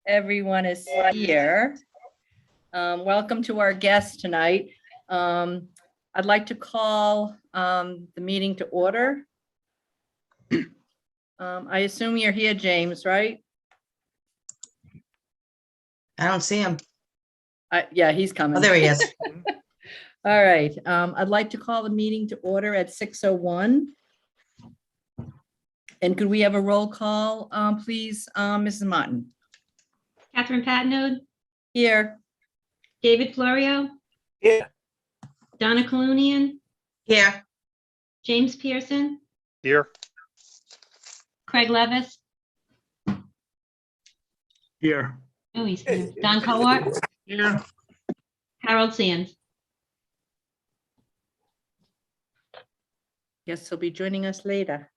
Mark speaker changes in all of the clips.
Speaker 1: everyone is here. Welcome to our guest tonight. I'd like to call the meeting to order. I assume you're here, James, right?
Speaker 2: I don't see him.
Speaker 1: Yeah, he's coming.
Speaker 2: Oh, there he is.
Speaker 1: All right. I'd like to call the meeting to order at 6:01. And could we have a roll call, please, Mrs. Martin?
Speaker 3: Catherine Patnode,
Speaker 1: Here.
Speaker 3: David Florio,
Speaker 4: Yeah.
Speaker 3: Donna Colunian,
Speaker 2: Here.
Speaker 3: James Pearson,
Speaker 4: Here.
Speaker 3: Craig Levis.
Speaker 4: Here.
Speaker 3: Oh, he's here. Don Cowart,
Speaker 4: Here.
Speaker 3: Harold Sands.
Speaker 1: Guess he'll be joining us later.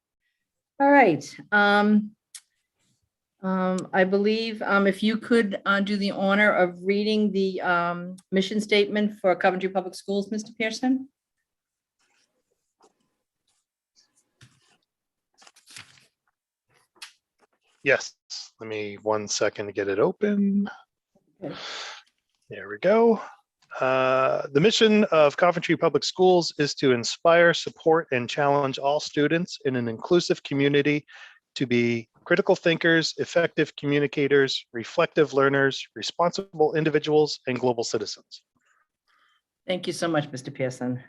Speaker 1: All right. I believe if you could do the honor of reading the mission statement for Coventry Public Schools, Mr. Pearson.
Speaker 4: Yes. Let me 1 second to get it open.
Speaker 1: Okay.
Speaker 4: There we go. The mission of Coventry Public Schools is to inspire, support, and challenge all students in an inclusive community to be critical thinkers, effective communicators, reflective learners, responsible individuals, and global citizens.
Speaker 1: Thank you so much, Mr. Pearson.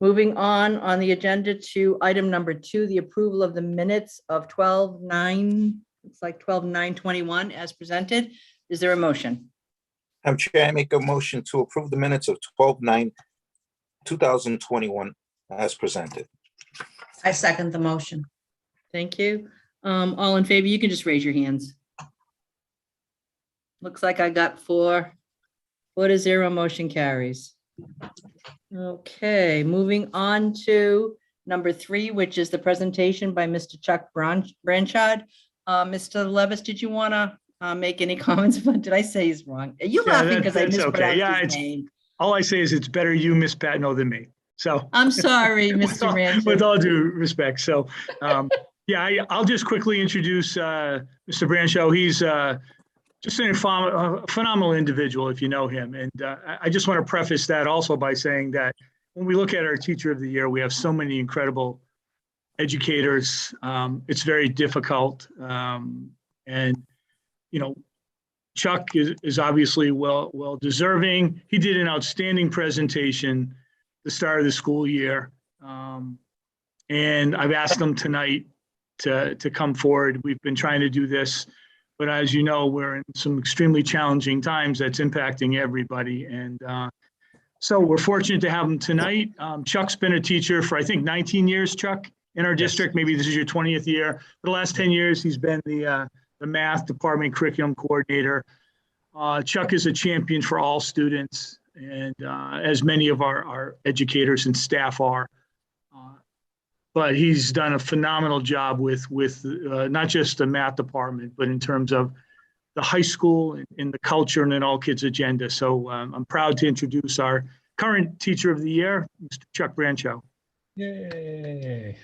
Speaker 1: Moving on the agenda to item number 2, the approval of the minutes of 12/9, it's like 12/9/21 as presented. Is there a motion?
Speaker 5: Madam Chair, I make a motion to approve the minutes of 12/9/2021 as presented.
Speaker 2: I second the motion.
Speaker 1: Thank you. All in favor, you can just raise your hands. Looks like I got 4 to 0, motion carries. Okay, moving on to number 3, which is the presentation by Mr. Chuck Branchard. Mr. Levis, did you want to make any comments about, did I say he's wrong? Are you laughing because I mispronounced his name?
Speaker 6: All I say is it's better you Miss Patno than me. So
Speaker 1: I'm sorry, Mr. Branchard.
Speaker 6: with all due respect. So yeah, I'll just quickly introduce Mr. Brancho. He's just a phenomenal individual if you know him. And I just want to preface that also by saying that when we look at our Teacher of the Year, we have so many incredible educators. It's very difficult. And, you know, Chuck is obviously well deserving. He did an outstanding presentation the start of the school year. And I've asked him tonight to come forward. We've been trying to do this, but as you know, we're in some extremely challenging times that's impacting everybody. And so we're fortunate to have him tonight. Chuck's been a teacher for, I think, 19 years, Chuck, in our district. Maybe this is your 20th year. For the last 10 years, he's been the math department curriculum coordinator. Chuck is a champion for all students, and as many of our educators and staff are. But he's done a phenomenal job with not just the math department, but in terms of the high school and the culture and an all kids agenda. So I'm proud to introduce our current Teacher of the Year, Mr. Chuck Brancho.
Speaker 7: Yay.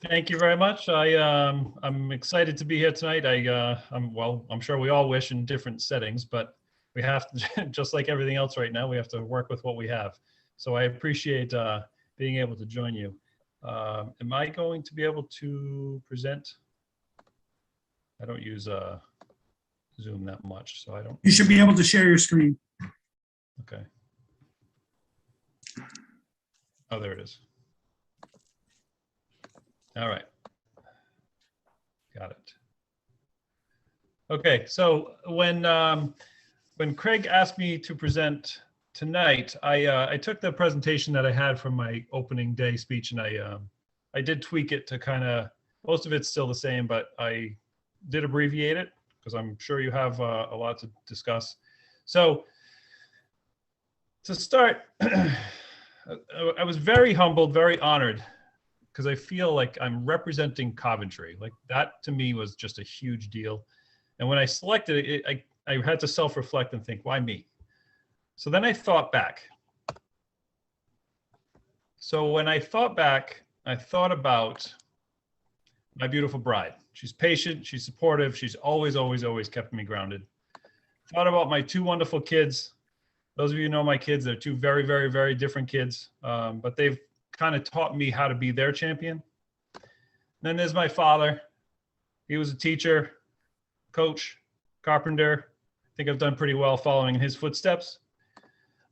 Speaker 7: Thank you very much. I'm excited to be here tonight. I'm sure we all wish in different settings, but we have to, just like everything else right now, we have to work with what we have. So I appreciate being able to join you. Am I going to be able to present? I don't use Zoom that much, so I don't.
Speaker 8: You should be able to share your screen.
Speaker 7: Okay. Oh, there it is. All right. Got it. Okay, so when Craig asked me to present tonight, I took the presentation that I had from my opening day speech, and I did tweak it to kind of, most of it's still the same, but I did abbreviate it because I'm sure you have a lot to discuss. So to start, I was very humbled, very honored, because I feel like I'm representing Coventry. Like that to me was just a huge deal. And when I selected it, I had to self-reflect and think, why me? So then I thought back. So when I thought back, I thought about my beautiful bride, She's patient, she's supportive, she's always, always, always kept me grounded. Thought about my two wonderful kids. Those of you who know my kids, they're two very, very, very different kids, but they've kind of taught me how to be their champion. Then there's my father. He was a teacher, coach, carpenter. I think I've done pretty well following in his footsteps.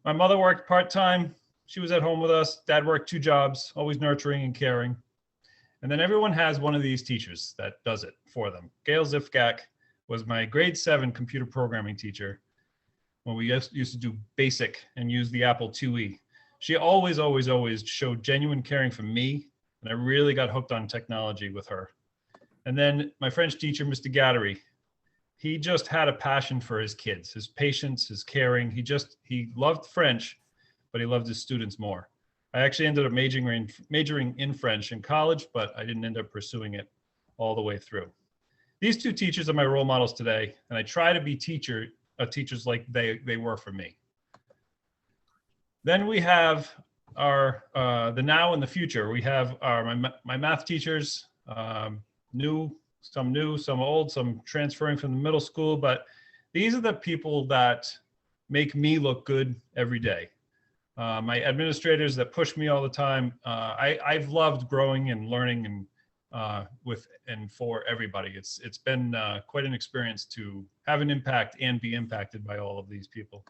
Speaker 7: My mother worked part-time. She was at home with us. Dad worked 2 jobs, always nurturing and caring. And then everyone has one of these teachers that does it for them. Gail Zifgak was my grade 7 computer programming teacher when we used to do BASIC and use the Apple IIe. She always, always, always showed genuine caring for me, and I really got hooked on technology with her. And then my French teacher, Mr. Gattery, he just had a passion for his kids, his patience, his caring. He loved French, but he loved his students more. I actually ended up majoring in French in college, but I didn't end up pursuing it all the way through. These 2 teachers are my role models today, and I try to be teachers like they were for me. Then we have our the now and the future. We have my math teachers, new, some old, some transferring from the middle school, but these are the people that make me look good every day. My administrators that push me all the time. I've loved growing and learning and with and for everybody. It's been quite an experience to have an impact and be impacted by all of these people.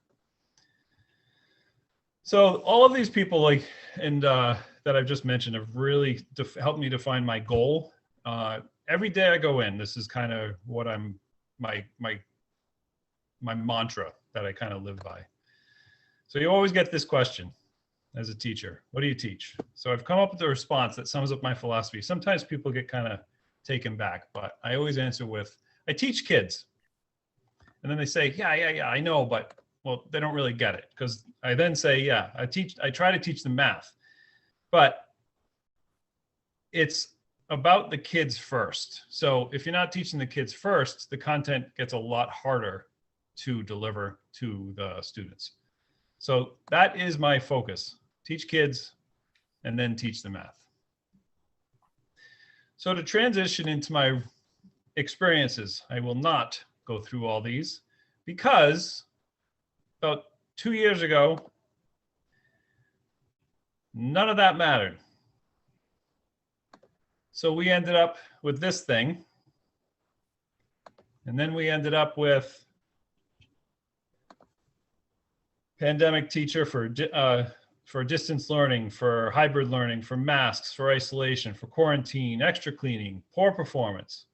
Speaker 7: So all of these people, like that I've just mentioned, have really helped me define my goal. Every day I go in, this is kind of what my mantra that I kind of live by. So you always get this question as a teacher: what do you teach? So I've come up with a response that sums up my philosophy. Sometimes people get kind of taken back, but I always answer with, I teach kids. And then they say, yeah, I know, but well, they don't really get it. Because I then say, yeah, I try to teach them math, but it's about the kids first. So if you're not teaching the kids first, the content gets a lot harder to deliver to the students. So that is my focus: teach kids and then teach the math. So to transition into my experiences, I will not go through all these because about 2 years ago, none of that mattered. So we ended up with this thing, and then we ended up with pandemic teacher for distance learning, for hybrid learning, for masks, for isolation, for quarantine, extra cleaning, poor performance.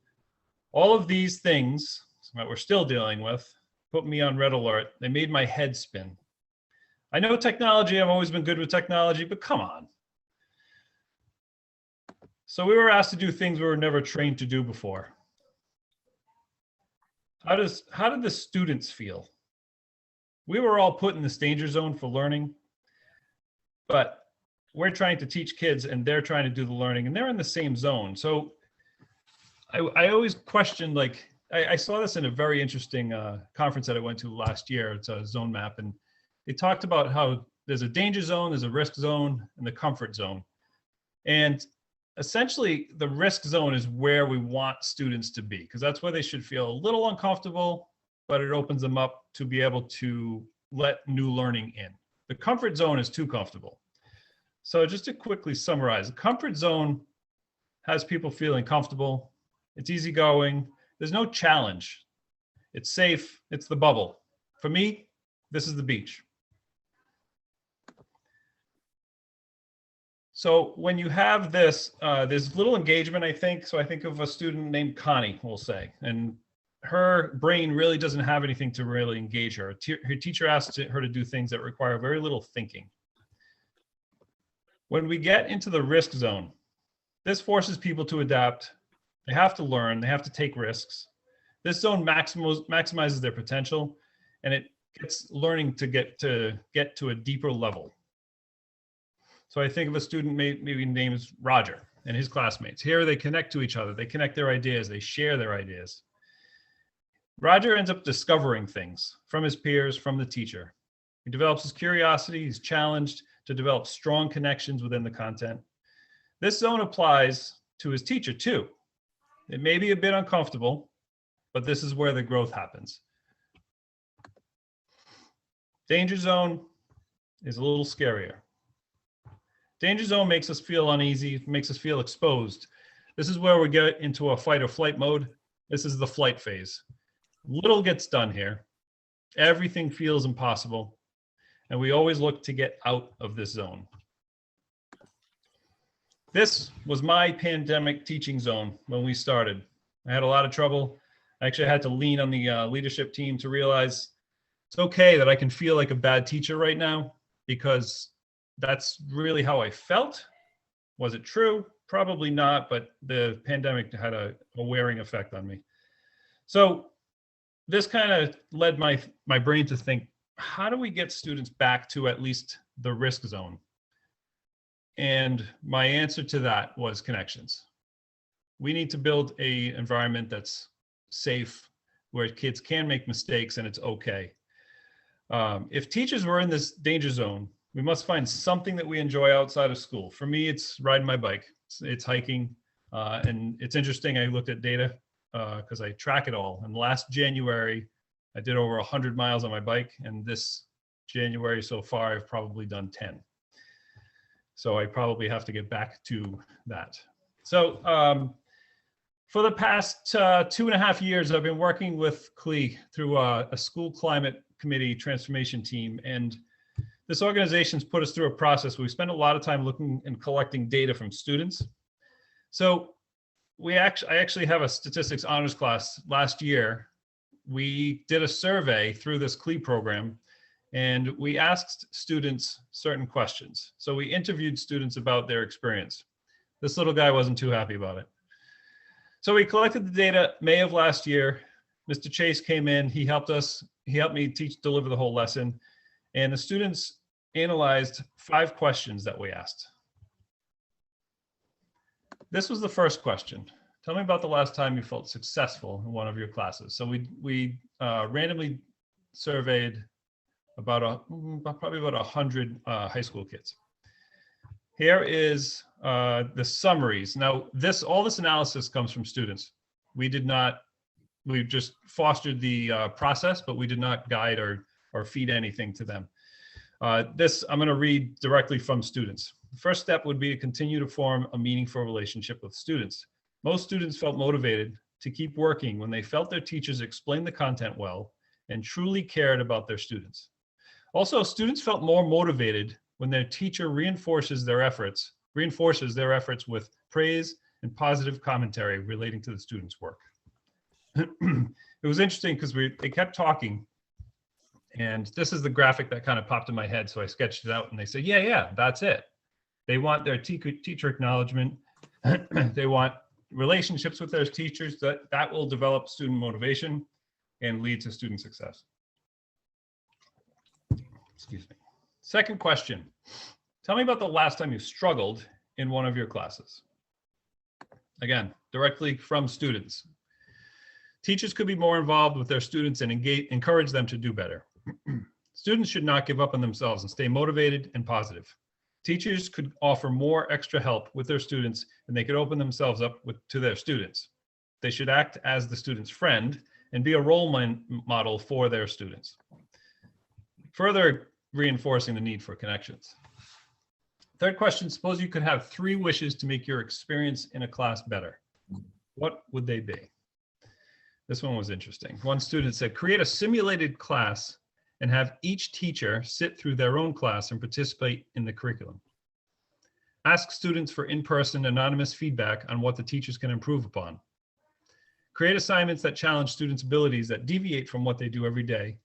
Speaker 7: All of these things that we're still dealing with put me on red alert. They made my head spin. I know technology, I've always been good with technology, but come on. So we were asked to do things we were never trained to do before. How did the students feel? We were all put in this danger zone for learning, but we're trying to teach kids and they're trying to do the learning and they're in the same zone. So I always questioned, like, I saw this in a very interesting conference that I went to last year. It's a zone map, and they talked about how there's a danger zone, there's a risk zone, and the comfort zone. And essentially the risk zone is where we want students to be, because that's where they should feel a little uncomfortable, but it opens them up to be able to let new learning in. The comfort zone is too comfortable. So just to quickly summarize, the comfort zone has people feeling comfortable. It's easygoing. There's no challenge. It's safe. It's the bubble. For me, this is the beach. So when you have this, there's little engagement, I think. So I think of a student named Connie, we'll say, and her brain really doesn't have anything to really engage her. Her teacher asks her to do things that require very little thinking. When we get into the risk zone, this forces people to adapt. They have to learn, they have to take risks. This zone maximizes their potential, and it gets learning to get to a deeper level. So I think of a student maybe named Roger and his classmates. Here they connect to each other, they connect their ideas, they share their ideas. Roger ends up discovering things from his peers, from the teacher. He develops his curiosity, he's challenged to develop strong connections within the content. This zone applies to his teacher too. It may be a bit uncomfortable, but this is where the growth happens. Danger zone is a little scarier. Danger zone makes us feel uneasy, makes us feel exposed. This is where we get into a fight or flight mode. This is the flight phase. Little gets done here. Everything feels impossible. And we always look to get out of this zone. This was my pandemic teaching zone when we started. I had a lot of trouble. I actually had to lean on the leadership team to realize it's okay that I can feel like a bad teacher right now, because that's really how I felt. Was it true? Probably not, but the pandemic had a wearing effect on me. So this kind of led my brain to think, how do we get students back to at least the risk zone? And my answer to that was connections. We need to build an environment that's safe, where kids can make mistakes and it's okay. If teachers were in this danger zone, we must find something that we enjoy outside of school. For me, it's riding my bike. It's hiking. And it's interesting, I looked at data because I track it all. And last January, I did over 100 miles on my bike. And this January so far, I've probably done 10. So I probably have to get back to that. So for the past 2.5 years, I've been working with CLE through a school climate committee transformation team. And this organization's put us through a process where we spend a lot of time looking and collecting data from students. So I actually have a statistics honors class last year. We did a survey through this CLE program, and we asked students certain questions. So we interviewed students about their experience. This little guy wasn't too happy about it. So we collected the data May of last year. Mr. Chase came in, he helped me deliver the whole lesson. And the students analyzed 5 questions that we asked. This was the first question. Tell me about the last time you felt successful in one of your classes. So we randomly surveyed probably about 100 high school kids. Here is the summaries. Now, all this analysis comes from students. We just fostered the process, but we did not guide or feed anything to them. I'm going to read directly from students. The first step would be to continue to form a meaningful relationship with students. Most students felt motivated to keep working when they felt their teachers explained the content well and truly cared about their students. Also, students felt more motivated when their teacher reinforces their efforts with praise and positive commentary relating to the students' work. It was interesting because they kept talking, and this is the graphic that kind of popped in my head, so I sketched it out, and they said, yeah, that's it. They want their teacher acknowledgement. They want relationships with their teachers that will develop student motivation and lead to student success. Excuse me. Second question. Tell me about the last time you struggled in one of your classes. Again, directly from students. Teachers could be more involved with their students and encourage them to do better. Students should not give up on themselves and stay motivated and positive. Teachers could offer more extra help with their students, and they could open themselves up to their students. They should act as the student's friend and be a role model for their students. Further reinforcing the need for connections. Third question, suppose you could have 3 wishes to make your experience in a class better. What would they be? This one was interesting. One student said, create a simulated class and have each teacher sit through their own class and participate in the curriculum. Ask students for in-person anonymous feedback on what the teachers can improve upon. Create assignments that challenge students' abilities that deviate from what they do every day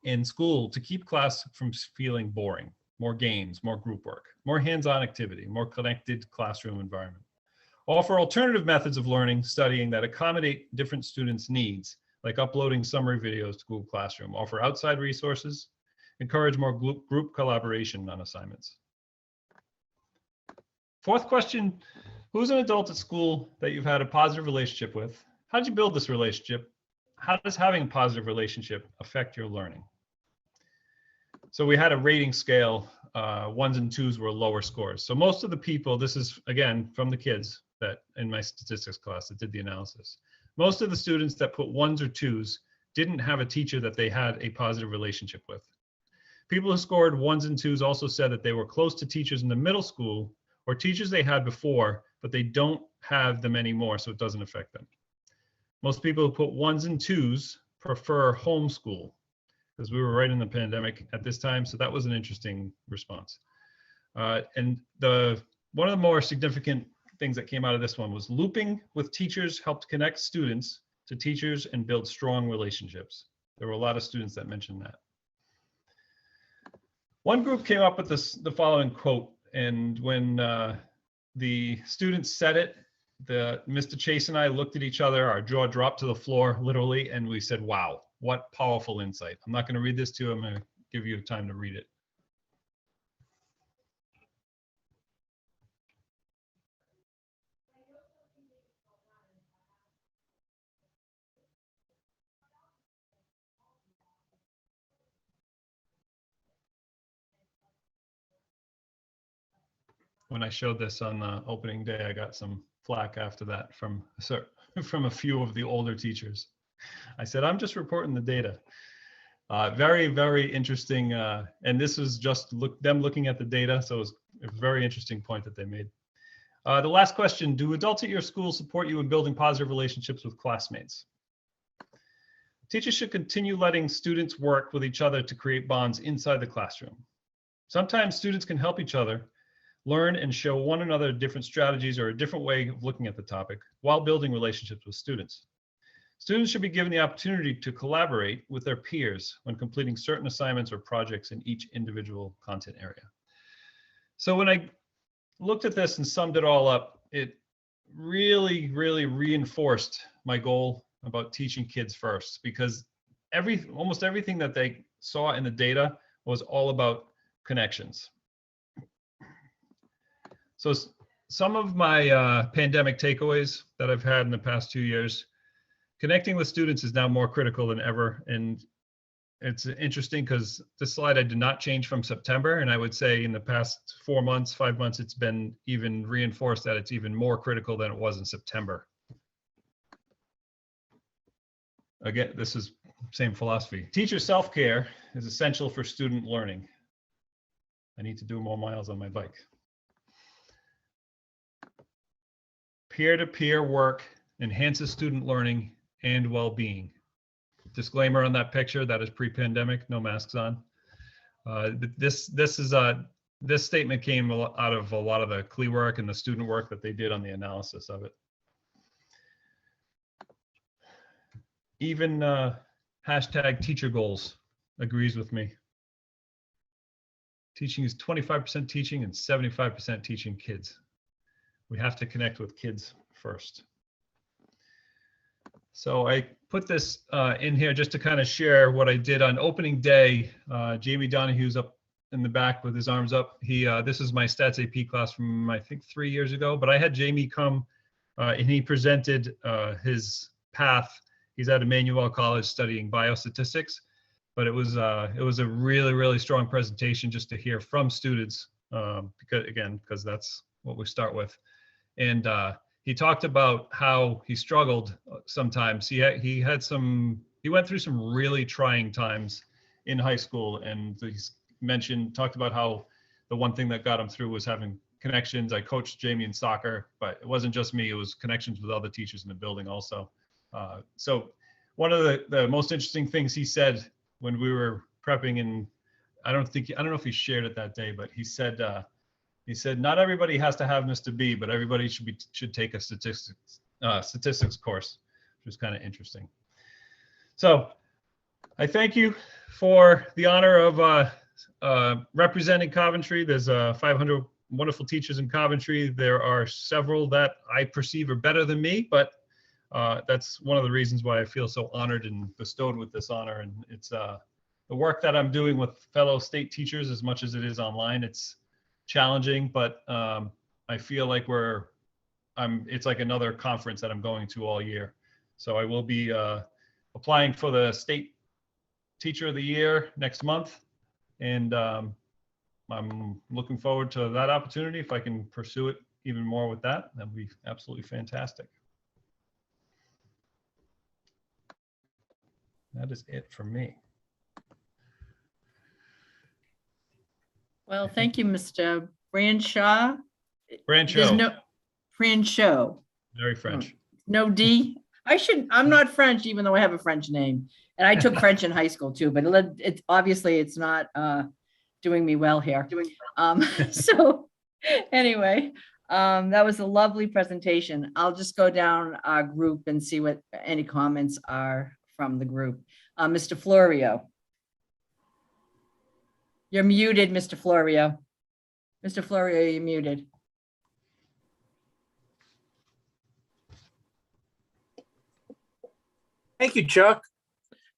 Speaker 7: in school to keep class from feeling boring. More games, more group work, more hands-on activity, more connected classroom environment. Offer alternative methods of learning, studying that accommodate different students' needs, like uploading summary videos to Google Classroom. Offer outside resources. Encourage more group collaboration on assignments. Fourth question, who's an adult at school that you've had a positive relationship with? How did you build this relationship? How does having a positive relationship affect your learning? So we had a rating scale. 1s and 2s were lower scores. So most of the people, this is again from the kids, that in my statistics class that did the analysis. Most of the students that put 1s or 2s didn't have a teacher that they had a positive relationship with. People who scored 1s and 2s also said that they were close to teachers in the middle school or teachers they had before, but they don't have them anymore, so it doesn't affect them. Most people who put 1s and 2s prefer homeschool, because we were right in the pandemic at this time, so that was an interesting response. And one of the more significant things that came out of this one was looping with teachers helped connect students to teachers and build strong relationships. There were a lot of students that mentioned that. One group came up with the following quote, and when the students said it, Mr. Chase and I looked at each other, our jaw dropped to the floor, literally, and we said, wow, what powerful insight. I'm not going to read this to you, I'm going to give you time to read it. When I showed this on opening day, I got some flack after that from a few of the older teachers. I said, I'm just reporting the data. Very, very interesting. And this was just them looking at the data. So it was a very interesting point that they made. The last question, do adults at your school support you in building positive relationships with classmates? Teachers should continue letting students work with each other to create bonds inside the classroom. Sometimes students can help each other learn and show one another different strategies or a different way of looking at the topic while building relationships with students. Students should be given the opportunity to collaborate with their peers when completing certain assignments or projects in each individual content area. So when I looked at this and summed it all up, it really, really reinforced my goal about teaching kids first, because almost everything that they saw in the data was all about connections. So some of my pandemic takeaways that I've had in the past 2 years, connecting with students is now more critical than ever. And it's interesting because this slide I did not change from September. And I would say in the past 4 months, 5 months, it's been even reinforced that it's even more critical than it was in September. Again, this is same philosophy. Teacher self-care is essential for student learning. I need to do more miles on my bike. Peer-to-peer work enhances student learning and well-being. Disclaimer on that picture, that is pre-pandemic, no masks on. This statement came out of a lot of the CLE work and the student work that they did on the analysis of it. Even hashtag teacher goals agrees with me. Teaching is 25% teaching and 75% teaching kids. We have to connect with kids first. So I put this in here just to kind of share what I did on opening day. Jamie Donahue's up in the back with his arms up. This is my stats AP class from I think 3 years ago, but I had Jamie come and he presented his path. He's at Emmanuel College studying biostatistics, but it was a really, really strong presentation just to hear from students because that's what we start with. And he talked about how he struggled sometimes. He went through some really trying times in high school, and he talked about how the one thing that got him through was having connections. I coached Jamie in soccer, but it wasn't just me, it was connections with other teachers in the building also. So one of the most interesting things he said when we were prepping, and I don't know if he shared it that day, but he said not everybody has to have Mr. B, but everybody should take a statistics course, which was kind of interesting. So I thank you for the honor of representing Coventry. There's 500 wonderful teachers in Coventry. There are several that I perceive are better than me, but that's one of the reasons why I feel so honored and bestowed with this honor. And it's the work that I'm doing with fellow state teachers, as much as it is online, it's challenging, but I feel like it's like another conference that I'm going to all year. So I will be applying for the State Teacher of the Year next month. And I'm looking forward to that opportunity if I can pursue it even more with that, that'd be absolutely fantastic. That is it for me.
Speaker 1: Well, thank you, Mr. Branshaw. There's
Speaker 7: Brancho,
Speaker 1: no Branshaw,
Speaker 7: very French.
Speaker 1: no D. I'm not French, even though I have a French name. And I took French in high school too, but it's obviously it's not doing me well here. So anyway, that was a lovely presentation. I'll just go down our group and see what any comments are from the group. Mr. Florio. You're muted, Mr. Florio. Mr. Florio, you're muted.
Speaker 5: Thank you, Chuck.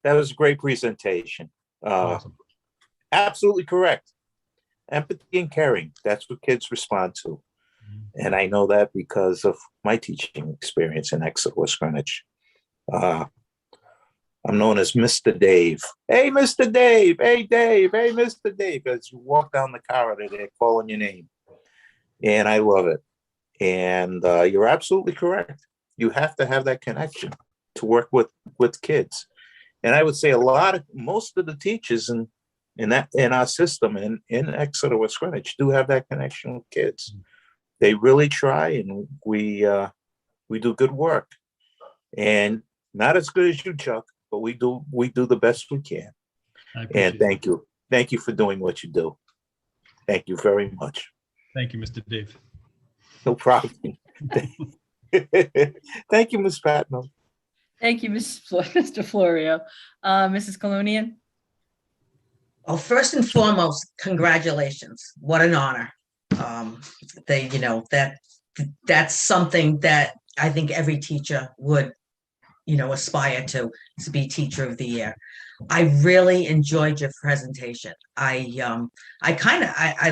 Speaker 5: That was a great presentation.
Speaker 7: Awesome.
Speaker 5: Absolutely correct. Empathy and caring, that's what kids respond to. And I know that because of my teaching experience in Exeter, West Greenwich. I'm known as Mr. Dave. Hey, Mr. Dave. Hey, Dave. Hey, Mr. Dave. As you walk down the corridor, they're calling your name. And I love it. And you're absolutely correct. You have to have that connection to work with kids. And I would say most of the teachers in our system in Exeter, West Greenwich do have that connection with kids. They really try, and we do good work. And not as good as you, Chuck, but we do the best we can. And thank you. Thank you for doing what you do. Thank you very much.
Speaker 7: Thank you, Mr. Dave.
Speaker 5: No problem. Thank you, Ms. Patno.
Speaker 1: Thank you, Mr. Florio. Mrs. Colonian?
Speaker 2: Well, first and foremost, congratulations. What an honor. That's something that I think every teacher would, aspire to be Teacher of the Year. I really enjoyed your presentation. I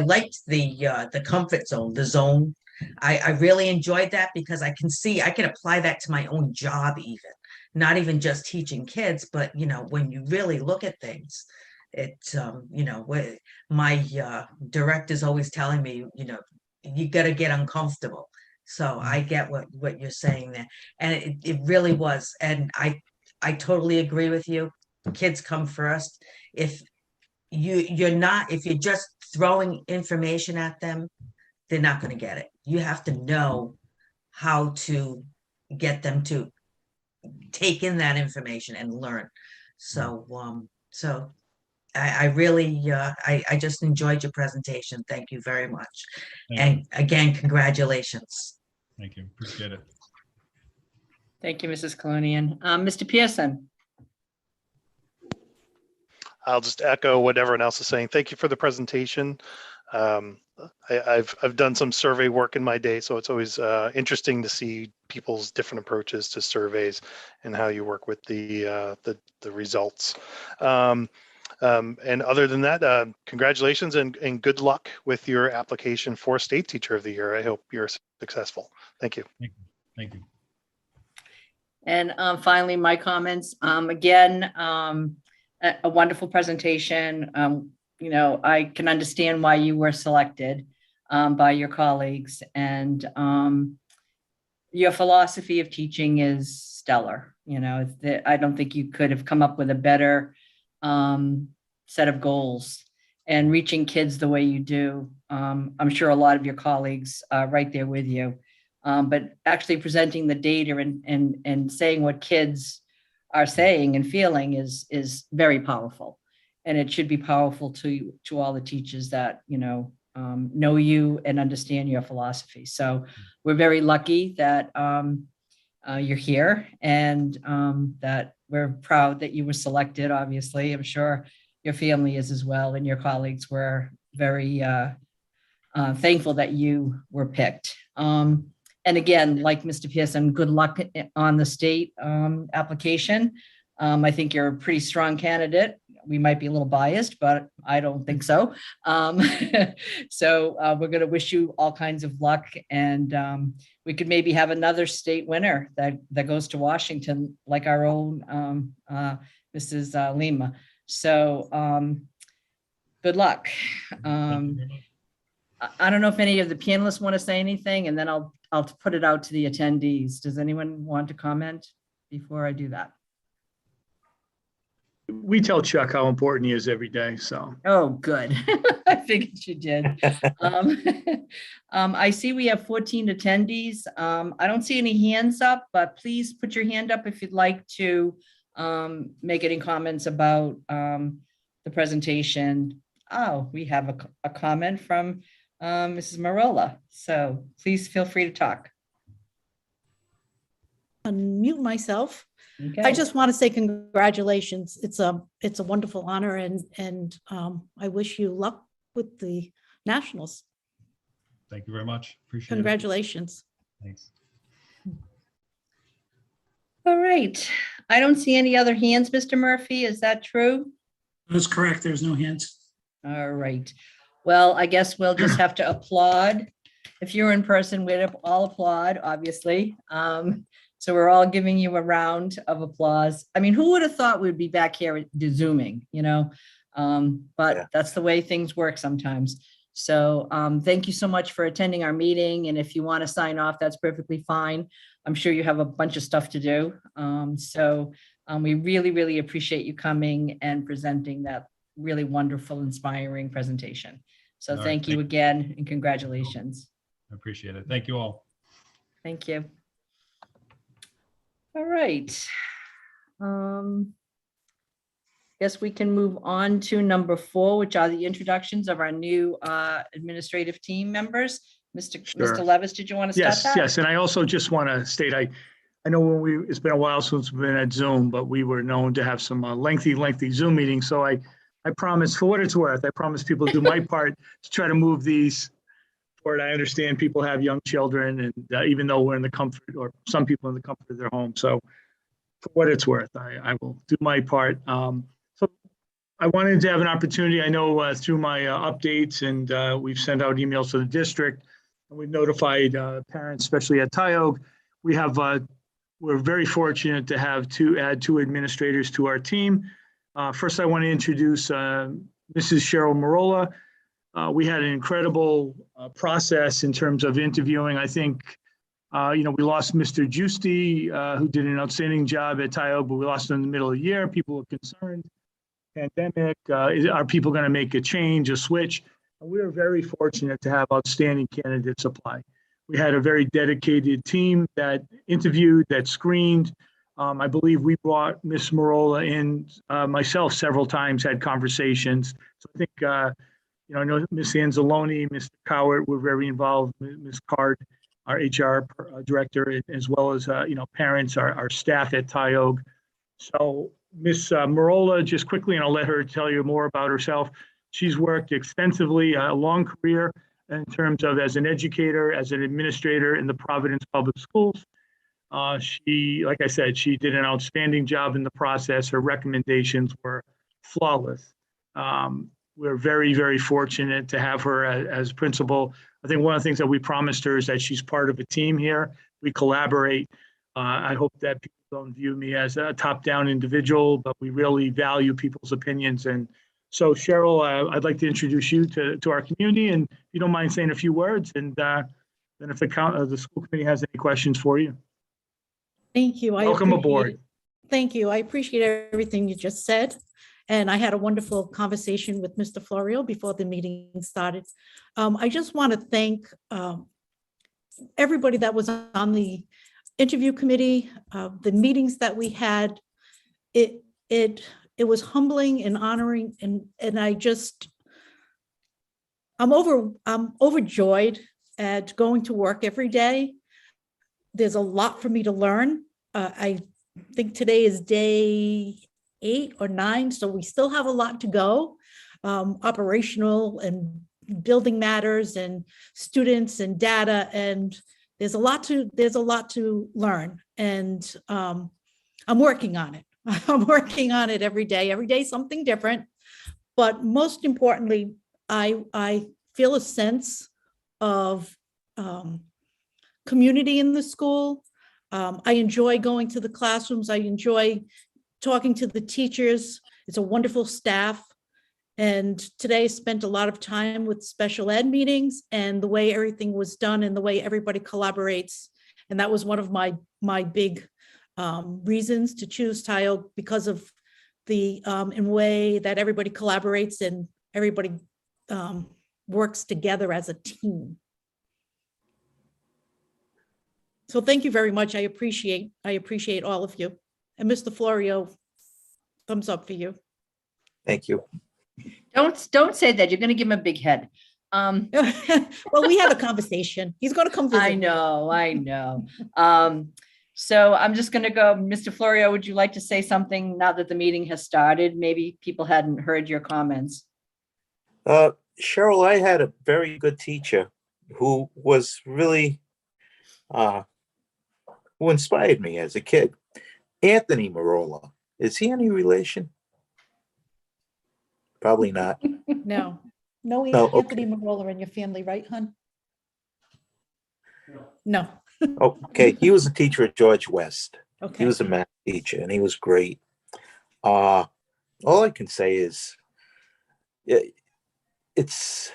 Speaker 2: liked the comfort zone, the zone. I really enjoyed that because I can apply that to my own job even, not even just teaching kids, but when you really look at things, my director's always telling me, you got to get uncomfortable. So I get what you're saying there. And it really was. And I totally agree with you. Kids come first. If you're just throwing information at them, they're not going to get it. You have to know how to get them to take in that information and learn. So I really, I just enjoyed your presentation. Thank you very much. And again, congratulations.
Speaker 7: Thank you. Appreciate it.
Speaker 1: Thank you, Mrs. Colonian. Mr. Pearson?
Speaker 4: I'll just echo what everyone else is saying. Thank you for the presentation. I've done some survey work in my day, so it's always interesting to see people's different approaches to surveys and how you work with the results. And other than that, congratulations and good luck with your application for State Teacher of the Year. I hope you're successful. Thank you.
Speaker 7: Thank you.
Speaker 1: And finally, my comments. Again, a wonderful presentation. I can understand why you were selected by your colleagues, and your philosophy of teaching is stellar. I don't think you could have come up with a better set of goals and reaching kids the way you do. I'm sure a lot of your colleagues are right there with you, but actually presenting the data and saying what kids are saying and feeling is very powerful. And it should be powerful to all the teachers that, know you and understand your philosophy. So we're very lucky that you're here, and that we're proud that you were selected. Obviously, I'm sure your family is as well, and your colleagues were very thankful that you were picked. And again, like Mr. Pearson, good luck on the state application. I think you're a pretty strong candidate. We might be a little biased, but I don't think so. So we're going to wish you all kinds of luck, and we could maybe have another state winner that goes to Washington, like our own Mrs. Lima. So good luck. I don't know if any of the panelists want to say anything, and then I'll put it out to the attendees. Does anyone want to comment before I do that?
Speaker 6: We tell Chuck how important he is every day, so.
Speaker 1: Oh, good. I figured you did. I see we have 14 attendees. I don't see any hands up, but please put your hand up if you'd like to make any comments about the presentation. Oh, we have a comment from Mrs. Marola. So please feel free to talk.
Speaker 8: Unmute myself.
Speaker 1: Okay.
Speaker 8: I just want to say congratulations. It's a wonderful honor, and I wish you luck with the Nationals.
Speaker 7: Thank you very much. Appreciate it.
Speaker 8: Congratulations.
Speaker 7: Thanks.
Speaker 1: All right. I don't see any other hands, Mr. Murphy. Is that true?
Speaker 9: That's correct. There's no hands.
Speaker 1: All right. Well, I guess we'll just have to applaud. If you're in person, we'd all applaud, obviously. So we're all giving you a round of applause. I mean, who would have thought we'd be back here Zooming, you know? But
Speaker 5: Yeah.
Speaker 1: that's the way things work sometimes. So thank you so much for attending our meeting. And if you want to sign off, that's perfectly fine. I'm sure you have a bunch of stuff to do. We really, really appreciate you coming and presenting that really wonderful, inspiring presentation. So
Speaker 7: All right,
Speaker 1: thank you
Speaker 7: thank you.
Speaker 1: again and congratulations.
Speaker 7: I appreciate it. Thank you all.
Speaker 1: Thank you. All right. Guess we can move on to number 4, which are the introductions of our new administrative team members. Mr.
Speaker 6: Sure.
Speaker 1: Levis, did you want to start
Speaker 6: Yes,
Speaker 1: that?
Speaker 6: yes, and I also just want to state, I know it's been a while since we've been at Zoom, but we were known to have some lengthy Zoom meetings. So I promise, for what it's worth, I promise people to do my part to try to move these forward. I understand people have young children, and even though we're in the comfort, or some people in the comfort of their home. So for what it's worth, I will do my part. So I wanted to have an opportunity. I know through my updates, and we've sent out emails to the district, and we've notified parents, especially at Tioga. We're very fortunate to have add two administrators to our team. First, I want to introduce Mrs. Cheryl Marola. We had an incredible process in terms of interviewing. I think, we lost Mr. Giusti, who did an outstanding job at Tioga, but we lost him in the middle of the year. People were concerned. Pandemic, are people going to make a change, a switch? And we were very fortunate to have outstanding candidates apply. We had a very dedicated team that interviewed, that screened. I believe we brought Ms. Marola in, myself several times, had conversations. So I think, I know Ms. Anzalone, Mr. Cowart were very involved, Ms. Card, our HR director, as well as, parents, our staff at Tioga. So Ms. Marola, just quickly, and I'll let her tell you more about herself. She's worked extensively, a long career in terms of as an educator, as an administrator in the Providence Public Schools. She, like I said, she did an outstanding job in the process. Her recommendations were flawless. We're very, very fortunate to have her as principal. I think one of the things that we promised her is that she's part of a team here. We collaborate. I hope that people don't view me as a top-down individual, but we really value people's opinions. And so, Cheryl, I'd like to introduce you to our community, and if you don't mind saying a few words, and then if the school committee has any questions for you.
Speaker 8: Thank you.
Speaker 6: Welcome aboard.
Speaker 8: Thank you. I appreciate everything you just said. And I had a wonderful conversation with Mr. Florio before the meeting started. I just want to thank everybody that was on the interview committee, the meetings that we had. It was humbling and honoring, and I'm overjoyed at going to work every day. There's a lot for me to learn. I think today is day 8 or 9, so we still have a lot to go. Operational and building matters and students and data, and there's a lot to learn, and I'm working on it. I'm working on it every day something different. But most importantly, I feel a sense of community in the school. I enjoy going to the classrooms. I enjoy talking to the teachers. It's a wonderful staff. And today spent a lot of time with special ed meetings and the way everything was done and the way everybody collaborates. And that was one of my big reasons to choose Tile, because of the in way that everybody collaborates and everybody works together as a team. So thank you very much. I appreciate all of you. And Mr. Florio, thumbs up for you.
Speaker 5: Thank you.
Speaker 1: Don't say that. You're going to give him a big head.
Speaker 8: Well, we had a conversation. He's going to come visit.
Speaker 1: I know. So I'm just going to go. Mr. Florio, would you like to say something now that the meeting has started? Maybe people hadn't heard your comments.
Speaker 5: Cheryl, I had a very good teacher who was really, who inspired me as a kid. Anthony Marola. Is he any relation? Probably not.
Speaker 8: No,
Speaker 5: No,
Speaker 8: Anthony Marola in your family, right, hon? No.
Speaker 5: Okay, he was a teacher at George West. He
Speaker 8: Okay.
Speaker 5: was a math teacher and he was great. All I can say is it's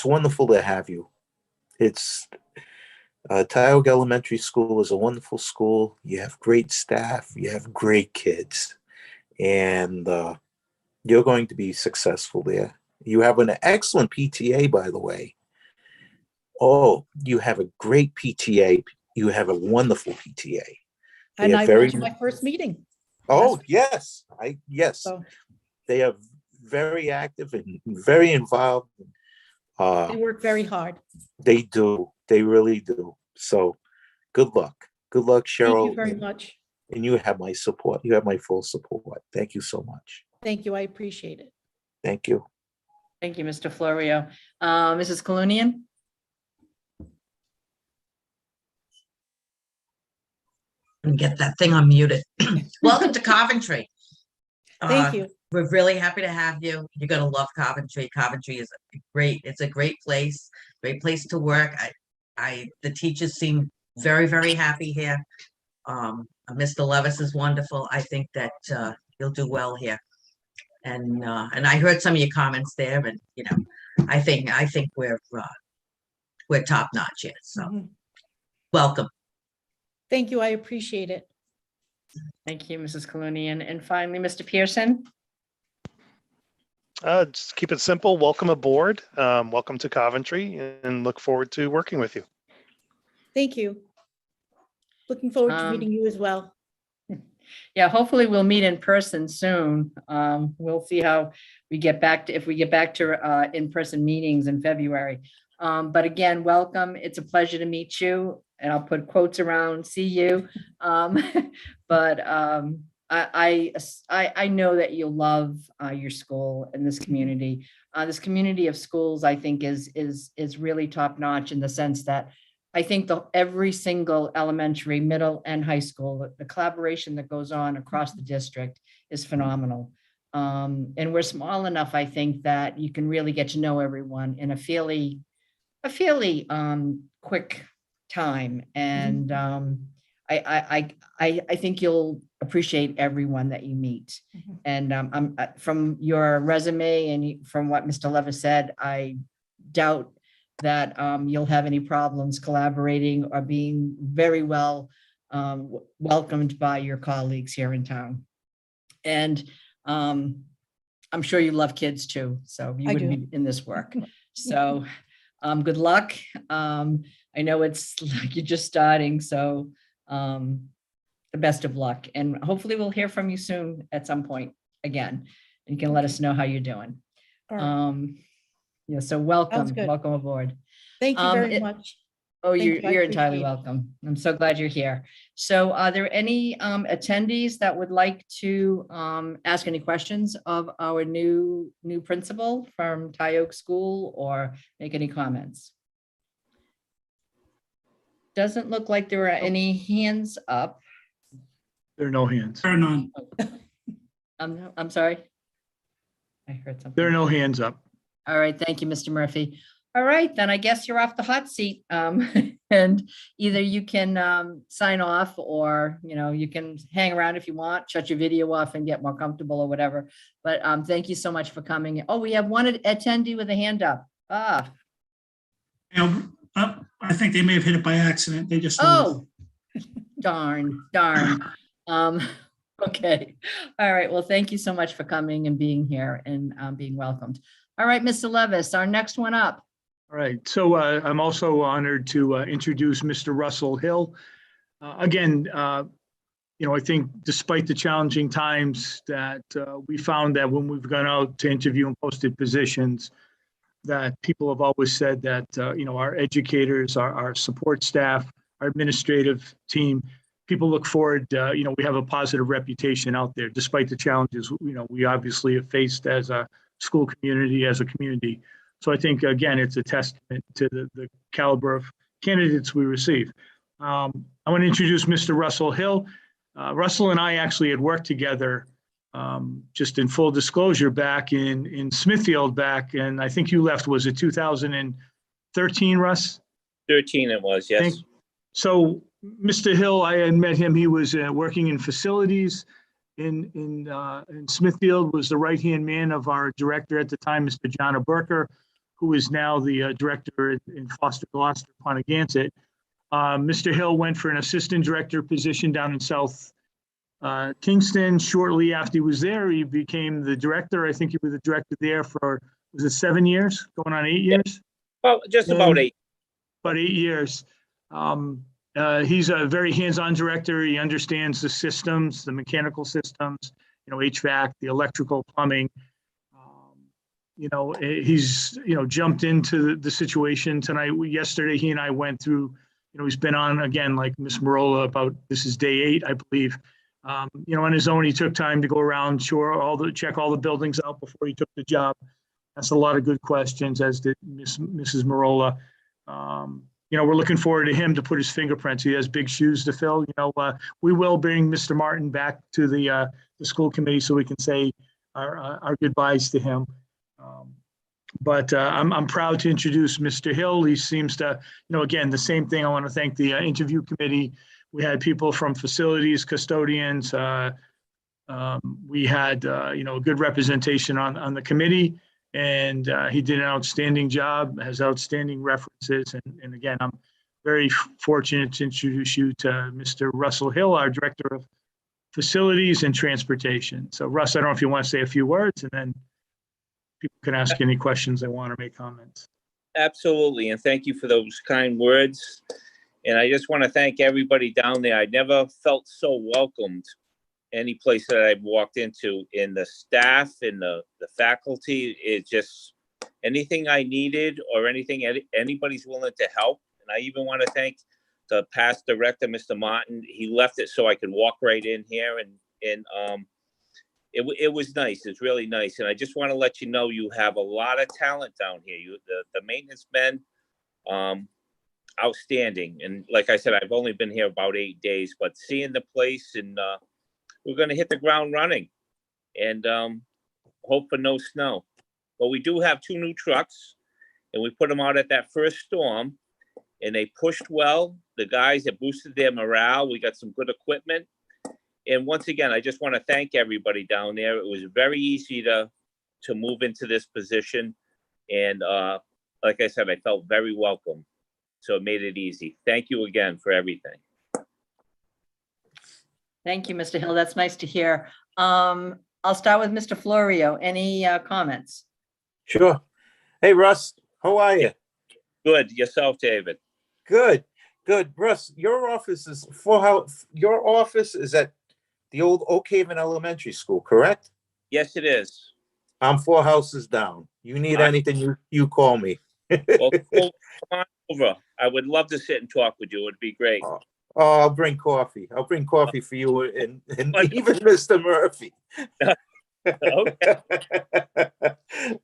Speaker 5: wonderful to have you. Tioga Elementary School is a wonderful school. You have great staff, you have great kids, and you're going to be successful there. You have an excellent PTA, by the way. Oh, you have a great PTA. You have a wonderful PTA.
Speaker 8: And I went to my first meeting.
Speaker 5: Oh, yes. Yes.
Speaker 8: So
Speaker 5: They are very active and very involved.
Speaker 8: they work very hard.
Speaker 5: They do. They really do. So good luck. Good luck, Cheryl.
Speaker 8: Thank you very much.
Speaker 5: And you have my support. You have my full support. Thank you so much.
Speaker 8: Thank you. I appreciate it.
Speaker 5: Thank you.
Speaker 1: Thank you, Mr. Florio. Mrs. Colunian?
Speaker 2: And get that thing unmuted. Welcome to Coventry.
Speaker 8: Thank you.
Speaker 2: We're really happy to have you. You're gonna love Coventry. Coventry is it's a great place to work. The teachers seem very, very happy here. Mr. Levis is wonderful. I think that you'll do well here. And I heard some of your comments there, and I think we're top notch here. So
Speaker 8: Mhm.
Speaker 2: welcome.
Speaker 8: Thank you. I appreciate it.
Speaker 1: Thank you, Mrs. Colunian. And finally, Mr. Pearson?
Speaker 4: Just keep it simple. Welcome aboard. Welcome to Coventry, and look forward to working with you.
Speaker 8: Thank you. Looking forward to meeting you as well.
Speaker 1: Yeah, hopefully we'll meet in person soon. We'll see how we get back to, if we get back to in-person meetings in February. But again, welcome. It's a pleasure to meet you. And I'll put quotes around, see you. But I know that you'll love your school and this community. This community of schools, I think, is really top notch in the sense that I think every single elementary, middle, and high school, the collaboration that goes on across the district is phenomenal. And we're small enough, I think, that you can really get to know everyone in a fairly quick time. And I think you'll appreciate everyone that you meet. And from your resume and from what Mr. Levis said, I doubt that you'll have any problems collaborating or being very well welcomed by your colleagues here in town. And I'm sure you love kids too, so you wouldn't be in this work. So good luck. I know it's like you're just starting, so the best of luck. And hopefully we'll hear from you soon at some point again. And you can let us know how you're doing.
Speaker 8: All right.
Speaker 1: Yeah, so welcome
Speaker 8: good.
Speaker 1: aboard.
Speaker 8: Thank you very much.
Speaker 1: Oh,
Speaker 8: Thank you. I
Speaker 1: you're entirely
Speaker 8: appreciate it.
Speaker 1: welcome. I'm so glad you're here. So are there any attendees that would like to ask any questions of our new principal from Tioga School or make any comments? Doesn't look like there are any hands up.
Speaker 6: There are no hands.
Speaker 9: There are none.
Speaker 1: I'm sorry. I heard something.
Speaker 6: There are no hands up.
Speaker 1: All right, thank you, Mr. Murphy. All right, then I guess you're off the hot seat. And either you can sign off, or, you can hang around if you want, shut your video off and get more comfortable or whatever. But thank you so much for coming. Oh, we have one attendee with a hand up.
Speaker 9: I think they may have hit it by accident. They just.
Speaker 1: Oh, darn. Okay. All right. Well, thank you so much for coming and being here and being welcomed. All right, Mr. Levis, our next one up.
Speaker 6: All right, so I'm also honored to introduce Mr. Russell Hill. Again, I think despite the challenging times that we found that when we've gone out to interview and posted positions, that people have always said that, our educators, our support staff, our administrative team, people look forward, we have a positive reputation out there, despite the challenges, we obviously have faced as a school community, as a community. So I think, again, it's a testament to the caliber of candidates we receive. I want to introduce Mr. Russell Hill. Russell and I actually had worked together, just in full disclosure, back in Smithfield and I think you left, was it 2013, Russ?
Speaker 10: 13 it was, yes.
Speaker 6: So Mr. Hill, I had met him. He was working in facilities in Smithfield, was the right-hand man of our director at the time, Mr. John Burker, who is now the director in Foster Gloucester, Poneganthet. Mr. Hill went for an assistant director position down in South Kingston. Shortly after he was there, he became the director. I think he was the director there for, was it 7 years? Going on 8 years?
Speaker 10: Well, just about 8.
Speaker 6: About 8 years. He's a very hands-on director. He understands the systems, the mechanical systems, HVAC, the electrical, plumbing. He's, jumped into the situation tonight. Yesterday, he and I went through, he's been on again, like Miss Marola, about, this is day 8, I believe. On his own, he took time to go around, check all the buildings out before he took the job. That's a lot of good questions, as did Mrs. Marola. We're looking forward to him to put his fingerprints. He has big shoes to fill. We will bring Mr. Martin back to the school committee so we can say our goodbyes to him. But I'm proud to introduce Mr. Hill. He seems to, again, the same thing. I want to thank the interview committee. We had people from facilities, custodians. We had, a good representation on the committee, and he did an outstanding job, has outstanding references. And again, I'm very fortunate to introduce you to Mr. Russell Hill, our Director of Facilities and Transportation. So Russ, I don't know if you want to say a few words, and then people can ask any questions they want or make comments.
Speaker 10: Absolutely, and thank you for those kind words. And I just want to thank everybody down there. I never felt so welcomed any place that I've walked into, in the staff, in the faculty. It just, anything I needed or anything anybody's willing to help. And I even want to thank the past director, Mr. Martin. He left it so I could walk right in here, and it was nice. It's really nice. And I just want to let you know, you have a lot of talent down here. The maintenance men, outstanding. And like I said, I've only been here about 8 days, but seeing the place, and we're going to hit the ground running, and hope for no snow. But we do have 2 new trucks, and we put them out at that first storm, and they pushed well. The guys have boosted their morale. We got some good equipment. And once again, I just want to thank everybody down there. It was very easy to move into this position. And like I said, I felt very welcome. So it made it easy. Thank you again for everything.
Speaker 1: Thank you, Mr. Hill. That's nice to hear. I'll start with Mr. Florio. Any comments?
Speaker 5: Sure. Hey, Russ, how are you?
Speaker 10: Good. Yourself, David?
Speaker 5: Good. Russ, your office is at the old Oak Haven Elementary School, correct?
Speaker 10: Yes, it is.
Speaker 5: I'm 4 houses down. You need anything, you call me.
Speaker 10: Well, come on over. I would love to sit and talk with you. It'd be great.
Speaker 5: Oh, I'll bring coffee. I'll bring coffee for you and even Mr. Murphy.
Speaker 10: Okay.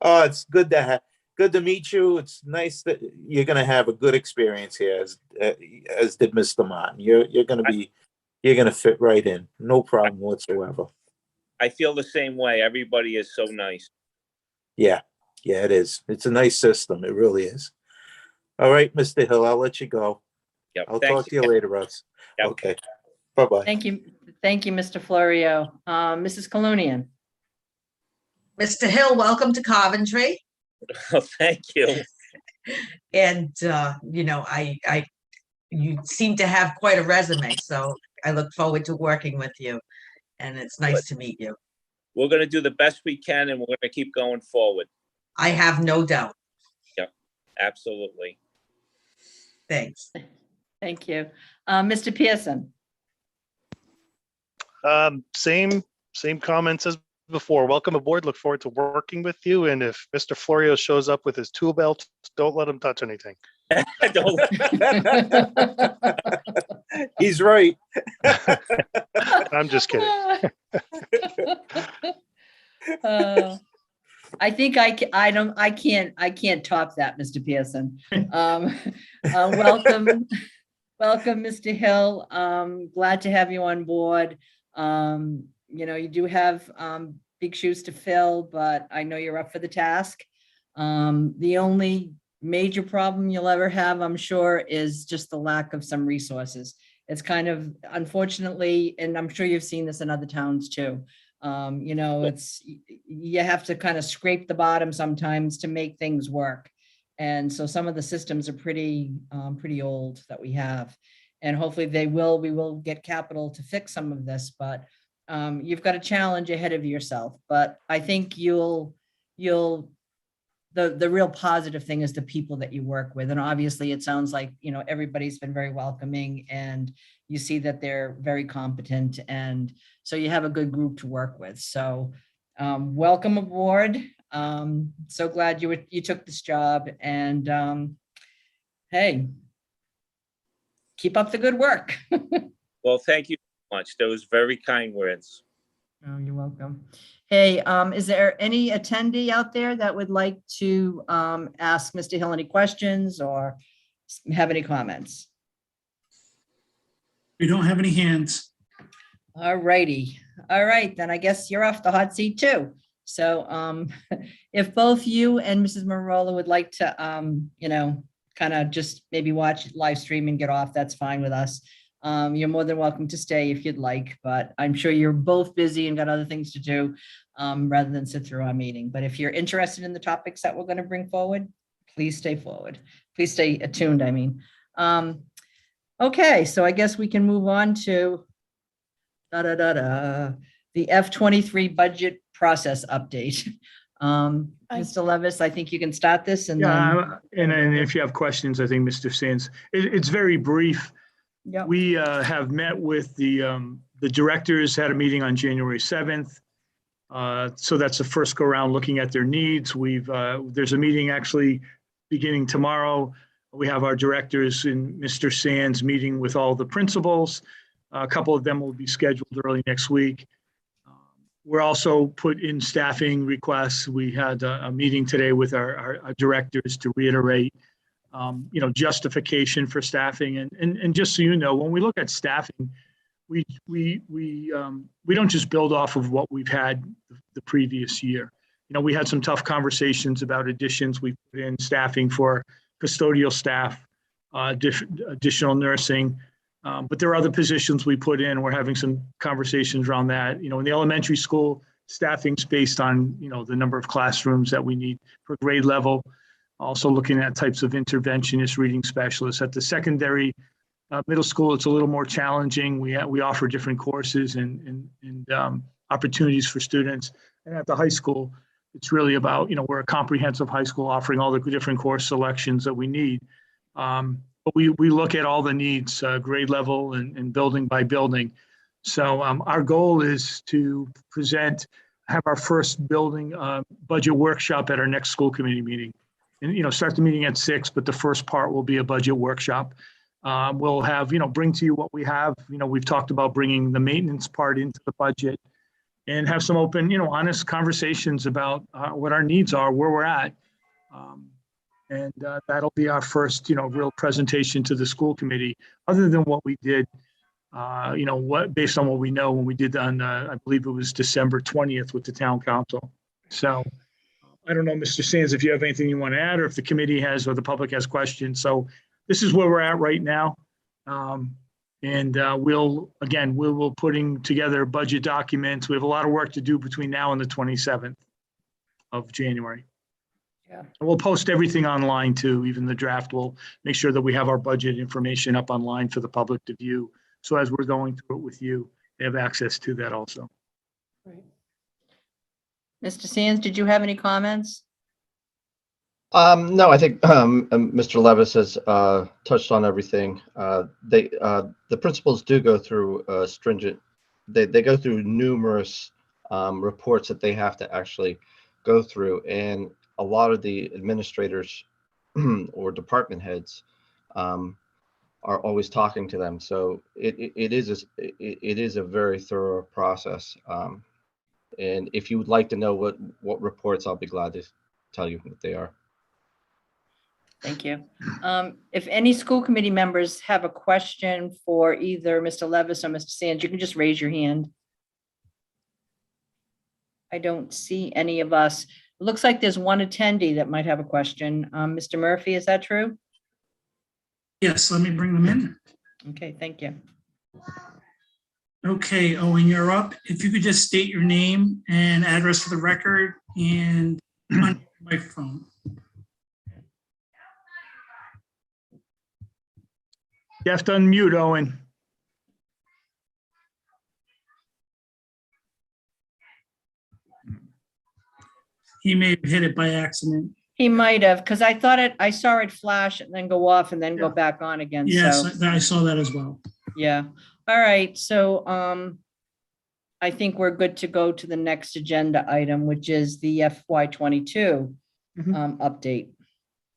Speaker 5: Oh, it's good to meet you. It's nice that you're going to have a good experience here, as did Mr. Martin. You're going to fit right in. No problem whatsoever.
Speaker 10: I feel the same way. Everybody is so nice.
Speaker 5: Yeah, it is. It's a nice system. It really is. All right, Mr. Hill, I'll let you go.
Speaker 10: Yep,
Speaker 5: I'll
Speaker 10: thanks
Speaker 5: talk to you
Speaker 10: again.
Speaker 5: later, Russ.
Speaker 10: Yep.
Speaker 5: Okay. Bye-bye.
Speaker 1: Thank you. Thank you, Mr. Florio. Mrs. Colonian.
Speaker 2: Mr. Hill, welcome to Coventry.
Speaker 10: Oh, thank you.
Speaker 2: And, you seem to have quite a resume, so I look forward to working with you. And it's nice to meet you.
Speaker 10: We're gonna do the best we can and we're gonna keep going forward.
Speaker 2: I have no doubt.
Speaker 10: Absolutely.
Speaker 2: Thanks.
Speaker 1: Thank you. Mr. Pearson.
Speaker 4: Same comments as before. Welcome aboard. Look forward to working with you. And if Mr. Florio shows up with his tool belt, don't let him touch anything.
Speaker 10: Don't-
Speaker 5: He's right.
Speaker 4: I'm just kidding.
Speaker 1: I think I can't top that, Mr. Pearson. Welcome, Mr. Hill. Glad to have you on board. You do have big shoes to fill, but I know you're up for the task. The only major problem you'll ever have, I'm sure, is just the lack of some resources. It's kind of, unfortunately, and I'm sure you've seen this in other towns too. You have to kind of scrape the bottom sometimes to make things work. And so some of the systems are pretty old that we have. And hopefully we will get capital to fix some of this, but you've got a challenge ahead of yourself. But I think the real positive thing is the people that you work with. And obviously it sounds like, everybody's been very welcoming and you see that they're very competent. And so you have a good group to work with. So welcome aboard. So glad you took this job, and hey, keep up the good work.
Speaker 10: Well, thank you so much. Those very kind words.
Speaker 1: Oh, you're welcome. Hey, is there any attendee out there that would like to ask Mr. Hill any questions or have any comments?
Speaker 9: We don't have any hands.
Speaker 1: All righty. All right, then I guess you're off the hot seat too. So if both you and Mrs. Marola would like to, kind of just maybe watch live stream and get off, that's fine with us. You're more than welcome to stay if you'd like, but I'm sure you're both busy and got other things to do rather than sit through our meeting. But if you're interested in the topics that we're going to bring forward, please stay forward. Please stay attuned, I mean. Okay, so I guess we can move on to the F23 budget process update. Mr. Levis, I think you can start this and
Speaker 6: Yeah, and if you have questions, I think Mr. Sands, it's very brief.
Speaker 1: then.
Speaker 6: We have met with the directors, had a meeting on January 7th. So that's the first go around looking at their needs. There's a meeting actually beginning tomorrow. We have our directors and Mr. Sands meeting with all the principals. A couple of them will be scheduled early next week. We're also put in staffing requests. We had a meeting today with our directors to reiterate justification for staffing. And just so you know, when we look at staffing, we don't just build off of what we've had the previous year. We had some tough conversations about additions. We put in staffing for custodial staff, additional nursing, but there are other positions we put in. We're having some conversations around that. In the elementary school, staffing's based on, the number of classrooms that we need per grade level. Also looking at types of interventionists, reading specialists. At the secondary, middle school, it's a little more challenging. We offer different courses and opportunities for students. And at the high school, it's really about, we're a comprehensive high school offering all the different course selections that we need. But we look at all the needs, grade level and building by building. So our goal is to have our first building budget workshop at our next school committee meeting. And, start the meeting at 6, but the first part will be a budget workshop. We'll have, bring to you what we have. We've talked about bringing the maintenance part into the budget and have some open, honest conversations about what our needs are, where we're at. And that'll be our first, real presentation to the school committee, other than what we did, based on what we know when we did on, I believe it was December 20th with the town council. So I don't know, Mr. Sands, if you have anything you want to add, or if the committee has, or the public has questions. So this is where we're at right now. And we will putting together budget documents. We have a lot of work to do between now and the 27th of January.
Speaker 1: Yeah.
Speaker 6: And we'll post everything online too, even the draft. We'll make sure that we have our budget information up online for the public to view. So as we're going through it with you, they have access to that also.
Speaker 1: Right. Mr. Sands, did you have any comments?
Speaker 11: No, I think Mr. Levis has touched on everything. The principals do go through stringent. They go through numerous reports that they have to actually go through, and a lot of the administrators or department heads are always talking to them. So it is a very thorough process. And if you would like to know what reports, I'll be glad to tell you what they are.
Speaker 1: Thank you. If any school committee members have a question for either Mr. Levis or Mr. Sands, you can just raise your hand. I don't see any of us. It looks like there's one attendee that might have a question. Mr. Murphy, is that true?
Speaker 9: Yes, let me bring them in.
Speaker 1: Okay, thank you.
Speaker 9: Okay, Owen, you're up. If you could just state your name and address for the record and on your microphone.
Speaker 6: You have to unmute, Owen.
Speaker 9: He may have hit it by accident.
Speaker 1: He might have, because I saw it flash and then go off and then go
Speaker 9: Yeah.
Speaker 1: back on again.
Speaker 9: Yes,
Speaker 1: So,
Speaker 9: I saw that as well.
Speaker 1: yeah. All right. So, I think we're good to go to the next agenda item, which is the FY22 update.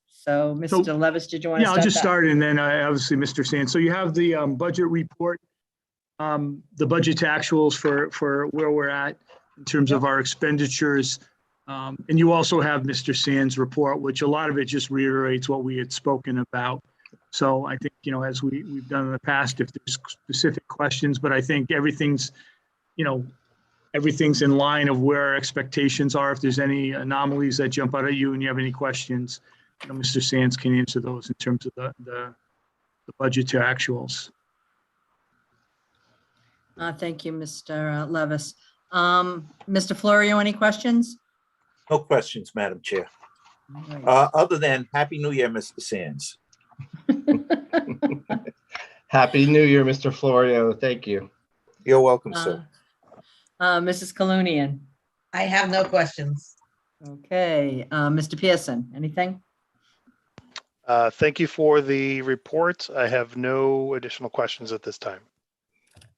Speaker 1: So, Mr. Levis, did you want to
Speaker 6: Yeah,
Speaker 1: start?
Speaker 6: I'll just
Speaker 1: that?
Speaker 6: start, and then obviously Mr. Sands. So you have the budget report, the budget to actuals for where we're at in terms of our expenditures. And you also have Mr. Sands' report, which a lot of it just reiterates what we had spoken about. So I think, as we've done in the past, if there's specific questions, but I think everything's in line of where our expectations are. If there's any anomalies that jump out at you and you have any questions, Mr. Sands can answer those in terms of the budget to actuals.
Speaker 1: Thank you, Mr. Levis. Mr. Florio, any questions?
Speaker 5: No questions, Madam Chair.
Speaker 1: All right.
Speaker 5: Other than Happy New Year, Mr. Sands.
Speaker 11: Happy New Year, Mr. Florio. Thank you.
Speaker 5: You're welcome, sir.
Speaker 1: Mrs. Kalunian.
Speaker 2: I have no questions.
Speaker 1: Okay, Mr. Pearson, anything?
Speaker 4: Thank you for the report. I have no additional questions at this time.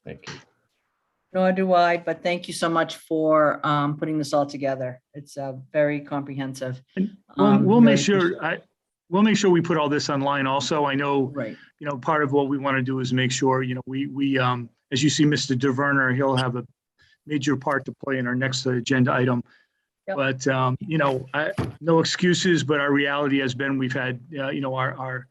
Speaker 11: Thank you.
Speaker 1: Nor do I, but thank you so much for putting this all together. It's very comprehensive.
Speaker 6: We'll make
Speaker 1: really
Speaker 6: sure we'll make sure we put all this online also. I know,
Speaker 1: Right.
Speaker 6: part of what we want to do is make sure, we as you see, Mr. DeVerner, he'll have a major part to play in our next agenda item.
Speaker 1: Yep.
Speaker 6: But, no excuses, but our reality has been, we've had, our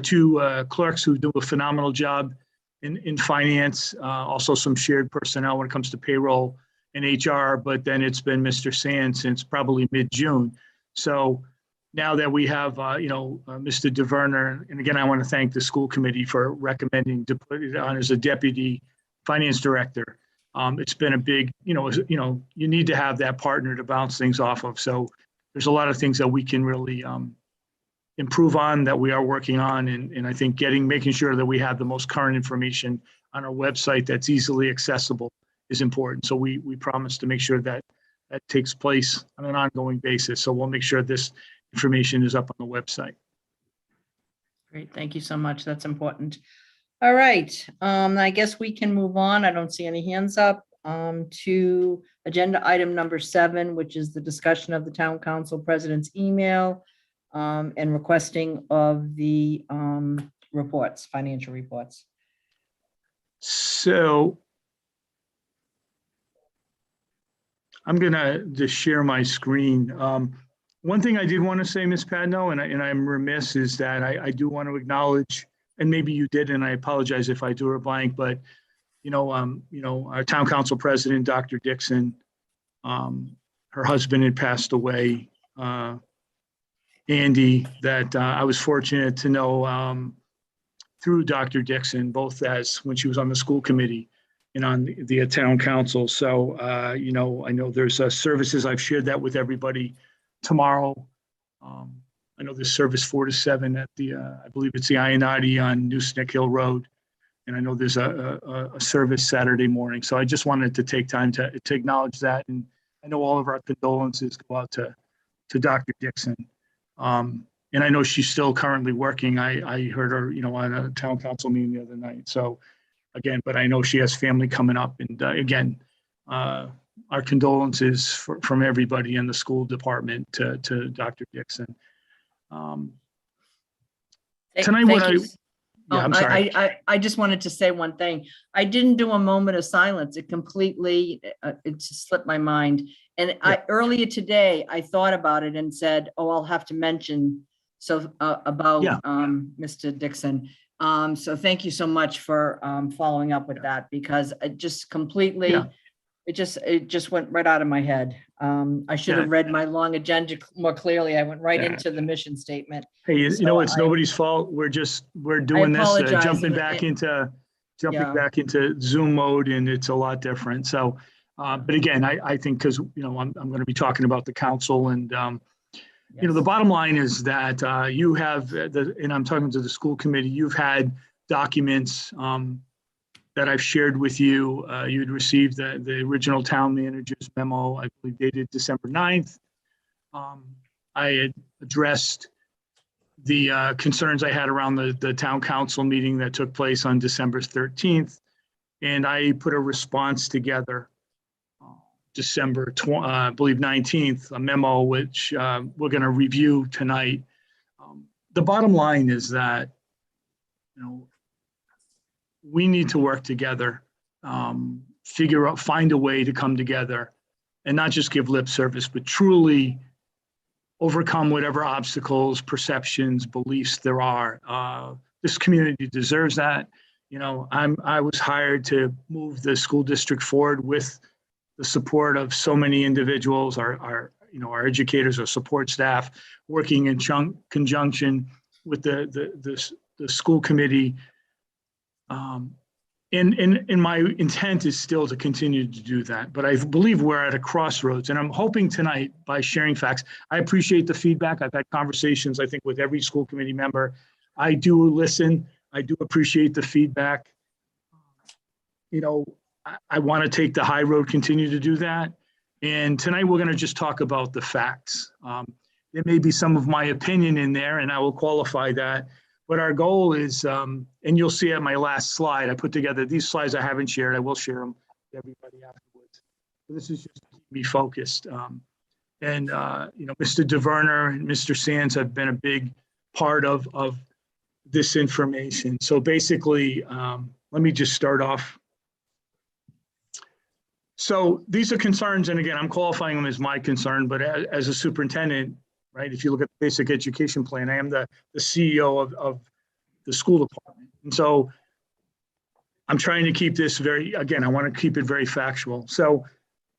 Speaker 6: two clerks who do a phenomenal job in finance, also some shared personnel when it comes to payroll and HR, but then it's been Mr. Sands since probably mid-June. So now that we have, Mr. DeVerner, and again, I want to thank the school committee for recommending to put it on as a deputy finance director. It's been a big, you need to have that partner to bounce things off of. So there's a lot of things that we can really improve on, that we are working on. And I think making sure that we have the most current information on our website that's easily accessible is important. So we promise to make sure that takes place on an ongoing basis. So we'll make sure this information is up on the website.
Speaker 1: Great, thank you so much. That's important. All right, I guess we can move on. I don't see any hands up to agenda item number 7, which is the discussion of the town council president's email and requesting of the reports, financial reports.
Speaker 6: So I'm gonna just share my screen. One thing I did want to say, Ms. Padno, and I'm remiss, is that I do want to acknowledge, and maybe you did, and I apologize if I drew a blank, but our town council president, Dr. Dixon, her husband had passed away Andy, that I was fortunate to know through Dr. Dixon, both as when she was on the school committee and on the town council. So, I know there's services. I've shared that with everybody tomorrow. I know there's service 4 to 7 at I believe it's the Ionati on New Snick Hill Road. And I know there's a service Saturday morning. So I just wanted to take time to acknowledge that. And I know all of our condolences go out to Dr. Dixon. And I know she's still currently working. I heard her, on a town council meeting the other night. So again, but I know she has family coming up. And again, our condolences from everybody in the school department to Dr. Dixon. Tonight, I'm sorry.
Speaker 1: I just wanted to say one thing. I didn't do a moment of silence. It completely, it just slipped my mind. And earlier today, I thought about it and said, oh, I'll have to mention about Mr. Dixon. So thank you so much for following up with that, because it just completely, it just went right out of my head. I should have read my long agenda more clearly. I went right into the mission statement.
Speaker 6: Hey, it's nobody's fault. We're doing this, jumping back into Zoom mode, and it's a lot different. So, but again, I think because, I'm going to be talking about the council, and, the bottom line is that you have, and I'm talking to the school committee, you've had documents that I've shared with you. You'd received the original town manager's memo, I believe dated December 9th. I had addressed the concerns I had around the town council meeting that took place on December 13th. And I put a response together December, I believe 19th, a memo, which we're going to review tonight. The bottom line is that, we need to work together, find a way to come together and not just give lip service, but truly overcome whatever obstacles, perceptions, beliefs there are. This community deserves that. I was hired to move the school district forward with the support of so many individuals, our educators, our support staff, working in conjunction with the school committee. And my intent is still to continue to do that, but I believe we're at a crossroads, and I'm hoping tonight by sharing facts. I appreciate the feedback. I've had conversations, I think, with every school committee member. I do listen. I do appreciate the feedback. I want to take the high road, continue to do that. And tonight we're going to just talk about the facts. There may be some of my opinion in there, and I will qualify that. But our goal is, and you'll see at my last slide, I put together these slides I haven't shared. I will share them with everybody afterwards. So this is just to keep me focused. Mr. DeVerner and Mr. Sands have been a big part of this information. So basically, let me just start off. So these are concerns, and again, I'm qualifying them as my concern, but as a superintendent, right? If you look at the basic education plan, I am the CEO of the school department. And so I'm trying to keep this I want to keep it very factual. So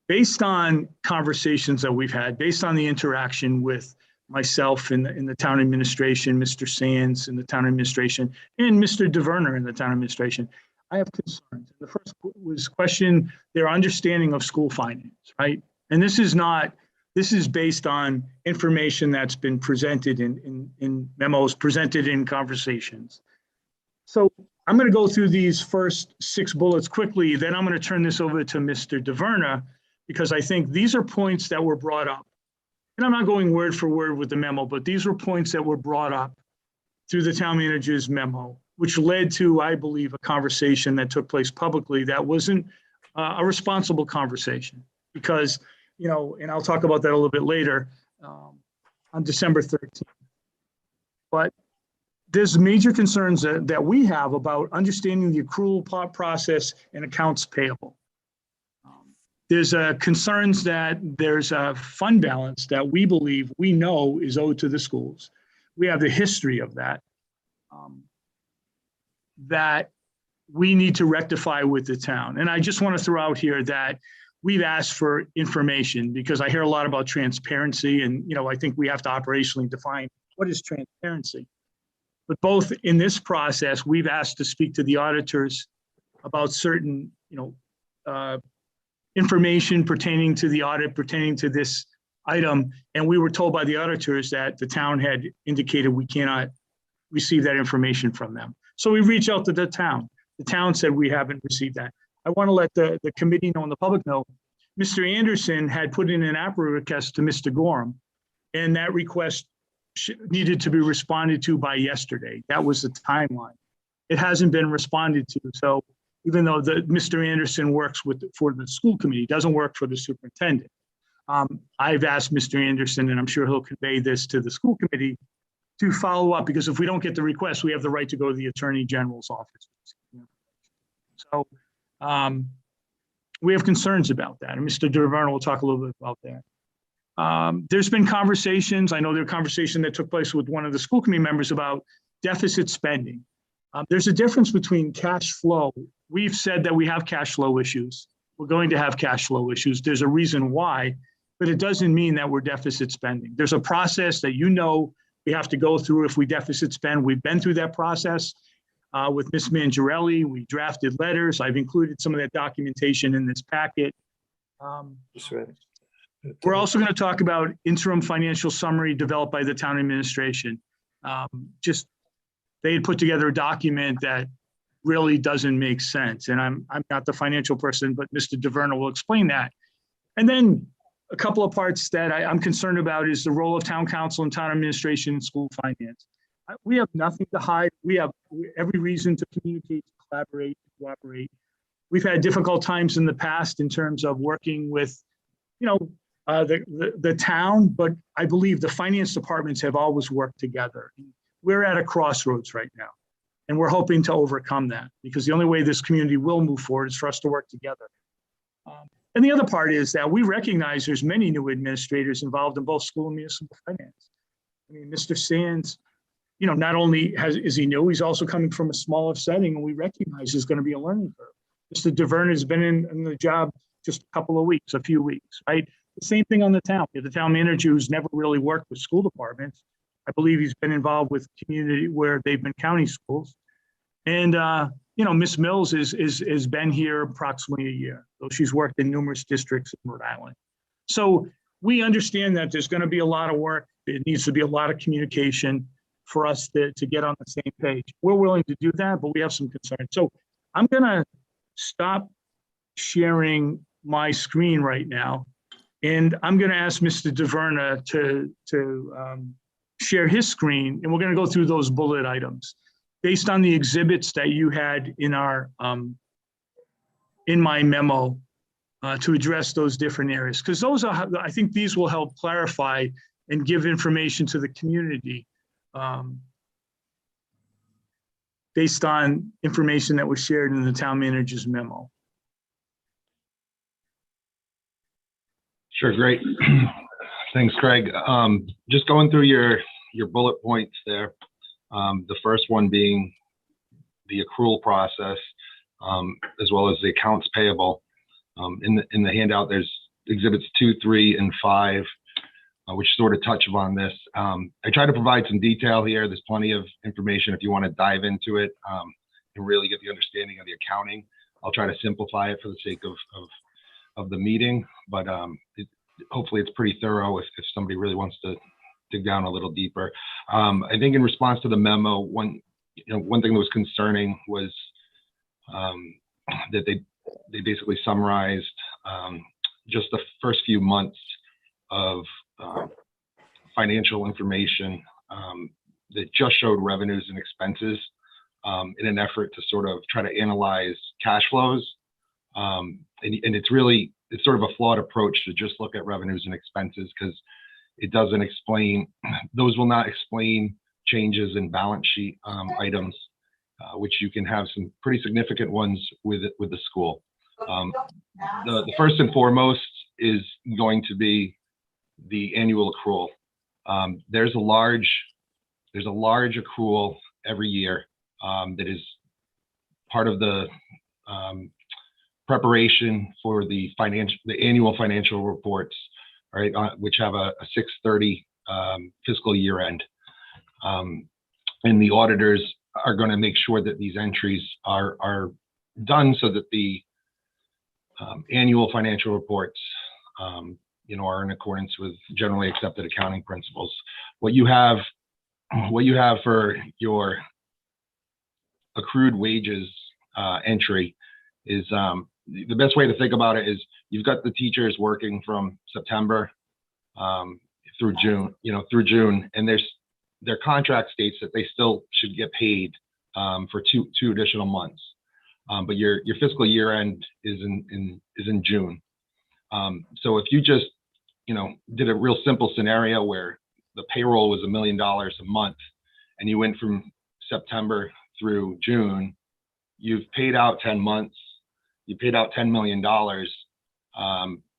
Speaker 6: based on conversations that we've had, based on the interaction with myself in the town administration, Mr. Sands in the town administration, and Mr. DeVerner in the town administration, I have concerns. The first was question their understanding of school finance, right? And this is based on information that's been presented in memos, presented in conversations. So I'm going to go through these first 6 bullets quickly. Then I'm going to turn this over to Mr. DeVerner, because I think these are points that were brought up. And I'm not going word for word with the memo, but these were points that were brought up through the town manager's memo, which led to, I believe, a conversation that took place publicly that wasn't a responsible conversation, because and I'll talk about that a little bit later on December 13th. But there's major concerns that we have about understanding the accrual process and accounts payable. There's concerns that there's a fund balance that we believe we know is owed to the schools. We have the history of that, that we need to rectify with the town. And I just want to throw out here that we've asked for information because I hear a lot about transparency and, I think we have to operationally define what is transparency. But both in this process, we've asked to speak to the auditors about certain, information pertaining to the audit, pertaining to this item. And we were told by the auditors that the town had indicated we cannot receive that information from them. So we reached out to the town. The town said we haven't received that. I want to let the committee know and the public know, Mr. Anderson had put in an APRA request to Mr. Gorham, and that request needed to be responded to by yesterday. That was the timeline. It hasn't been responded to. So even though Mr. Anderson works for the school committee, doesn't work for the superintendent. I've asked Mr. Anderson, and I'm sure he'll convey this to the school committee, to follow up, because if we don't get the request, we have the right to go to the Attorney General's office. So we have concerns about that, and Mr. DeVerne will talk a little bit about that. There's been conversations, I know there were conversations that took place with one of the school committee members about deficit spending. There's a difference between cash flow. We've said that we have cash flow issues. We're going to have cash flow issues. There's a reason why, but it doesn't mean that we're deficit spending. There's a process that we have to go through if we deficit spend. We've been through that process with Ms. Mangiarelli. We drafted letters. I've included some of that documentation in this packet. We're also going to talk about interim financial summary developed by the town administration. They had put together a document that really doesn't make sense. And I'm not the financial person, but Mr. DeVerne will explain that. And then a couple of parts that I'm concerned about is the role of town council and town administration and school finance. We have nothing to hide. We have every reason to communicate, collaborate, cooperate. We've had difficult times in the past in terms of working with, the town, but I believe the finance departments have always worked together. We're at a crossroads right now, and we're hoping to overcome that, because the only way this community will move forward is for us to work together. And the other part is that we recognize there's many new administrators involved in both school and municipal finance. I mean, Mr. Sands, not only is he new, he's also coming from a smaller setting, and we recognize there's going to be a learning curve. Mr. DeVerne has been in the job just a few weeks, right? The same thing on the town. The town manager who's never really worked with school departments. I believe he's been involved with community where they've been county schools. And, Ms. Mills has been here approximately a year, though she's worked in numerous districts in Rhode Island. So we understand that there's going to be a lot of work. It needs to be a lot of communication for us to get on the same page. We're willing to do that, but we have some concerns. So I'm going to stop sharing my screen right now, and I'm going to ask Mr. DeVerne to share his screen, and we're going to go through those bullet items based on the exhibits that you had in my memo to address those different areas, because I think these will help clarify and give information to the community based on information that was shared in the town manager's memo.
Speaker 12: Sure, great. Thanks, Craig. Just going through your bullet points there. The first one being the accrual process, as well as the accounts payable. In the handout, there's exhibits 2, 3, and 5, which sort of touch upon this. I try to provide some detail here. There's plenty of information if you want to dive into it and really get the understanding of the accounting. I'll try to simplify it for the sake of the meeting, but hopefully it's pretty thorough if somebody really wants to dig down a little deeper. I think in response to the memo, one thing that was concerning was that they basically summarized just the first few months of financial information that just showed revenues and expenses in an effort to sort of try to analyze cash flows. And it's sort of a flawed approach to just look at revenues and expenses, because it doesn't explain, those will not explain changes in balance sheet items, which you can have some pretty significant ones with the school. The first and foremost is going to be the annual accrual. There's a large accrual every year that is part of the preparation for the annual financial reports, right, which have a 6/30 fiscal year end. And the auditors are going to make sure that these entries are done so that the annual financial reports, are in accordance with generally accepted accounting principles. What you have for your accrued wages entry is the best way to think about it is you've got the teachers working from September through June, and their contract states that they still should get paid for two additional months. But your fiscal year end is in June. So if you just did a real simple scenario where the payroll was $1 million a month, and you went from September through June, you've paid out 10 months. You paid out $10 million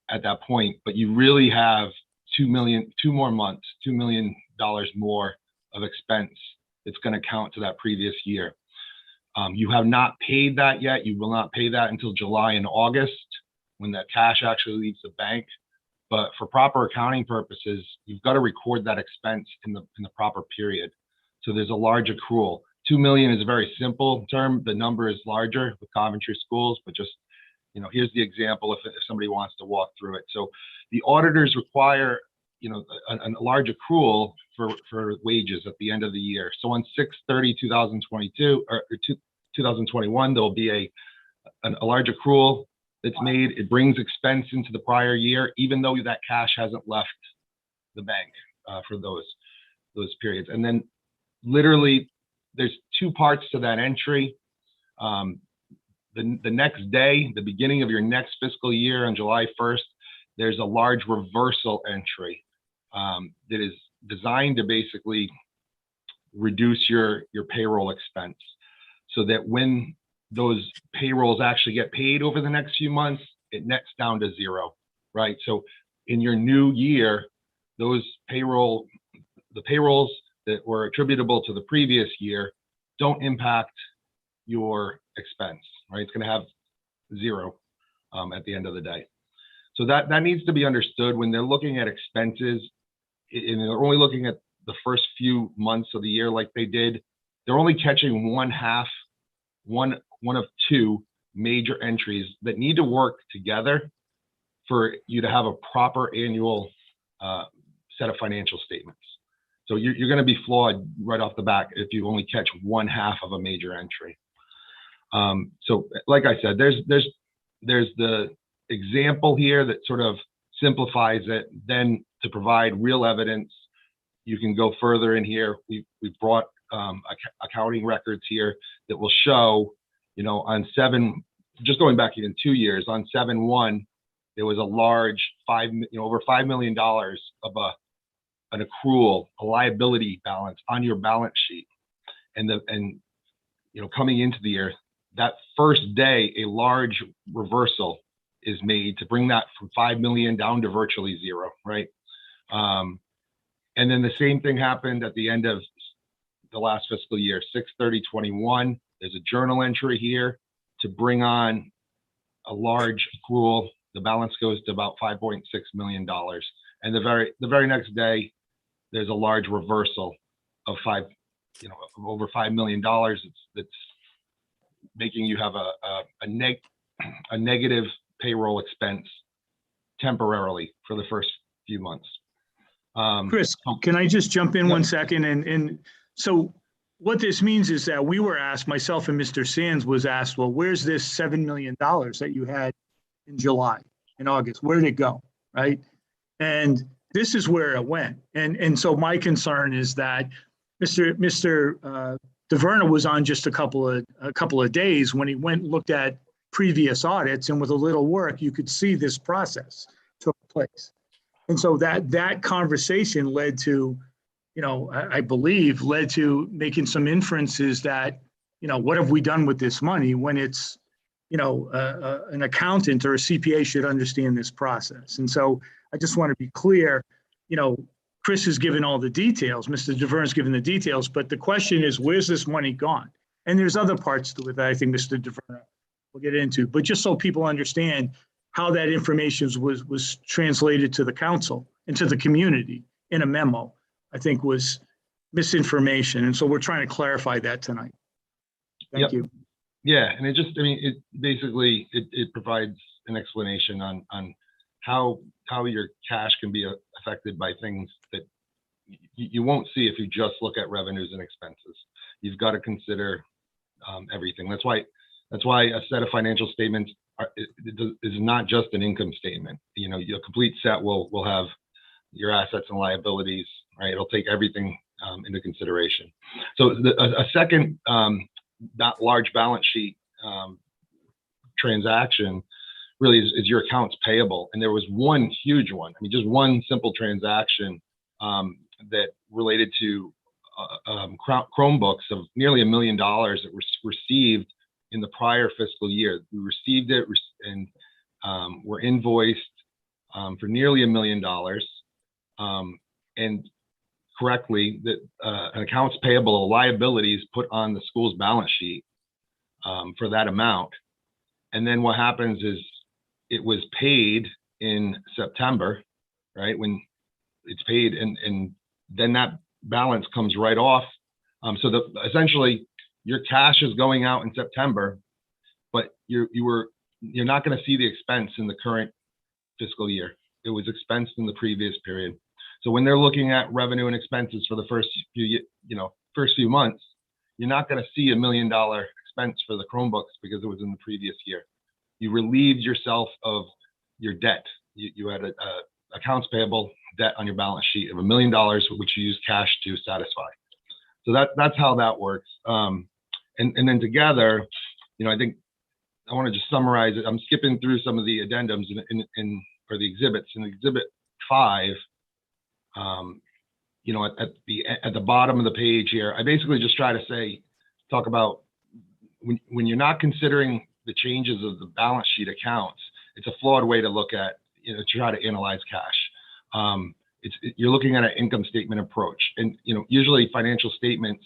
Speaker 12: at that point, but you really have 2 more months, $2 million more of expense that's going to count to that previous year. You have not paid that yet. You will not pay that until July and August when that cash actually leaves the bank. But for proper accounting purposes, you've got to record that expense in the proper period. So there's a large accrual. 2 million is a very simple term. The number is larger with Coventry schools, but just, here's the example if somebody wants to walk through it. So the auditors require, a large accrual for wages at the end of the year. So on 6/30/2022 or 2021, there'll be a large accrual that's made. It brings expense into the prior year, even though that cash hasn't left the bank for those periods. And then literally there's two parts to that entry. The next day, the beginning of your next fiscal year on July 1st, there's a large reversal entry that is designed to basically reduce your payroll expense so that when those payrolls actually get paid over the next few months, it nets down to zero, right? So in your new year, the payrolls that were attributable to the previous year don't impact your expense, right? It's going to have zero at the end of the day. So that needs to be understood when they're looking at expenses, and they're only looking at the first few months of the year like they did. They're only catching one of two major entries that need to work together for you to have a proper annual set of financial statements. So you're going to be flawed right off the bat if you only catch one half of a major entry. So like I said, there's the example here that sort of simplifies it. Then to provide real evidence, you can go further in here. We've brought accounting records here that will show, just going back even 2 years, on 7/1, there was a large over $5 million of an accrual, a liability balance on your balance sheet. And coming into the year, that first day, a large reversal is made to bring that from 5 million down to virtually zero, right? And then the same thing happened at the end of the last fiscal year, 6/30/21. There's a journal entry here to bring on a large accrual. The balance goes to about $5.6 million. And the very next day, there's a large reversal of over $5 million. That's making you have a negative payroll expense temporarily for the first few months.
Speaker 6: Chris, can I just jump in 1 second? And so what this means is that we were asked, myself and Mr. Sands was asked, well, where's this $7 million that you had in July and August? Where did it go, right? And this is where it went. And so my concern is that Mr. DeVerna was on just a couple of days when he went and looked at previous audits, and with a little work, you could see this process took place. And so that conversation led to, I believe, led to making some inferences that, what have we done with this money when it's, an accountant or a CPA should understand this process. And so I just want to be clear, Chris has given all the details, Mr. DeVerna's given the details, but the question is, where's this money gone? And there's other parts to it that I think Mr. DeVerna we'll get into, but just so people understand how that information was translated to the council and to the community in a memo, I think was misinformation. And so we're trying to clarify that tonight. Thank you.
Speaker 12: Yeah, and it basically provides an explanation on how your cash can be affected by things that you won't see if you just look at revenues and expenses. You've got to consider everything. That's why a set of financial statements is not just an income statement. You know, your complete set will have your assets and liabilities, right? It'll take everything into consideration. So a second that large balance sheet transaction really is your accounts payable. And there was one huge one. I mean, just one simple transaction that related to Chromebooks of nearly $1 million that were received in the prior fiscal year. We received it and were invoiced for nearly $1 million, and correctly that an accounts payable, a liability is put on the school's balance sheet for that amount. And then what happens is it was paid in September, right? When it's paid, and then that balance comes right off. So essentially your cash is going out in September, but you're not going to see the expense in the current fiscal year. It was expensed in the previous period. So when they're looking at revenue and expenses for the first few months, you're not going to see $1 million expense for the Chromebooks because it was in the previous year. You relieved yourself of your debt. You had a accounts payable debt on your balance sheet of $1 million, which you use cash to satisfy. So that's how that works. And then together, I think I want to just summarize it. I'm skipping through some of the addendums or the exhibits. In Exhibit 5, at the bottom of the page here, I basically just try to talk about when you're not considering the changes of the balance sheet accounts, it's a flawed way to look at, to try to analyze cash. You're looking at an income statement approach, and usually financial statements,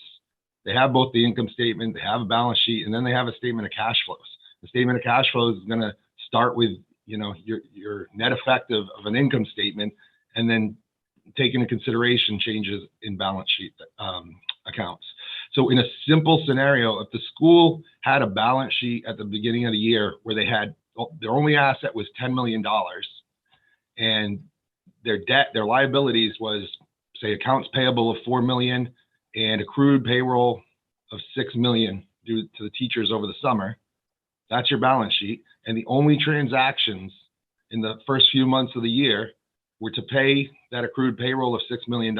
Speaker 12: they have both the income statement, they have a balance sheet, and then they have a statement of cash flows. The statement of cash flows is going to start with your net effect of an income statement, and then take into consideration changes in balance sheet accounts. So in a simple scenario, if the school had a balance sheet at the beginning of the year where they had their only asset was $10 million, and their liabilities was, say, accounts payable of $4 million and accrued payroll of $6 million due to the teachers over the summer, that's your balance sheet. And the only transactions in the first few months of the year were to pay that accrued payroll of $6 million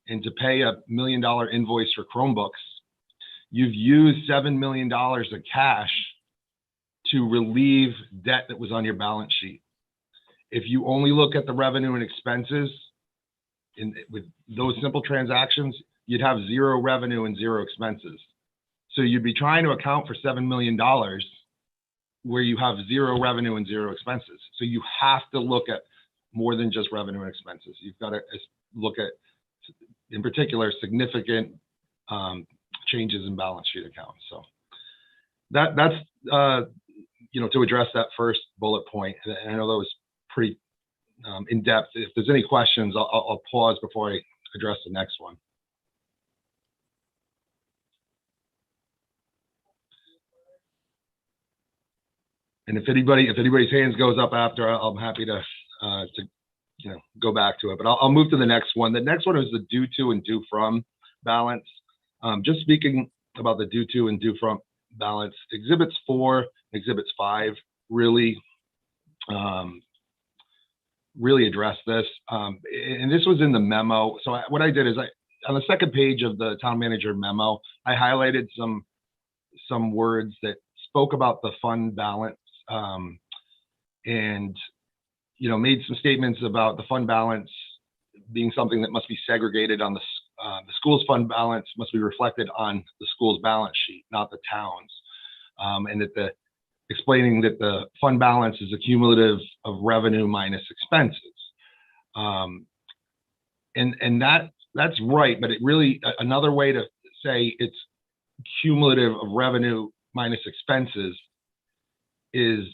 Speaker 12: and to pay a $1 million invoice for Chromebooks. You've used $7 million of cash to relieve debt that was on your balance sheet. If you only look at the revenue and expenses with those simple transactions, you'd have zero revenue and zero expenses. So you'd be trying to account for $7 million where you have zero revenue and zero expenses. So you have to look at more than just revenue and expenses. You've got to look at, in particular, significant changes in balance sheet accounts. So that's to address that first bullet point. And I know that was pretty in depth. If there's any questions, I'll pause before I address the next one. And if anybody's hands goes up after, I'm happy to go back to it. But I'll move to the next one. The next one is the due to and due from balance. Just speaking about the due to and due from balance, Exhibits 4, Exhibits 5 really address this. And this was in the memo. So what I did is on the second page of the town manager memo, I highlighted some words that spoke about the fund balance, and made some statements about the fund balance being something that must be segregated on the school's fund balance must be reflected on the school's balance sheet, not the town's, and that explaining that the fund balance is a cumulative of revenue minus expenses, and that's right. But it really, another way to say it's cumulative of revenue minus expenses is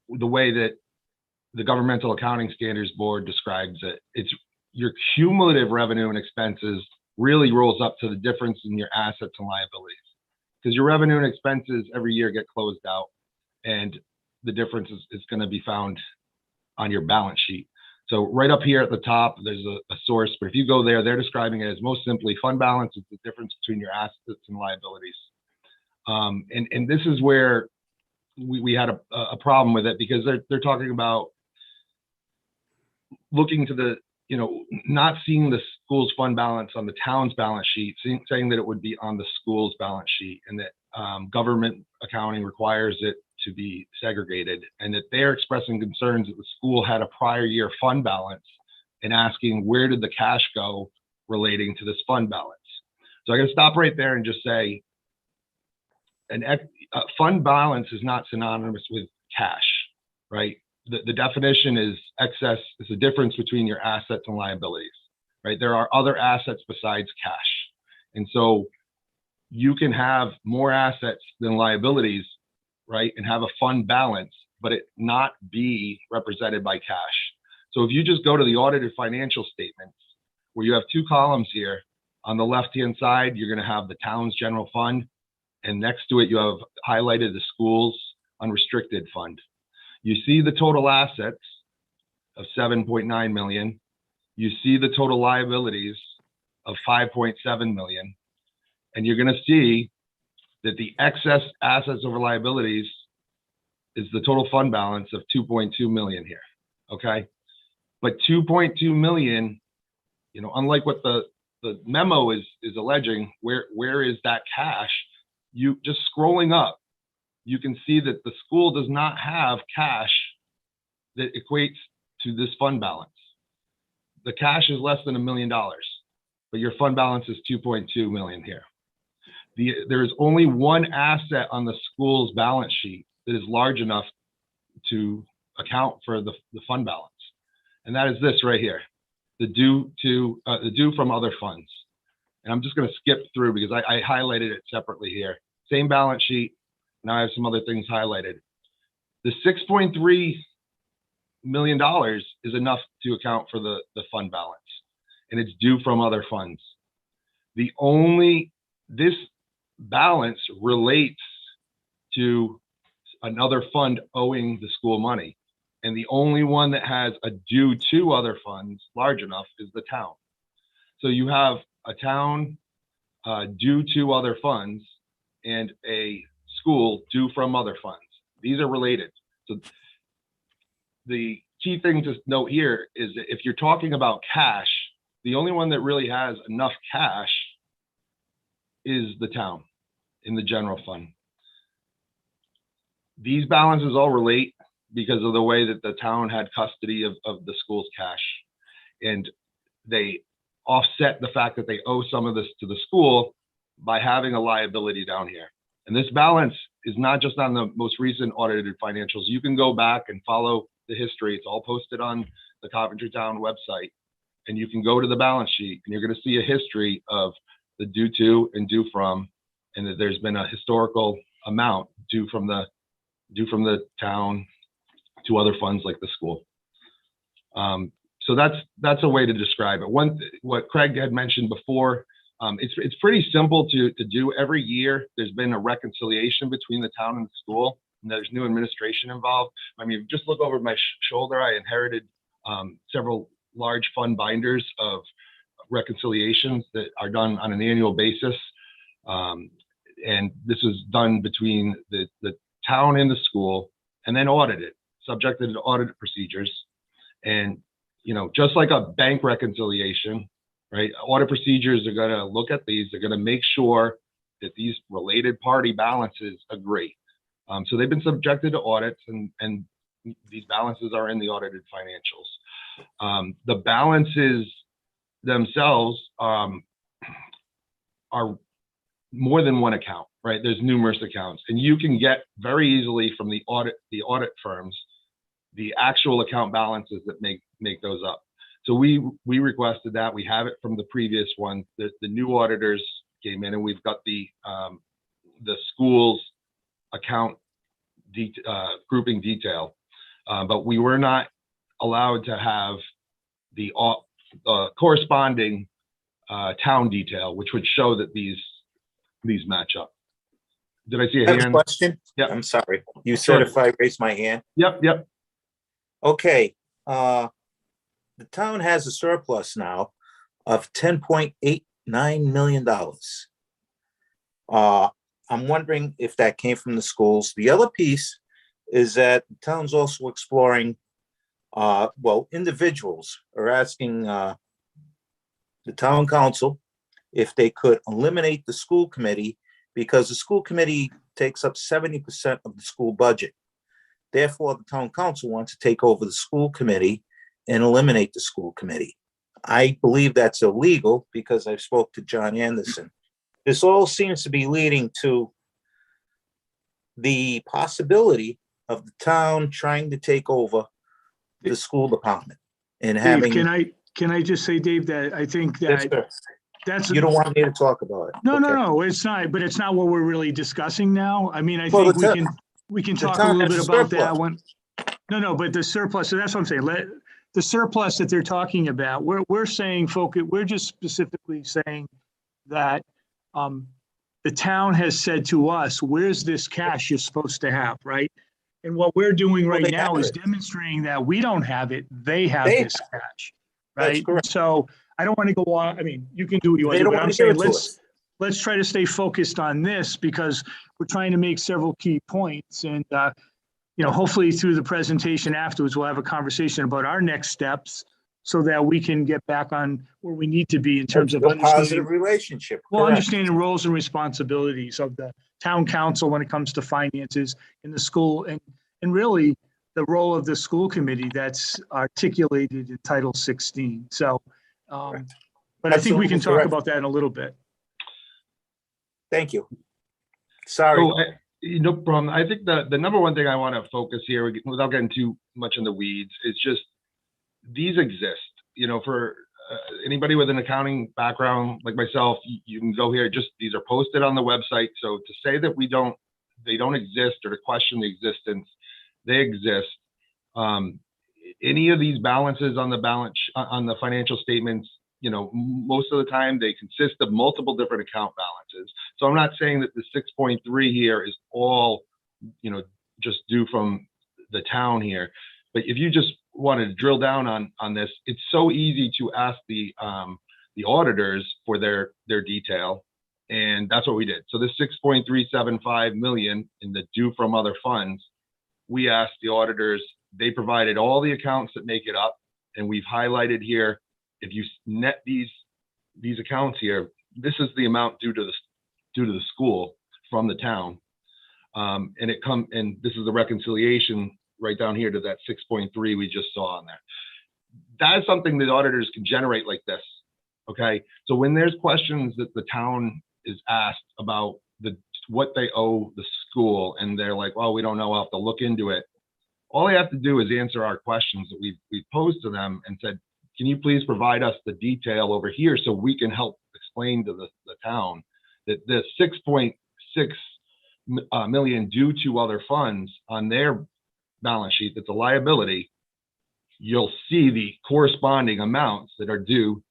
Speaker 12: the way that the Governmental Accounting Standards Board describes it. It's your cumulative revenue and expenses really rolls up to the difference in your assets and liabilities. Because your revenue and expenses every year get closed out, and the difference is going to be found on your balance sheet. So right up here at the top, there's a source, but if you go there, they're describing it as most simply fund balance is the difference between your assets and liabilities. And this is where we had a problem with it, because they're talking about looking to the, not seeing the school's fund balance on the town's balance sheet, saying that it would be on the school's balance sheet, and that government accounting requires it to be segregated, and that they're expressing concerns that the school had a prior year fund balance and asking where did the cash go relating to this fund balance. So I'm going to stop right there and just say fund balance is not synonymous with cash, right? The definition is excess is the difference between your assets and liabilities, right? There are other assets besides cash. And so you can have more assets than liabilities, right? And have a fund balance, but it not be represented by cash. So if you just go to the audited financial statements, where you have two columns here, on the left-hand side, you're going to have the town's general fund, and next to it, you have highlighted the school's unrestricted fund. You see the total assets of 7.9 million. You see the total liabilities of 5.7 million. And you're going to see that the excess assets over liabilities is the total fund balance of 2.2 million here. Okay. But 2.2 million, unlike what the memo is alleging, where is that cash? You just scrolling up, you can see that the school does not have cash that equates to this fund balance. The cash is less than $1 million, but your fund balance is 2.2 million here. There is only one asset on the school's balance sheet that is large enough to account for the fund balance, and that is this right here, the due from other funds. And I'm just going to skip through because I highlighted it separately here. Same balance sheet. Now I have some other things highlighted. The $6.3 million is enough to account for the fund balance, and it's due from other funds. This balance relates to another fund owing the school money, and the only one that has a due to other funds large enough is the town. So you have a town due to other funds and a school due from other funds. These are related. So the key thing to note here is that if you're talking about cash, the only one that really has enough cash is the town in the general fund. These balances all relate because of the way that the town had custody of the school's cash, and they offset the fact that they owe some of this to the school by having a liability down here. And this balance is not just on the most recent audited financials. You can go back and follow the history. It's all posted on the Coventry Town website, and you can go to the balance sheet and you're going to see a history of the due to and due from, and that there's been a historical amount due from the town to other funds like the school. So that's a way to describe it. What Craig had mentioned before, it's pretty simple to do. Every year there's been a reconciliation between the town and the school, and there's new administration involved. I mean, just look over my shoulder. I inherited several large fund binders of reconciliations that are done on an annual basis. And this was done between the town and the school, and then audited, subjected to audit procedures. And just like a bank reconciliation, right? Audit procedures are going to look at these. They're going to make sure that these related party balances agree. So they've been subjected to audits, and these balances are in the audited financials. The balances themselves are more than one account, right? There's numerous accounts, and you can get very easily from the audit firms the actual account balances that make those up. So we requested that. We have it from the previous one. The new auditors came in, and we've got the school's account grouping detail. But we were not allowed to have the corresponding town detail, which would show that these match up. Did I see a
Speaker 5: I have a
Speaker 12: hand?
Speaker 5: question.
Speaker 12: Yeah.
Speaker 5: I'm sorry. You
Speaker 12: Sure.
Speaker 5: said if I raise my hand.
Speaker 12: Yep.
Speaker 5: Okay. The town has a surplus now of $10.89 million. I'm wondering if that came from the schools. The other piece is that the town's also exploring, individuals are asking the town council if they could eliminate the school committee, because the school committee takes up 70% of the school budget. Therefore, the town council wants to take over the school committee and eliminate the school committee. I believe that's illegal because I spoke to John Anderson. This all seems to be leading to the possibility of the town trying to take over the school department and
Speaker 6: Dave,
Speaker 5: having.
Speaker 6: can I just say, Dave, that I think
Speaker 5: Yes,
Speaker 6: that
Speaker 5: sir.
Speaker 6: that's.
Speaker 5: You don't want me to talk about it.
Speaker 6: No,
Speaker 5: Okay.
Speaker 6: no, it's not, but it's not what we're really discussing now. I mean, I
Speaker 5: Well,
Speaker 6: think we can talk a
Speaker 5: town
Speaker 6: little
Speaker 5: has
Speaker 6: bit
Speaker 5: a
Speaker 6: about that
Speaker 5: surplus.
Speaker 6: one. No, but the surplus, so that's what I'm saying. The surplus that they're talking about, we're saying, we're just specifically saying that the town has said to us, where's this cash you're supposed to have, right? And what we're doing
Speaker 5: Well,
Speaker 6: right
Speaker 5: they
Speaker 6: now
Speaker 5: have
Speaker 6: is
Speaker 5: it.
Speaker 6: demonstrating that we don't have it, they have
Speaker 5: They
Speaker 6: this cash,
Speaker 5: That's
Speaker 6: right?
Speaker 5: correct.
Speaker 6: So I don't want to go on, I mean, you can do what you want
Speaker 5: They
Speaker 6: to do,
Speaker 5: don't
Speaker 6: but I'm
Speaker 5: want to give
Speaker 6: saying
Speaker 5: it to us.
Speaker 6: let's try to stay focused on this because we're trying to make several key points. And, hopefully through the presentation afterwards, we'll have a conversation about our next steps so that we can get back on where we need to be in terms of
Speaker 5: A positive
Speaker 6: understanding,
Speaker 5: relationship.
Speaker 6: well,
Speaker 5: correct.
Speaker 6: understanding roles and responsibilities of the town council when it comes to finances in the school and really the role of the school committee that's articulated in Title 16. So, but I think we can
Speaker 5: Absolutely
Speaker 6: talk
Speaker 5: correct.
Speaker 6: about that in a little bit.
Speaker 5: Thank you. Sorry.
Speaker 12: So, no problem. I think the number one thing I want to focus here, without getting too much in the weeds, is just these exist. For anybody with an accounting background like myself, you can go here. Just these are posted on the website. So to say that they don't exist or to question the existence, they exist. Any of these balances on the financial statements, most of the time they consist of multiple different account balances. So I'm not saying that the 6.3 here is all, just due from the town here. But if you just wanted to drill down on this, it's so easy to ask the auditors for their detail, and that's what we did. So this 6.375 million in the due from other funds, we asked the auditors. They provided all the accounts that make it up, and we've highlighted here. If you net these accounts here, this is the amount due to the school from the town, and this is the reconciliation right down here to that 6.3 we just saw on there. That is something that auditors can generate like this. Okay, so when there's questions that the town is asked about what they owe the school, and they're like, "Well, we don't know. I'll have to look into it." All they have to do is answer our questions that we've posed to them and said, "Can you please provide us the detail over here so we can help explain to the town that the 6.6 million due to other funds on their balance sheet, that's a liability, you'll see the corresponding amounts that are due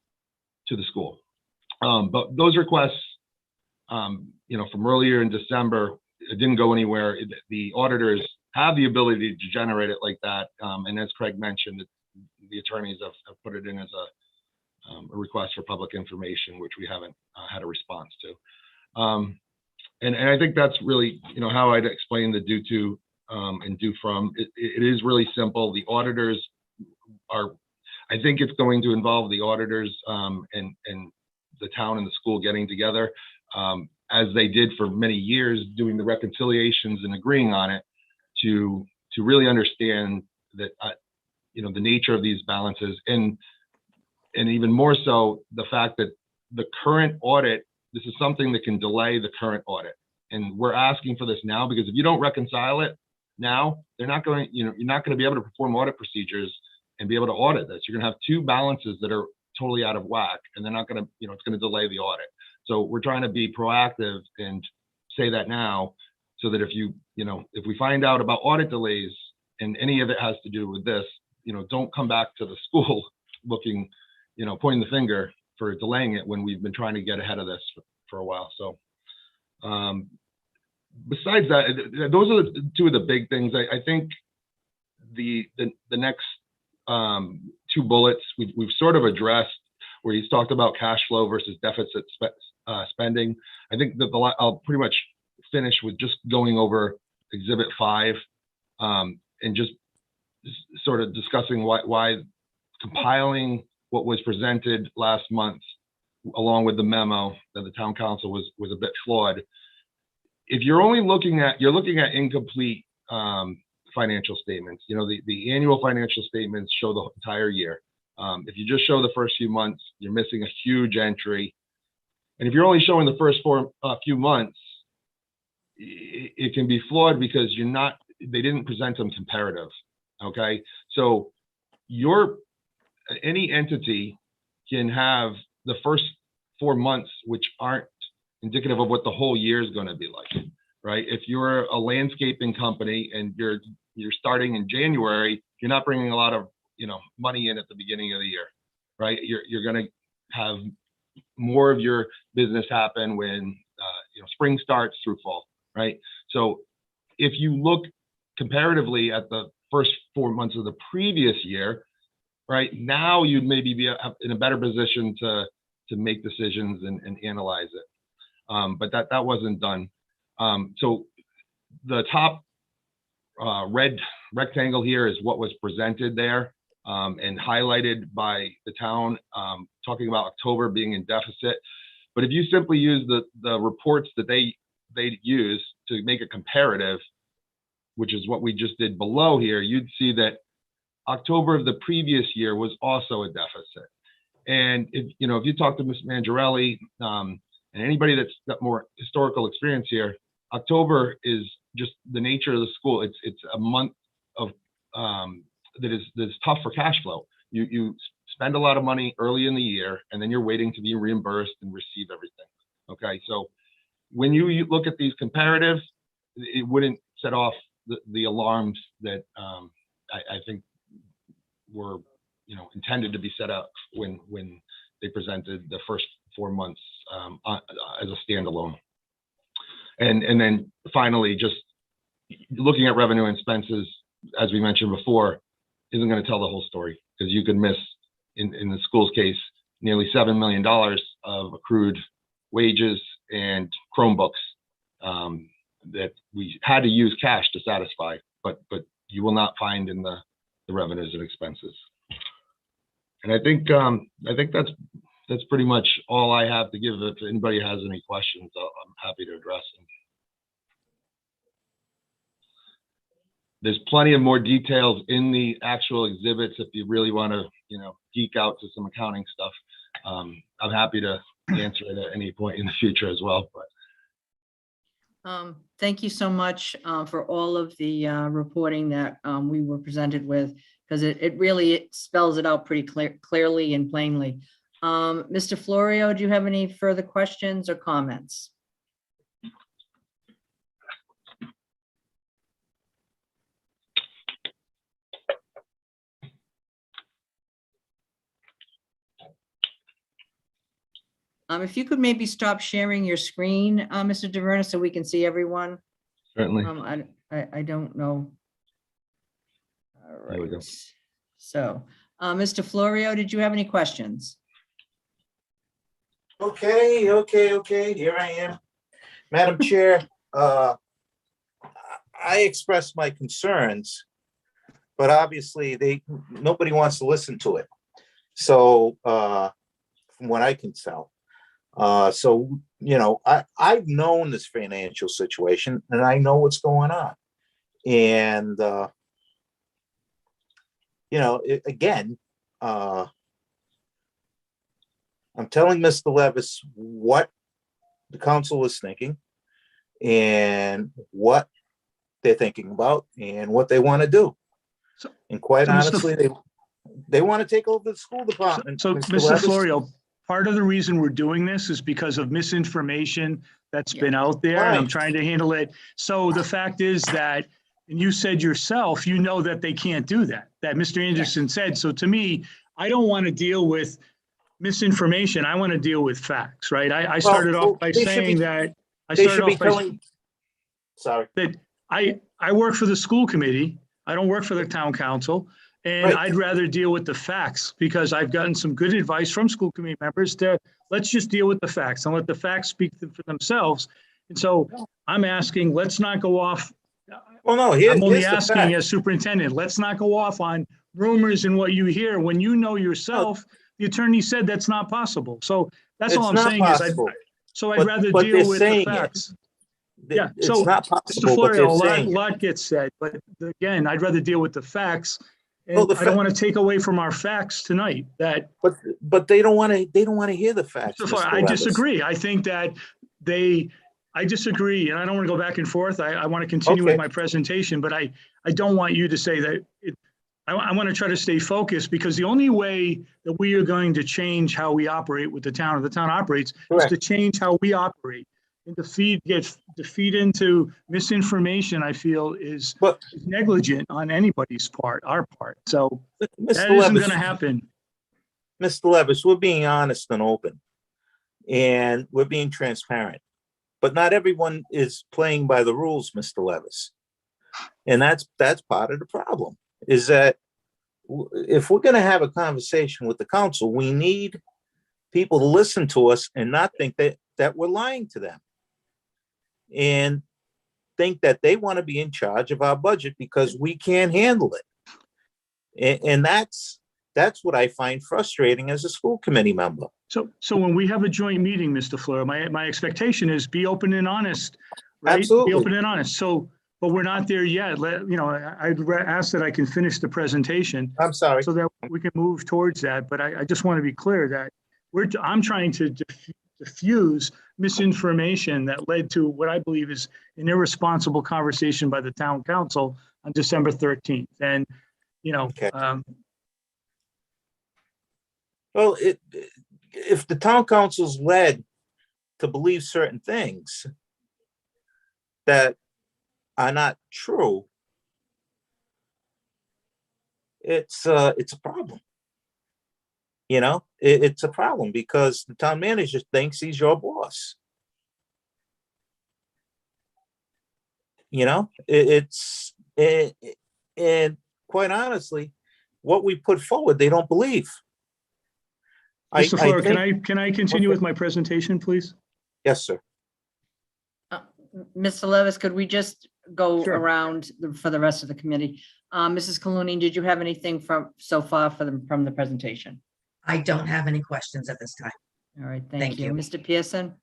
Speaker 12: to the school." But those requests, from earlier in December, it didn't go anywhere. The auditors have the ability to generate it like that. And as Craig mentioned, the attorneys have put it in as a request for public information, which we haven't had a response to. And I think that's really, how I'd explain the due to and due from. It is really simple. The auditors I think it's going to involve the auditors and the town and the school getting together, as they did for many years, doing the reconciliations and agreeing on it to really understand that, the nature of these balances, and even more so the fact that the current audit, this is something that can delay the current audit. And we're asking for this now because if you don't reconcile it now, you're not going to be able to perform audit procedures and be able to audit this. You're going to have two balances that are totally out of whack, and they're not going to, it's going to delay the audit. So we're trying to be proactive and say that now so that if if we find out about audit delays and any of it has to do with this, don't come back to the school looking, pointing the finger for delaying it when we've been trying to get ahead of this for a while. So besides that, those are the two of the big things. I think the next two bullets we've sort of addressed, where he's talked about cash flow versus deficit spending. I think that I'll pretty much finish with just going over Exhibit 5 and just sort of discussing why compiling what was presented last month along with the memo that the town council was a bit flawed. If you're only looking at incomplete financial statements, the annual financial statements show the entire year. If you just show the first few months, you're missing a huge entry. And if you're only showing the first few months, it can be flawed because they didn't present them comparative. Okay, so any entity can have the first 4 months which aren't indicative of what the whole year is going to be like, right? If you're a landscaping company and you're starting in January, you're not bringing a lot of money in at the beginning of the year, right? You're going to have more of your business happen when spring starts through fall, right? So if you look comparatively at the first 4 months of the previous year, right, now you'd maybe be in a better position to make decisions and analyze it. But that wasn't done. So the top red rectangle here is what was presented there and highlighted by the town, talking about October being in deficit. But if you simply use the reports that they use to make a comparative, which is what we just did below here, you'd see that October of the previous year was also a deficit. And if you talk to Ms. Mangiarelli and anybody that's got more historical experience here, October is just the nature of the school. It's a month of that's tough for cash flow. You spend a lot of money early in the year, and then you're waiting to be reimbursed and receive everything. Okay, so when you look at these comparatives, it wouldn't set off the alarms that I think were intended to be set up when they presented the first 4 months as a standalone. And then finally, just looking at revenue and expenses, as we mentioned before, isn't going to tell the whole story, because you could miss, in the school's case, nearly $7 million of accrued wages and Chromebooks that we had to use cash to satisfy, but you will not find in the revenues and expenses. And I think that's pretty much all I have to give. If anybody has any questions, I'm happy to address them. There's plenty of more details in the actual exhibits if you really want to, geek out to some accounting stuff. I'm happy to answer it at any point in the future as well. But
Speaker 1: thank you so much for all of the reporting that we were presented with, because it really spells it out pretty clearly and plainly. Mr. Florio, do you have any further questions or comments? If you could maybe stop sharing your screen, Mr. DeVerna, so we can see everyone.
Speaker 12: certainly.
Speaker 1: I don't know. All
Speaker 12: There we go.
Speaker 1: right. So, Mr. Florio, did you have any questions?
Speaker 5: Okay. Here I am. Madam Chair, I expressed my concerns, but obviously nobody wants to listen to it. So, from what I can tell. So, I've known this financial situation and I know what's going on. And, again, I'm telling Mr. Levis what the council is thinking and what they're thinking about and what they want to do. And quite honestly, they want to take over the school department.
Speaker 6: So Mr. Florio, part of the reason we're doing this is because of misinformation that's
Speaker 1: Yeah.
Speaker 6: been out there, and I'm
Speaker 5: Right.
Speaker 6: trying to handle it. So the fact is that, and you said yourself, you know that they can't do that, that Mr. Anderson said. So to me, I don't want to deal with misinformation. I want to deal with facts, right? I started off by
Speaker 5: they should be-
Speaker 6: saying that, I
Speaker 5: They
Speaker 6: started
Speaker 5: should be
Speaker 6: off by
Speaker 5: telling, sorry,
Speaker 6: that I work for the school committee. I don't work for the town council. And
Speaker 5: Right.
Speaker 6: I'd rather deal with the facts because I've gotten some good advice from school committee members to, let's just deal with the facts and let the facts speak for themselves. And so I'm asking, let's not go off.
Speaker 5: well, no,
Speaker 6: I'm only
Speaker 5: here's the
Speaker 6: asking
Speaker 5: fact.
Speaker 6: as superintendent, let's not go off on rumors and what you hear when you know yourself, the attorney said that's not possible. So that's all
Speaker 5: It's
Speaker 6: I'm
Speaker 5: not
Speaker 6: saying is
Speaker 5: possible.
Speaker 6: I'd
Speaker 5: But-
Speaker 6: rather
Speaker 5: but
Speaker 6: deal
Speaker 5: they're
Speaker 6: with the
Speaker 5: saying it.
Speaker 6: facts.
Speaker 5: Th-
Speaker 6: Yeah,
Speaker 5: It's
Speaker 6: so,
Speaker 5: not
Speaker 6: Mr.
Speaker 5: possible, but
Speaker 6: Florio,
Speaker 5: they're
Speaker 6: a
Speaker 5: saying it.
Speaker 6: lot gets said, but again, I'd rather deal with the facts.
Speaker 5: Well,
Speaker 6: And
Speaker 5: the
Speaker 6: I don't
Speaker 5: fa-
Speaker 6: want to take away from our facts tonight that,
Speaker 5: But they don't want to hear the facts,
Speaker 6: Mr. Florio,
Speaker 5: Mr.
Speaker 6: I
Speaker 5: Levis.
Speaker 6: disagree. I think that I disagree, and I don't want to go back and forth. I want to continue with
Speaker 5: Okay.
Speaker 6: my presentation, but I don't want you to say that I want to try to stay focused because the only way that we are going to change how we operate with the town, or the town operates, is
Speaker 5: Correct.
Speaker 6: to change how we operate. And to feed into misinformation, I feel is
Speaker 5: But
Speaker 6: negligent on anybody's part, our part. So that
Speaker 5: Mr.
Speaker 6: isn't
Speaker 5: Levis,
Speaker 6: going to happen.
Speaker 5: Mr. Levis, we're being honest and open, and we're being transparent. But not everyone is playing by the rules, Mr. Levis, and that's part of the problem. Is that if we're going to have a conversation with the council, we need people to listen to us and not think that we're lying to them, and think that they want to be in charge of our budget because we can't handle it. And that's what I find frustrating as a school committee member.
Speaker 6: So when we have a joint meeting, Mr. Fleur, my expectation is be open and honest, right?
Speaker 5: Absolutely.
Speaker 6: Be open and honest. So, but we're not there yet. I'd ask that I can finish the presentation
Speaker 5: I'm sorry.
Speaker 6: so that we can move towards that. But I just want to be clear that I'm trying to diffuse misinformation that led to what I believe is an irresponsible conversation by the town council on December 13th. And,
Speaker 5: Okay. Well, if the town council's led to believe certain things that are not true, it's a problem. It's a problem because the town manager thinks he's your boss. And quite honestly, what we put forward, they don't believe.
Speaker 6: Mr. Fleur,
Speaker 5: think-
Speaker 6: can I continue with my presentation, please?
Speaker 5: Yes, sir.
Speaker 1: Mr. Levis, could we just go
Speaker 6: Sure.
Speaker 1: around for the rest of the committee? Mrs. Clooney, did you have anything so far from the presentation?
Speaker 2: I don't have any questions at this time.
Speaker 1: All right,
Speaker 2: Thank
Speaker 1: thank you.
Speaker 2: you.
Speaker 1: Mr. Pearson?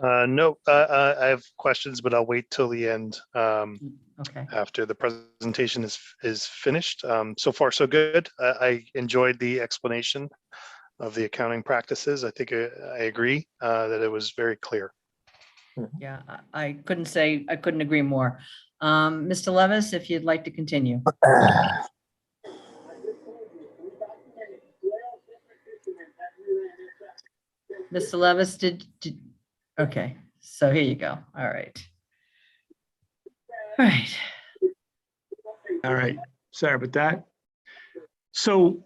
Speaker 4: No, I have questions, but I'll wait till the end
Speaker 1: Okay,
Speaker 4: after the presentation is finished. So far, so good. I enjoyed the explanation of the accounting practices. I think I agree that it was very clear.
Speaker 1: yeah, I couldn't agree more. Mr. Levis, if you'd like to continue. Mr. Levis, okay, so here you go. All right. All right.
Speaker 6: All right, sorry about that. So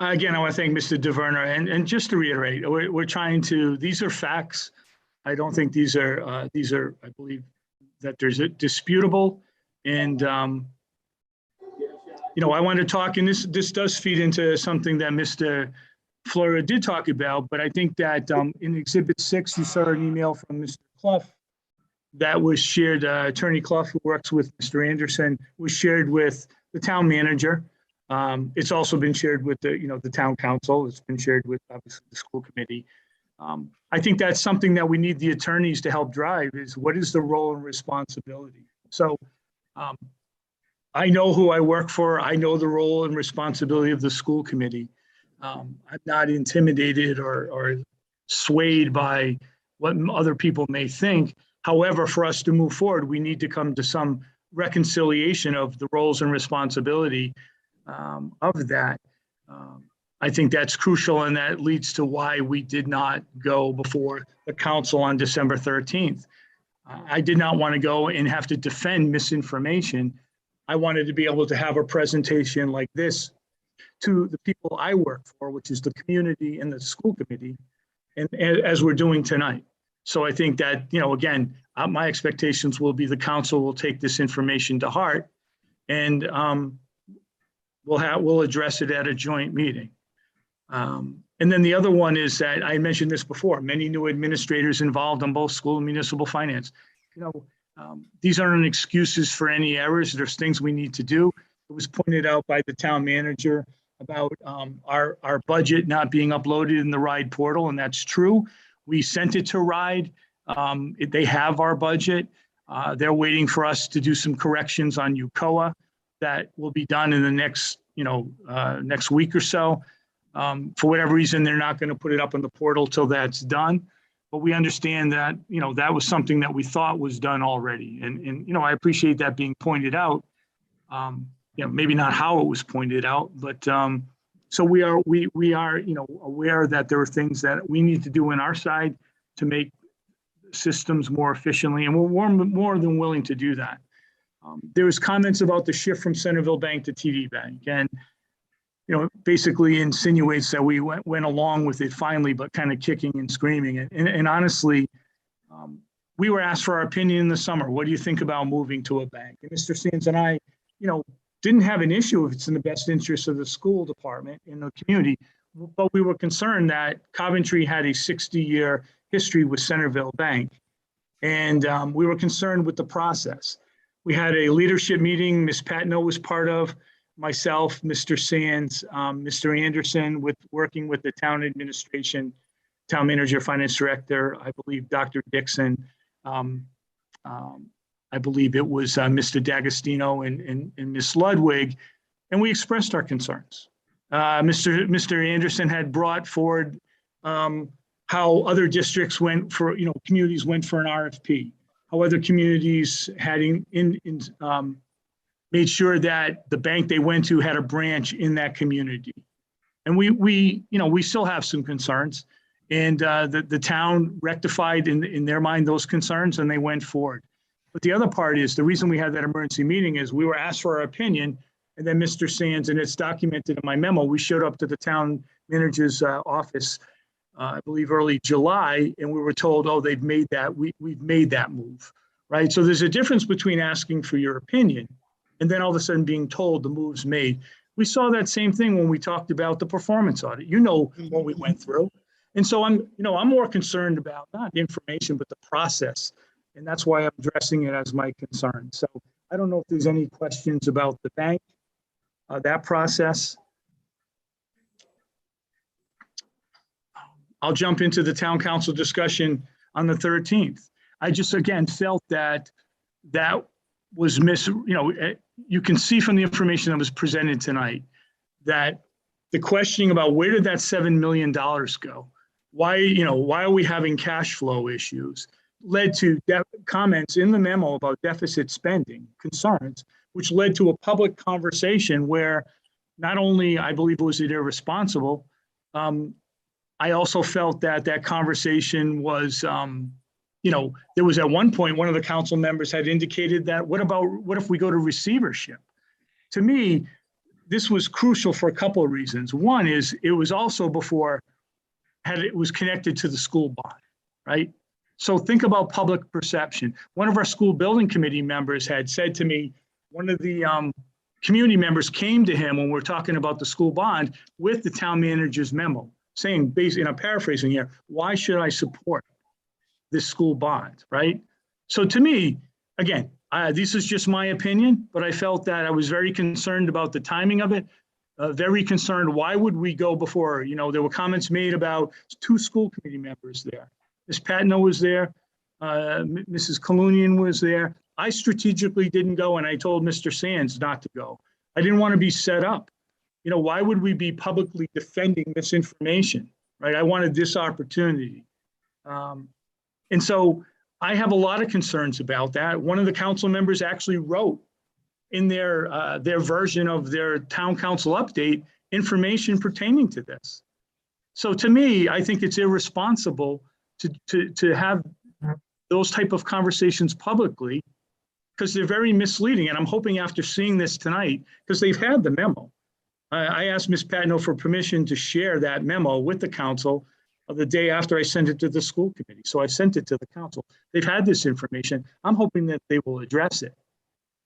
Speaker 6: again, I want to thank Mr. DeVerner, and just to reiterate, we're trying to, these are facts. I don't think these are, I believe that there's a disputable, and I want to talk, and this does feed into something that Mr. Florio did talk about, but I think that in Exhibit 6, you saw an email from Mr. Clough that was shared, Attorney Clough, who works with Mr. Anderson, was shared with the town manager. It's also been shared with the town council. It's been shared with obviously the school committee. I think that's something that we need the attorneys to help drive is what is the role and responsibility. So I know who I work for. I know the role and responsibility of the school committee. I'm not intimidated or swayed by what other people may think. However, for us to move forward, we need to come to some reconciliation of the roles and responsibility of that. I think that's crucial, and that leads to why we did not go before the council on December 13th. I did not want to go and have to defend misinformation. I wanted to be able to have a presentation like this to the people I work for, which is the community and the school committee, and as we're doing tonight. So I think that, again, my expectations will be the council will take this information to heart, and we'll address it at a joint meeting. And then the other one is that I mentioned this before, many new administrators involved in both school and municipal finance. These aren't excuses for any errors. There's things we need to do. It was pointed out by the town manager about our budget not being uploaded in the RIDE portal, and that's true. We sent it to RIDE. They have our budget. They're waiting for us to do some corrections on UCOA that will be done in the next week or so. For whatever reason, they're not going to put it up on the portal till that's done. But we understand that, that was something that we thought was done already. And I appreciate that being pointed out. Maybe not how it was pointed out, but so we are aware that there are things that we need to do on our side to make systems more efficiently, and we're more than willing to do that. There was comments about the shift from Centerville Bank to TD Bank, and basically insinuates that we went along with it finally, but kind of kicking and screaming. And honestly, we were asked for our opinion in the summer. What do you think about moving to a bank? And Mr. Sands and I, didn't have an issue if it's in the best interest of the school department in the community, but we were concerned that Coventry had a 60-year history with Centerville Bank. And we were concerned with the process. We had a leadership meeting Ms. Patno was part of, myself, Mr. Sands, Mr. Anderson, working with the town administration, town manager, finance director, I believe Dr. Dixon, I believe it was Mr. D'Agostino and Ms. Ludwig, and we expressed our concerns. Mr. Anderson had brought forward how other districts went for, communities went for an RFP, how other communities had made sure that the bank they went to had a branch in that community. And we still have some concerns, and the town rectified in their mind those concerns, and they went forward. But the other part is, the reason we had that emergency meeting is we were asked for our opinion, and then Mr. Sands, and it's documented in my memo, we showed up to the town manager's office, I believe early July, and we were told, oh, they've made that, we've made that move, right? So there's a difference between asking for your opinion and then all of a sudden being told the move's made. We saw that same thing when we talked about the performance audit. What we went through. And so I'm more concerned about not the information, but the process. And that's why I'm addressing it as my concern. So I don't know if there's any questions about the bank, that process. I'll jump into the town council discussion on the 13th. I just, again, felt that was you can see from the information that was presented tonight that the questioning about where did that $7 million go? Why are we having cash flow issues led to comments in the memo about deficit spending concerns, which led to a public conversation where not only I believe was it irresponsible, I also felt that conversation was, there was at one point, one of the council members had indicated that, what if we go to receivership? To me, this was crucial for a couple of reasons. One is it was also before it was connected to the school bond, right? So think about public perception. One of our school building committee members had said to me, one of the community members came to him when we're talking about the school bond with the town manager's memo, saying, basically, and I'm paraphrasing here, why should I support this school bond, right? So to me, again, this is just my opinion, but I felt that I was very concerned about the timing of it, very concerned, why would we go before? There were comments made about 2 school committee members there. Ms. Patno was there, Mrs. Kalunian was there. I strategically didn't go, and I told Mr. Sands not to go. I didn't want to be set up. Why would we be publicly defending misinformation, right? I wanted this opportunity. And so I have a lot of concerns about that. One of the council members actually wrote in their version of their town council update information pertaining to this. So to me, I think it's irresponsible to have those type of conversations publicly, because they're very misleading. And I'm hoping after seeing this tonight, because they've had the memo. I asked Ms. Patno for permission to share that memo with the council the day after I sent it to the school committee. So I sent it to the council. They've had this information. I'm hoping that they will address it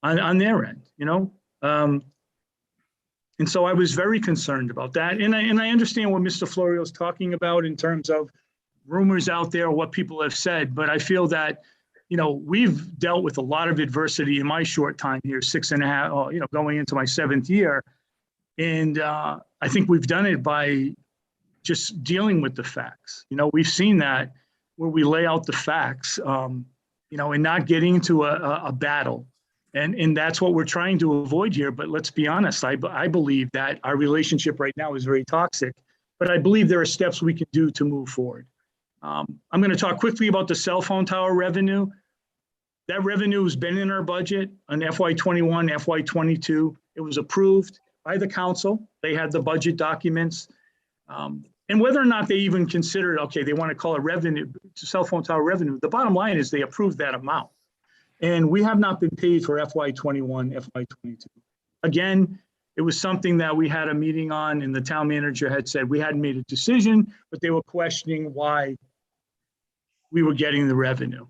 Speaker 6: on their end, you know? And so I was very concerned about that. And I understand what Mr. Florio is talking about in terms of rumors out there, what people have said, but I feel that, you know, we've dealt with a lot of adversity in my short time here, 6.5, you know, going into my 7th year. And I think we've done it by just dealing with the facts. You know, we've seen that where we lay out the facts, you know, and not getting into a battle. And that's what we're trying to avoid here. But let's be honest, I believe that our relationship right now is very toxic, but I believe there are steps we can do to move forward. I'm going to talk quickly about the cell phone tower revenue. That revenue has been in our budget on FY21, FY22. It was approved by the council. They had the budget documents. And whether or not they even considered, okay, they want to call it revenue, cell phone tower revenue, the bottom line is they approved that amount. And we have not been paid for FY21, FY22. Again, it was something that we had a meeting on, and the town manager had said we hadn't made a decision, but they were questioning why we were getting the revenue.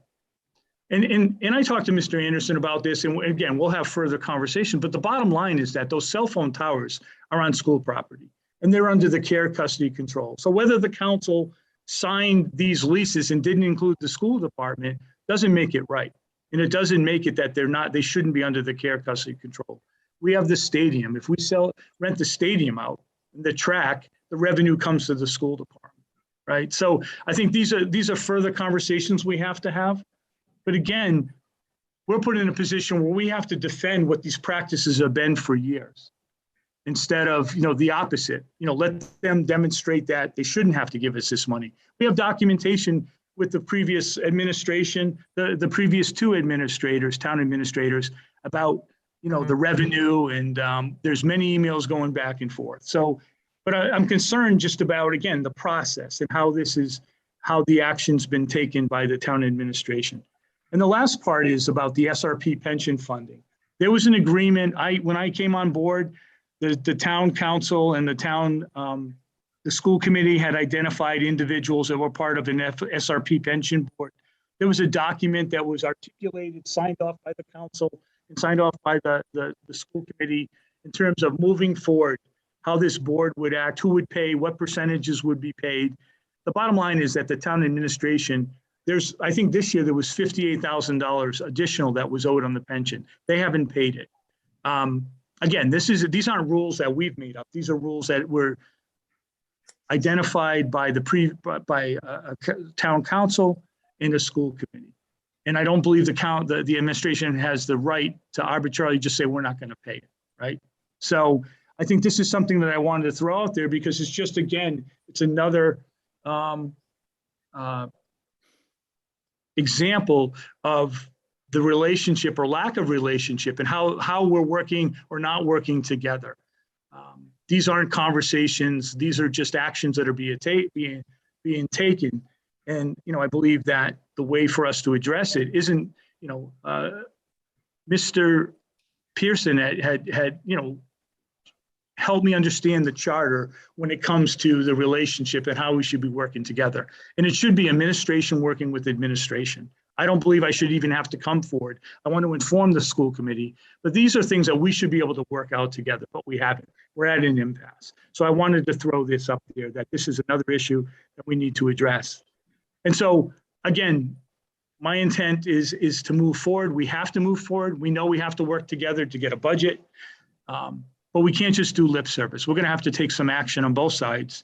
Speaker 6: And I talked to Mr. Anderson about this, and again, we'll have further conversation, but the bottom line is that those cell phone towers are on school property, and they're under the care, custody, control. So whether the council signed these leases and didn't include the school department doesn't make it right. And it doesn't make it that they shouldn't be under the care, custody, control. We have the stadium. If we rent the stadium out, the track, the revenue comes to the school department, right? So I think these are further conversations we have to have. But again, we're put in a position where we have to defend what these practices have been for years, instead of, you know, the opposite. You know, let them demonstrate that they shouldn't have to give us this money. We have documentation with the previous administration, the previous 2 administrators, town administrators, about, you know, the revenue, and there's many emails going back and forth. So, but I'm concerned just about, again, the process and how the action's been taken by the town administration. And the last part is about the SRP pension funding. There was an agreement, when I came on board, the town council and the school committee had identified individuals that were part of an SRP pension board. There was a document that was articulated, signed off by the council and signed off by the school committee in terms of moving forward, how this board would act, who would pay, what percentages would be paid. The bottom line is that the town administration, I think this year there was $58,000 additional that was owed on the pension. They haven't paid it. Again, these aren't rules that we've made up. These are rules that were identified by a town council and a school committee. And I don't believe the administration has the right to arbitrarily just say, we're not going to pay it, right? So I think this is something that I wanted to throw out there, because it's just, again, it's another example of the relationship or lack of relationship, and how we're working or not working together. These aren't conversations. These are just actions that are being taken. And, you know, I believe that the way for us to address it isn't, you know, Mr. Pearson had, you know, helped me understand the charter when it comes to the relationship and how we should be working together. And it should be administration working with administration. I don't believe I should even have to come forward. I want to inform the school committee, but these are things that we should be able to work out together, but we haven't. We're at an impasse. So I wanted to throw this up there, that this is another issue that we need to address. And so, again, my intent is to move forward. We have to move forward. We know we have to work together to get a budget, but we can't just do lip service. We're going to have to take some action on both sides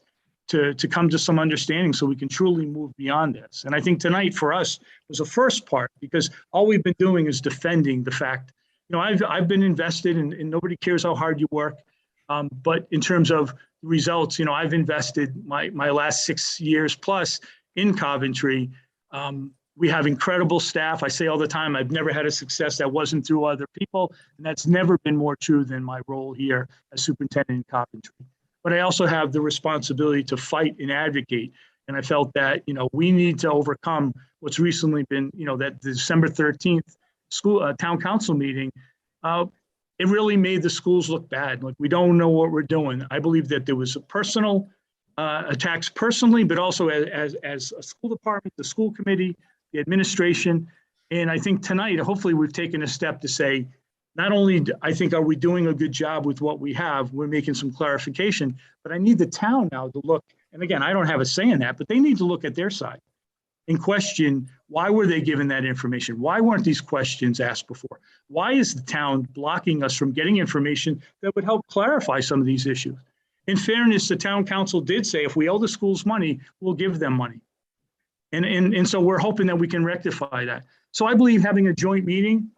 Speaker 6: to come to some understanding so we can truly move beyond this. And I think tonight for us was the first part, because all we've been doing is defending the fact, you know, I've been invested and nobody cares how hard you work. But in terms of results, you know, I've invested my last 6 years plus in Coventry. We have incredible staff. I say all the time, I've never had a success that wasn't through other people. And that's never been more true than my role here as superintendent in Coventry. but I also have the responsibility to fight and advocate. And I felt that, we need to overcome what's recently been, that December 13th town council meeting. It really made the schools look bad. Like, we don't know what we're doing. I believe that there was a personal attacks personally, but also as a school department, the school committee, the administration. And I think tonight, hopefully we've taken a step to say, not only I think are we doing a good job with what we have, we're making some clarification, but I need the town now to look, and again, I don't have a say in that, but they need to look at their side and question, why were they given that information? Why weren't these questions asked before? Why is the town blocking us from getting information that would help clarify some of these issues? In fairness, the town council did say, if we owe the schools money, we'll give them money. And so we're hoping that we can rectify that. So I believe having a joint meeting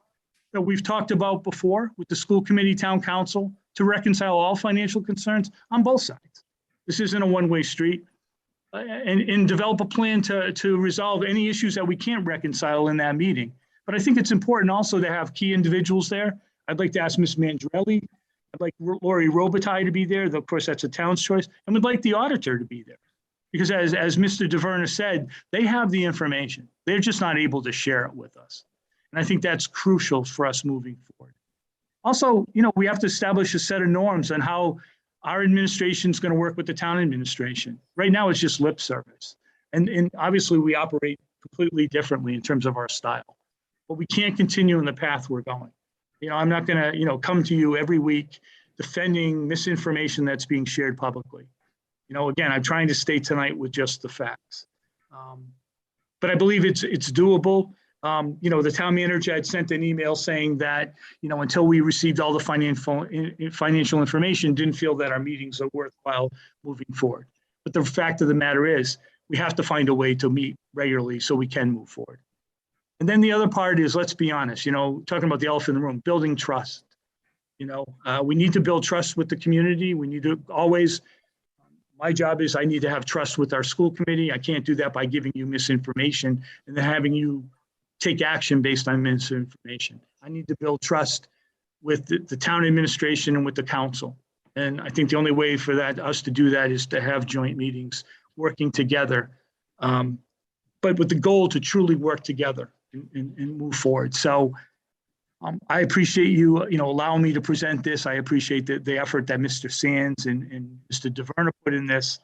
Speaker 6: that we've talked about before with the school committee, town council, to reconcile all financial concerns on both sides. This isn't a one-way street. And develop a plan to resolve any issues that we can't reconcile in that meeting. But I think it's important also to have key individuals there. I'd like to ask Ms. Mandrelli. I'd like Lori Robitaille to be there. Of course, that's a town's choice. And we'd like the auditor to be there. Because as Mr. DeVerna said, they have the information. They're just not able to share it with us. And I think that's crucial for us moving forward. Also, we have to establish a set of norms on how our administration is going to work with the town administration. Right now, it's just lip service. And obviously, we operate completely differently in terms of our style. But we can't continue in the path we're going. I'm not going to, come to you every week defending misinformation that's being shared publicly. Again, I'm trying to stay tonight with just the facts. But I believe it's doable. The town manager had sent an email saying that, until we received all the financial information, didn't feel that our meetings are worthwhile moving forward. But the fact of the matter is, we have to find a way to meet regularly so we can move forward. And then the other part is, let's be honest, talking about the elephant in the room, building trust. We need to build trust with the community. We need to always, my job is I need to have trust with our school committee. I can't do that by giving you misinformation and then having you take action based on misinformation. I need to build trust with the town administration and with the council. And I think the only way for us to do that is to have joint meetings working together, but with the goal to truly work together and move forward. So I appreciate you, allowing me to present this. I appreciate the effort that Mr. Sands and Mr. DeVerna put in this.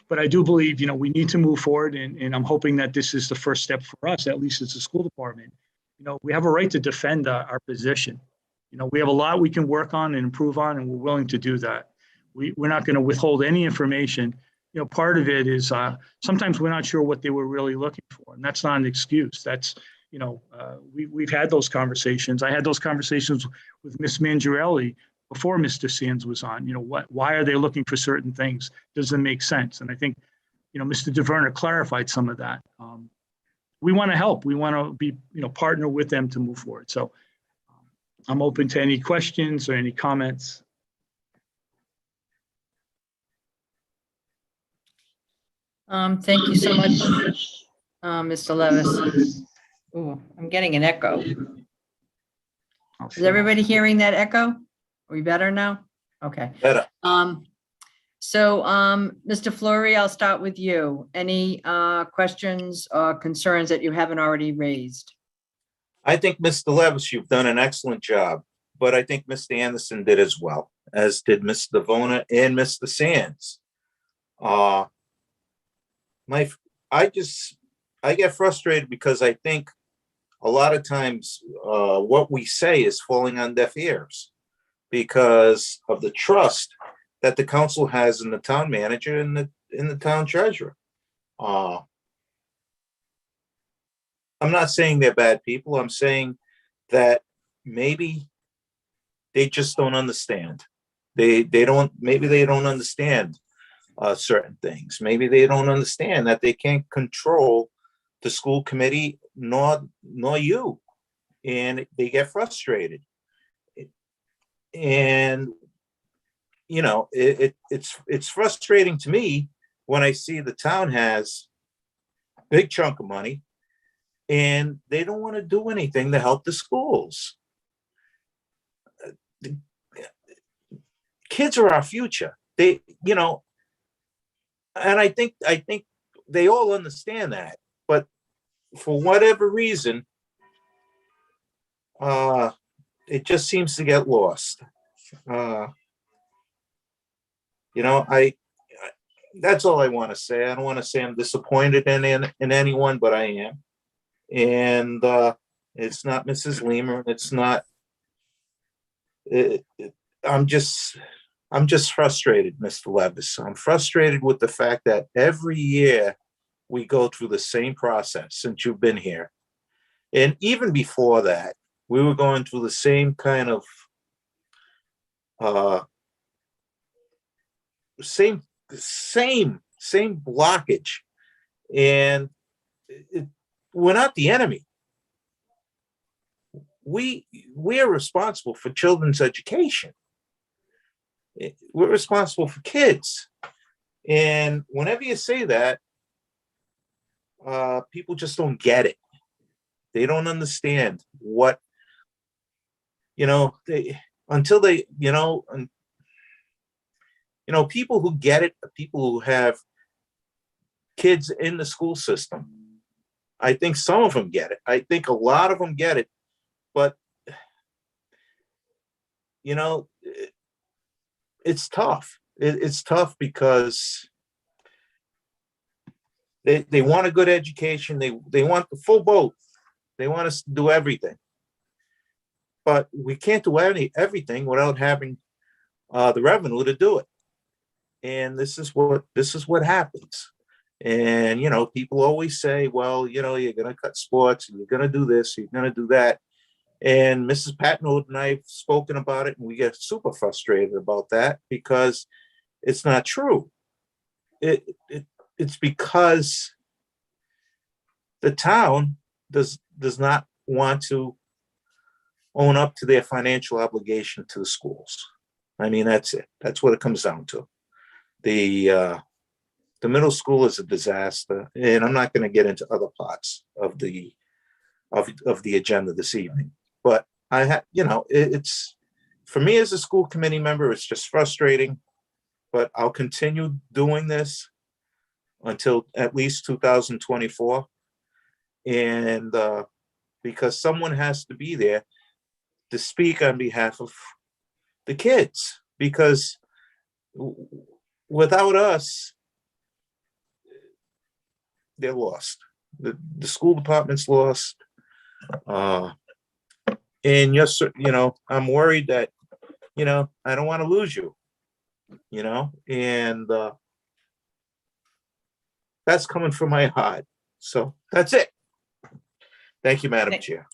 Speaker 6: But I do believe, we need to move forward, and I'm hoping that this is the first step for us, at least as a school department. We have a right to defend our position. We have a lot we can work on and improve on, and we're willing to do that. We're not going to withhold any information. Part of it is sometimes we're not sure what they were really looking for, and that's not an excuse. That's, we've had those conversations. I had those conversations with Ms. Mangiarelli before Mr. Sands was on. Why are they looking for certain things? Doesn't make sense. And I think, Mr. DeVerna clarified some of that. We want to help. We want to be, partner with them to move forward. So I'm open to any questions or any comments.
Speaker 1: Thank you so much, Mr. Levis. Ooh, I'm getting an echo. Is everybody hearing that echo? Are we better now? Okay.
Speaker 5: Better.
Speaker 1: So, Mr. Florio, I'll start with you. Any questions or concerns that you haven't already raised?
Speaker 5: I think, Mr. Levis, you've done an excellent job, but I think Mr. Anderson did as well, as did Mr. Devona and Mr. Sands. I get frustrated because I think a lot of times what we say is falling on deaf ears because of the trust that the council has in the town manager and in the town treasurer. I'm not saying they're bad people. I'm saying that maybe they just don't understand. Maybe they don't understand certain things. Maybe they don't understand that they can't control the school committee nor you, and they get frustrated. And it's frustrating to me when I see the town has a big chunk of money and they don't want to do anything to help the schools. kids are our future. They, you know, and I think they all understand that, but for whatever reason, it just seems to get lost. You know, that's all I want to say. I don't want to say I'm disappointed in anyone, but I am. And it's not Mrs. Leamer. It's not. I'm just frustrated, Mr. Levis. I'm frustrated with the fact that every year we go through the same process since you've been here, and even before that, we were going through the same kind of same blockage, and we're not the enemy. We are responsible for children's education. We're responsible for kids, and whenever you say that, people just don't get it. They don't understand what, you know, until they, you know, people who get it, people who have kids in the school system. I think some of them get it. I think a lot of them get it, but you know, it's tough. It's tough because they want a good education. They want the full boat. They want us to do everything, but we can't do everything without having the revenue to do it. And this is what happens. And you know, people always say, well, you know, you're going to cut sports, and you're going to do this, you're going to do that. And Mrs. Patnode and I've spoken about it, and we get super frustrated about that because it's not true. It's because the town does not want to own up to their financial obligation to the schools. I mean, that's it. That's what it comes down to. The middle school is a disaster, and I'm not going to get into other parts of the agenda this evening. But you know, it's, for me as a school committee member, it's just frustrating. But I'll continue doing this until at least 2024, and because someone has to be there to speak on behalf of the kids, because without us, they're lost. The school department's lost. And yes, you know, I'm worried that, you know, I don't want to lose you, you know, and that's coming from my heart. So that's it. Thank you, Madam Chair.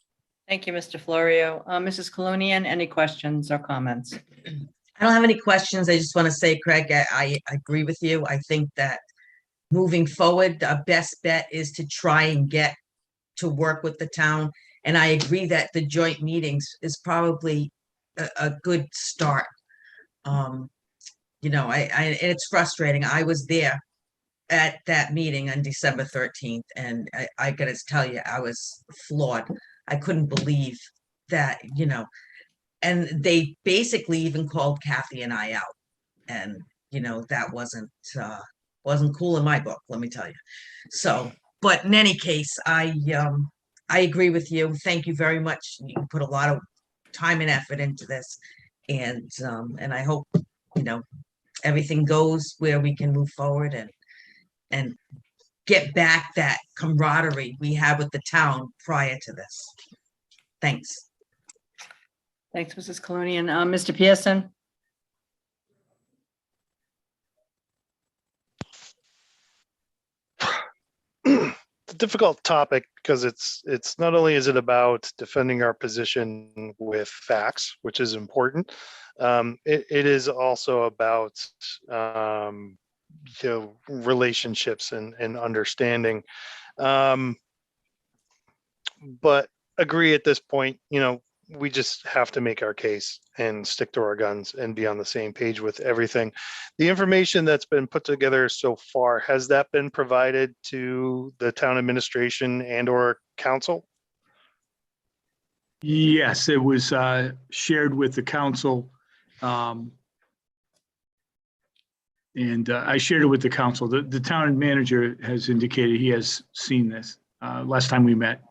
Speaker 1: Thank you, Mr. Florio. Mrs. Colonian, any questions or comments?
Speaker 2: I don't have any questions. I just want to say, Craig, I agree with you. I think that moving forward, our best bet is to try and get to work with the town. And I agree that the joint meetings is probably a good start. You know, it's frustrating. I was there at that meeting on December 13th, and I gotta tell you, I was floored. I couldn't believe that, you know, and they basically even called Kathy and I out. And, you know, that wasn't cool in my book, let me tell you. So, but in any case, I agree with you. Thank you very much. You put a lot of time and effort into this. And I hope, you know, everything goes where we can move forward and get back that camaraderie we had with the town prior to this. Thanks.
Speaker 1: Thanks, Mrs. Colonian. Mr. Pearson?
Speaker 4: It's a difficult topic because it's not only is it about defending our position with facts, which is important. It is also about you know, relationships and understanding. But agree at this point, you know, we just have to make our case and stick to our guns and be on the same page with everything. The information that's been put together so far, has that been provided to the town administration and or council?
Speaker 6: Yes, it was shared with the council. And I shared it with the council. The town manager has indicated he has seen this last time we met.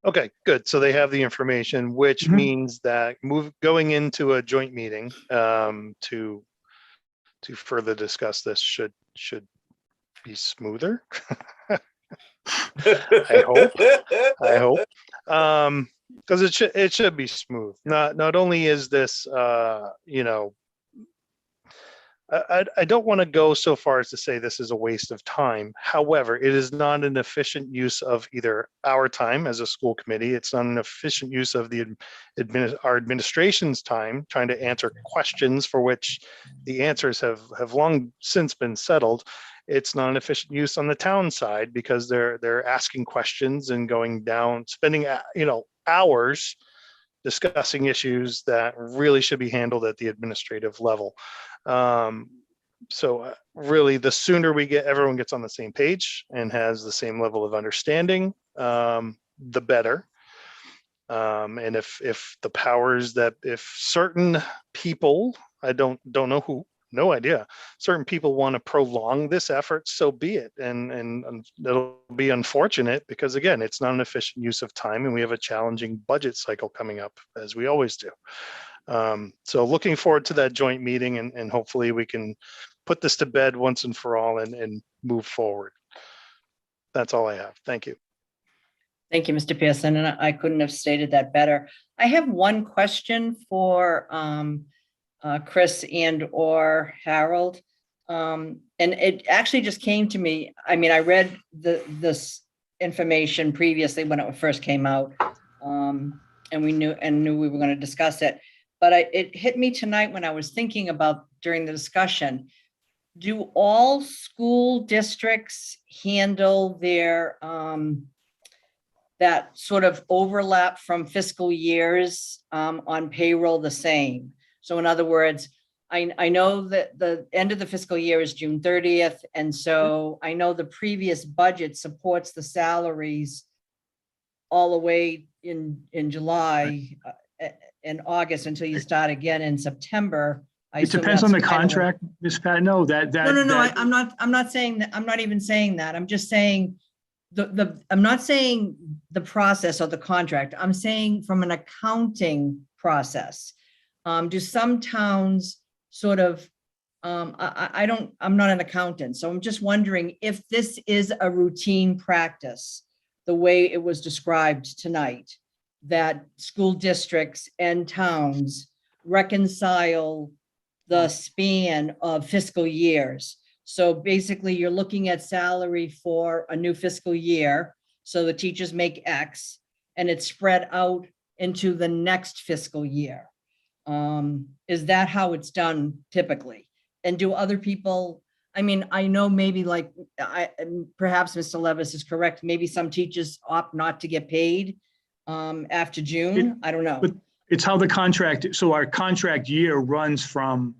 Speaker 4: Okay, good. So they have the information, which
Speaker 6: Mhm.
Speaker 4: means that going into a joint meeting to further discuss this should be smoother. I hope. I hope. Because it should be smooth. Not only is this I don't want to go so far as to say this is a waste of time. However, it is not an efficient use of either our time as a school committee. It's not an efficient use of our administration's time trying to answer questions for which the answers have long since been settled. It's not an efficient use on the town side because they're asking questions and going down, spending hours discussing issues that really should be handled at the administrative level. So really, the sooner everyone gets on the same page and has the same level of understanding, the better. And if the powers that, if certain people, I don't know who, no idea, certain people want to prolong this effort, so be it. And it'll be unfortunate because again, it's not an efficient use of time and we have a challenging budget cycle coming up, as we always do. So looking forward to that joint meeting and hopefully we can put this to bed once and for all and move forward. That's all I have. Thank you.
Speaker 1: Thank you, Mr. Pearson, and I couldn't have stated that better. I have one question for Chris and or Harold. And it actually just came to me. I mean, I read this information previously when it first came out, and we knew we were going to discuss it. But it hit me tonight when I was thinking about during the discussion. Do all school districts handle their that sort of overlap from fiscal years on payroll the same? So in other words, I know that the end of the fiscal year is June 30th. And so I know the previous budget supports the salaries all the way in July and August until you start again in September.
Speaker 6: It depends on the contract, Ms. Pat. No,
Speaker 1: I'm not saying that. I'm not even saying that. I'm just saying I'm not saying the process or the contract. I'm saying from an accounting process. Do some towns sort of, I'm not an accountant, so I'm just wondering if this is a routine practice, the way it was described tonight, that school districts and towns reconcile the span of fiscal years. So basically you're looking at salary for a new fiscal year. So the teachers make X and it's spread out into the next fiscal year. Is that how it's done typically? And do other people, I mean, I know maybe like, perhaps Mr. Levis is correct. Maybe some teachers opt not to get paid after June. I don't know.
Speaker 6: But it's how the contract, so our contract year runs from,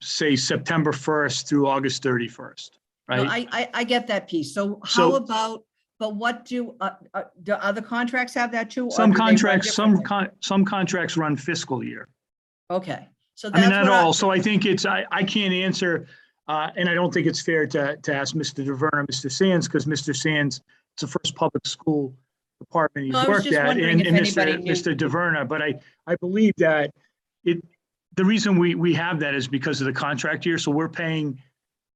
Speaker 6: say, September 1st through August 31st, right?
Speaker 1: No, I get that piece. So how about, but what do other contracts have that too?
Speaker 6: Some contracts, some contracts run fiscal year.
Speaker 1: Okay. So
Speaker 6: I mean, not all. So I think it's, I can't answer, and I don't think it's fair to ask Mr. DeVerna, Mr. Sands, because Mr. Sands, it's the first public school department he's worked at, and Mr. DeVerna, but I believe that the reason we have that is because of the contract year. So we're paying,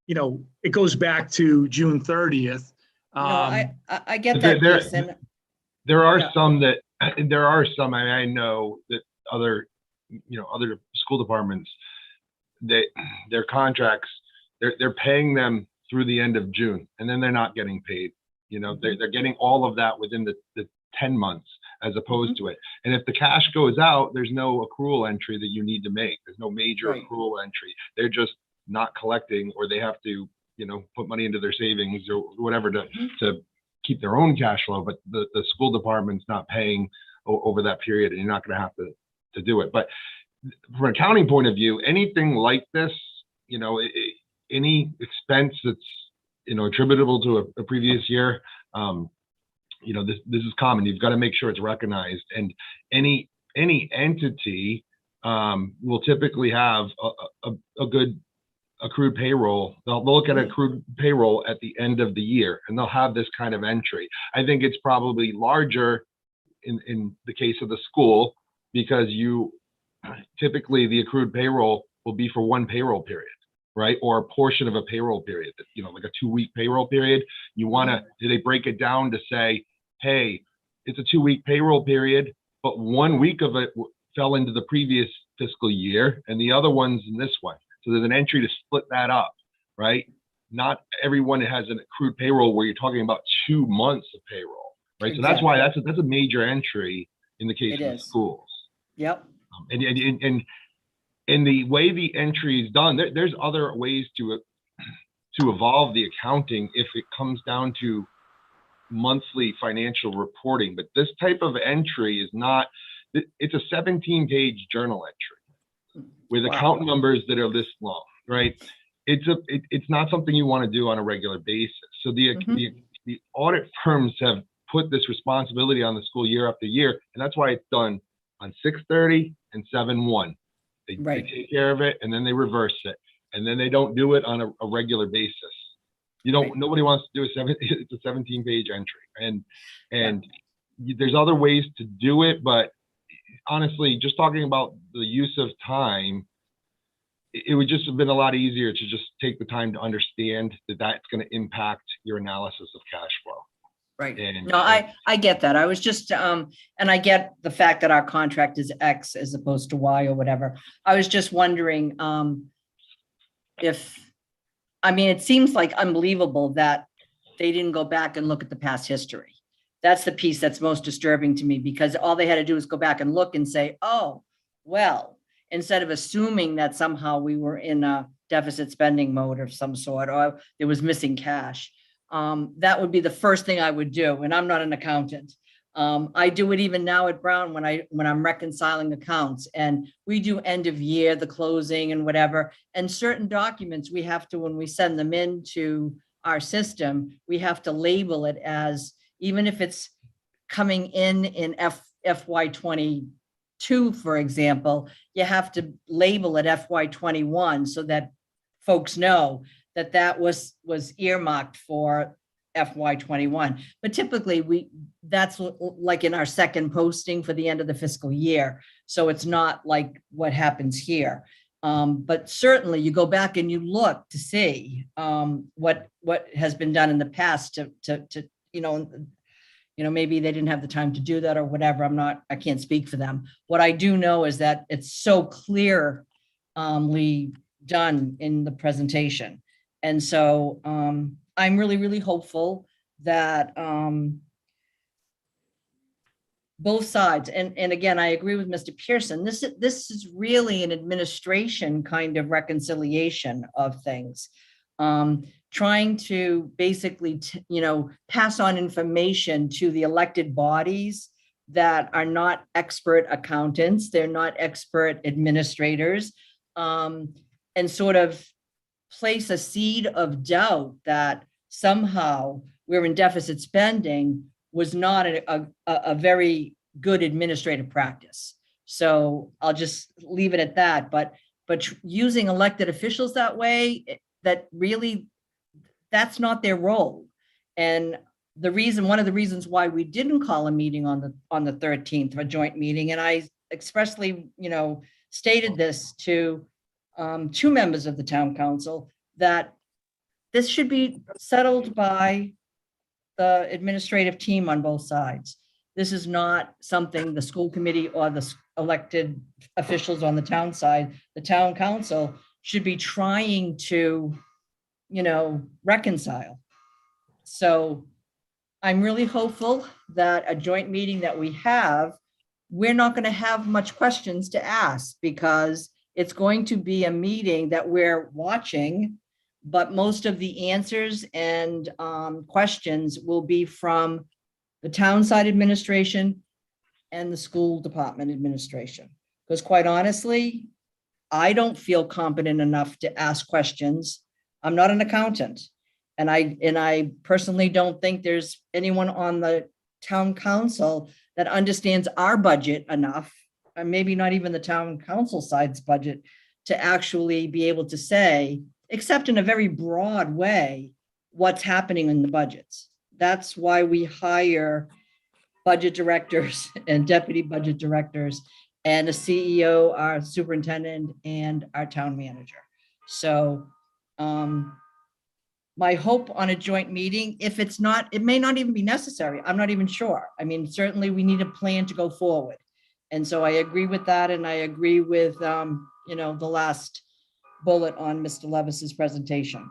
Speaker 6: it goes back to June 30th.
Speaker 1: No, I get that piece. And
Speaker 12: there are some, I know that other school departments, their contracts, they're paying them through the end of June, and then they're not getting paid. They're getting all of that within the 10 months as opposed to it. And if the cash goes out, there's no accrual entry that you need to make. There's no major accrual entry. They're just not collecting, or they have to, put money into their savings or whatever to keep their own cash flow. But the school department's not paying over that period, and you're not going to have to do it. But from an accounting point of view, anything like this, any expense that's attributable to a previous year, this is common. You've got to make sure it's recognized, and any entity will typically have a good accrued payroll. They'll look at accrued payroll at the end of the year, and they'll have this kind of entry. I think it's probably larger in the case of the school, because typically the accrued payroll will be for one payroll period, right? Or a portion of a payroll period, like a 2-week payroll period. Do they break it down to say, hey, it's a 2-week payroll period, but 1 week of it fell into the previous fiscal year and the other one's in this one. So there's an entry to split that up, right? Not everyone has an accrued payroll where you're talking about 2 months of payroll, right? So that's why that's a major entry in the case of the schools.
Speaker 1: Yep.
Speaker 12: And the way the entry is done, there's other ways to evolve the accounting if it comes down to monthly financial reporting. But this type of entry is not, it's a 17-page journal entry with account numbers that are this long, right? It's not something you want to do on a regular basis. So the audit firms have put this responsibility on the school year after year, and that's why it's done on 6/30 and 7/1. They take care of it, and then they reverse it, and then they don't do it on a regular basis. Nobody wants to do it's a 17-page entry, and there's other ways to do it, but honestly, just talking about the use of time, it would just have been a lot easier to just take the time to understand that that's going to impact your analysis of cash flow.
Speaker 1: Right. No, I get that. I was just, and I get the fact that our contract is X as opposed to Y or whatever. I was just wondering it seems like unbelievable that they didn't go back and look at the past history. That's the piece that's most disturbing to me, because all they had to do was go back and look and say, oh, well, instead of assuming that somehow we were in a deficit spending mode of some sort, or there was missing cash. That would be the first thing I would do. And I'm not an accountant. I do it even now at Brown when I'm reconciling accounts, and we do end of year, the closing and whatever, and certain documents we have to, when we send them into our system, we have to label it as, even if it's coming in FY22, for example, you have to label it FY21 so that folks know that was earmarked for FY21. But typically that's like in our second posting for the end of the fiscal year. So it's not like what happens here. But certainly you go back and you look to see what has been done in the past to maybe they didn't have the time to do that or whatever. I can't speak for them. What I do know is that it's so clearly done in the presentation. And so I'm really, really hopeful that both sides, and again, I agree with Mr. Pearson, this is really an administration kind of reconciliation of things. Trying to basically, pass on information to the elected bodies that are not expert accountants, they're not expert administrators, and sort of place a seed of doubt that somehow we're in deficit spending was not a very good administrative practice. So I'll just leave it at that. But using elected officials that way, that really, that's not their role. And one of the reasons why we didn't call a meeting on the 13th, a joint meeting, and I expressly, stated this to 2 members of the town council, that this should be settled by the administrative team on both sides. This is not something the school committee or the elected officials on the town side. The town council should be trying to, reconcile. So I'm really hopeful that a joint meeting that we have, we're not going to have much questions to ask, because it's going to be a meeting that we're watching, but most of the answers and questions will be from the town side administration and the school department administration. Because quite honestly, I don't feel competent enough to ask questions. I'm not an accountant. And I personally don't think there's anyone on the town council that understands our budget enough maybe not even the town council side's budget, to actually be able to say, except in a very broad way, what's happening in the budgets. That's why we hire budget directors and deputy budget directors and a CEO, our superintendent, and our town manager. So my hope on a joint meeting, if it's not, it may not even be necessary. I'm not even sure. I mean, certainly we need a plan to go forward. And so I agree with that. And I agree with, you know, the last bullet on Mr. Levis's presentation.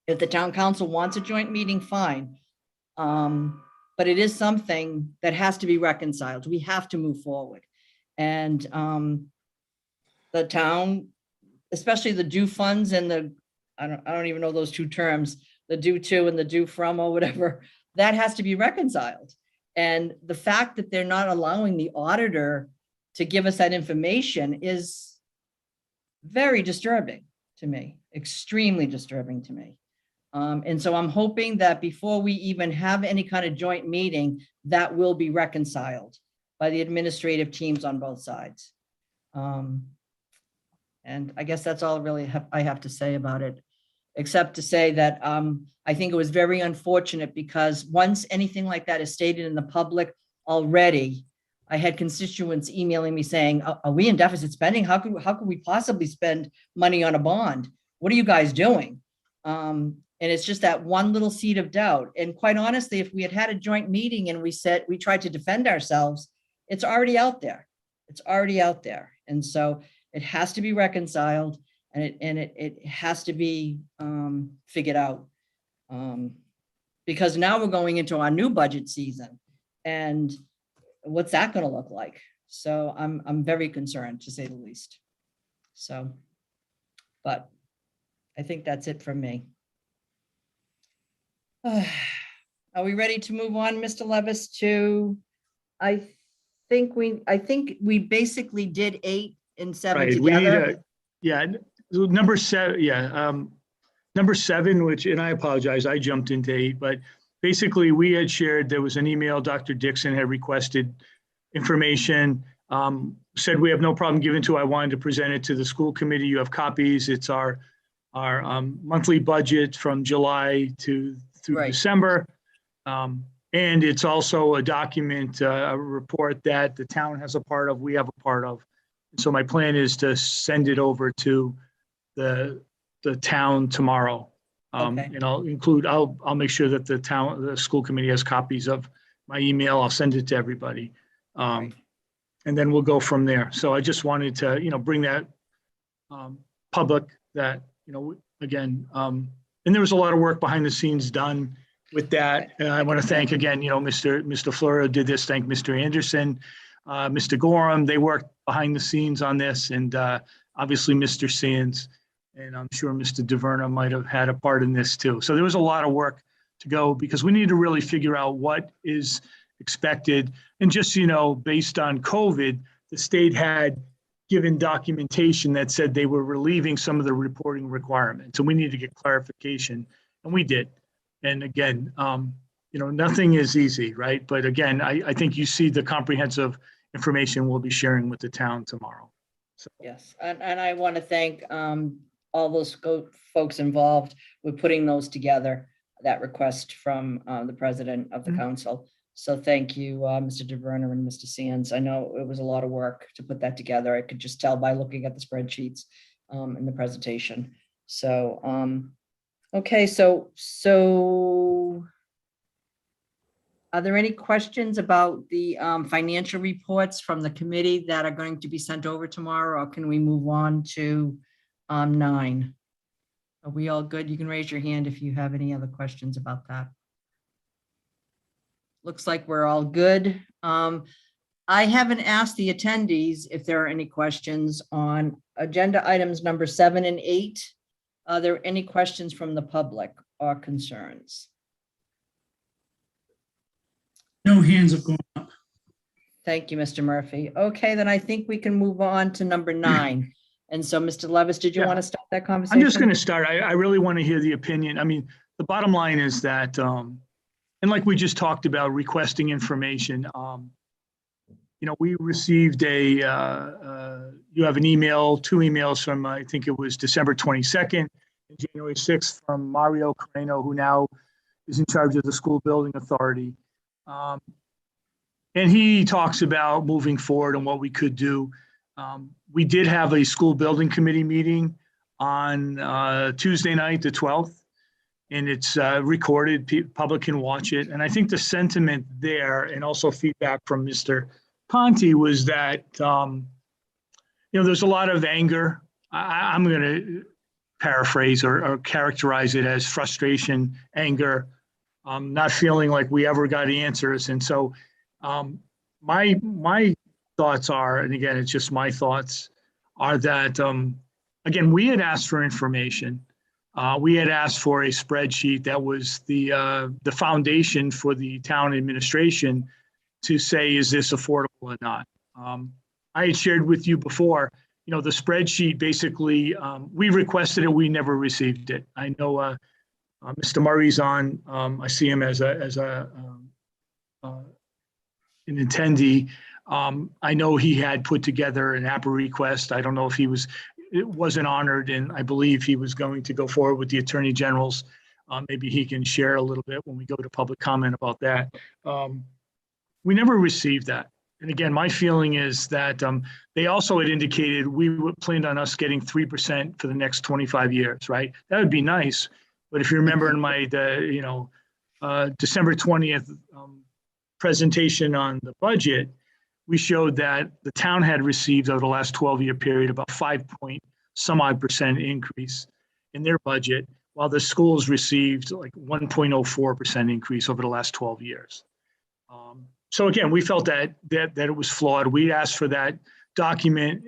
Speaker 1: If the town council wants a joint meeting, fine. But it is something that has to be reconciled. We have to move forward. And the town, especially the due funds and the, I don't even know those two terms, the due to and the due from or whatever, that has to be reconciled. And the fact that they're not allowing the auditor to give us that information is very disturbing to me, extremely disturbing to me. And so I'm hoping that before we even have any kind of joint meeting, that will be reconciled by the administrative teams on both sides. And I guess that's all really I have to say about it, except to say that I think it was very unfortunate because once anything like that is stated in the public already, I had constituents emailing me saying, are we in deficit spending? How could we possibly spend money on a bond? What are you guys doing? And it's just that one little seed of doubt. And quite honestly, if we had had a joint meeting and we tried to defend ourselves, it's already out there. It's already out there. And so it has to be reconciled and it has to be figured out. Because now we're going into our new budget season and what's that going to look like? So I'm very concerned, to say the least. So, but I think that's it from me. Are we ready to move on, Mr. Levis, to, I think we basically did 8 and 7
Speaker 6: Right,
Speaker 1: together.
Speaker 6: Number 7, number 7, which, and I apologize, I jumped into 8, but basically we had shared, there was an email, Dr. Dixon had requested information, said we have no problem giving to, I wanted to present it to the school committee. You have copies. It's our monthly budget from July through
Speaker 1: Right.
Speaker 6: December. And it's also a document, a report that the town has a part of, we have a part of. So my plan is to send it over to the town tomorrow.
Speaker 1: Okay.
Speaker 6: And I'll make sure that the school committee has copies of my email. I'll send it to everybody.
Speaker 1: Right.
Speaker 6: And then we'll go from there. So I just wanted to, bring that public that, again, and there was a lot of work behind the scenes done with that. And I want to thank again, Mr. Florio did this. Thank Mr. Anderson, Mr. Gorham. They worked behind the scenes on this, and obviously Mr. Sands, and I'm sure Mr. DeVerna might have had a part in this too. So there was a lot of work to go because we need to really figure out what is expected. And just, based on COVID, the state had given documentation that said they were relieving some of the reporting requirements. And we need to get clarification, and we did. And again, nothing is easy, right? But again, I think you see the comprehensive information we'll be sharing with the town tomorrow. So.
Speaker 1: Yes, and I want to thank all those folks involved with putting those together, that request from the president of the council. So thank you, Mr. DeVerna and Mr. Sands. I know it was a lot of work to put that together. I could just tell by looking at the spreadsheets in the presentation. So, okay, so are there any questions about the financial reports from the committee that are going to be sent over tomorrow, or can we move on to 9? Are we all good? You can raise your hand if you have any other questions about that. Looks like we're all good. I haven't asked the attendees if there are any questions on agenda items number 7 and 8. Are there any questions from the public or concerns?
Speaker 9: No hands have gone up.
Speaker 1: Thank you, Mr. Murphy. Okay, then I think we can move on to number 9. And so, Mr. Levis, did you want to start that conversation?
Speaker 6: I'm just going to start. I really want to hear the opinion. I mean, the bottom line is that, and like we just talked about, requesting information, we received you have an email, 2 emails from, I think it was December 22nd and January 6th from Mario Carreno, who now is in charge of the school building authority. And he talks about moving forward and what we could do. We did have a school building committee meeting on Tuesday night, the 12th, and it's recorded. Public can watch it. And I think the sentiment there, and also feedback from Mr. Conti, was that there's a lot of anger. I'm going to paraphrase or characterize it as frustration, anger, not feeling like we ever got answers. And so my thoughts are, and again, it's just my thoughts, are that, again, we had asked for information. We had asked for a spreadsheet that was the foundation for the town administration to say, is this affordable or not? I had shared with you before, the spreadsheet basically, we requested it, we never received it. I know Mr. Murray's on, I see him as an attendee. I know he had put together an APA request. I don't know if it wasn't honored, and I believe he was going to go forward with the Attorney General's. Maybe he can share a little bit when we go to public comment about that. We never received that. And again, my feeling is that they also had indicated planned on us getting 3% for the next 25 years, right? That would be nice. But if you remember in my, December 20th presentation on the budget, we showed that the town had received over the last 12-year period about 5-point-some-odd% increase in their budget, while the schools received like 1.04% increase over the last 12 years. So again, we felt that it was flawed. We asked for that document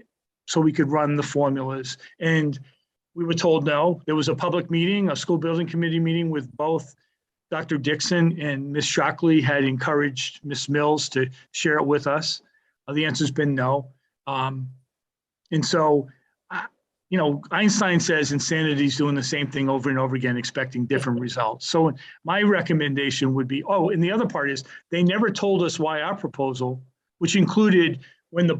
Speaker 6: so we could run the formulas, and we were told no. There was a public meeting, a school building committee meeting with both Dr. Dixon and Ms. Shockley had encouraged Ms. Mills to share it with us. The answer's been no. And so, Einstein says insanity is doing the same thing over and over again, expecting different results. So my recommendation would be, and the other part is they never told us why our proposal, which included when the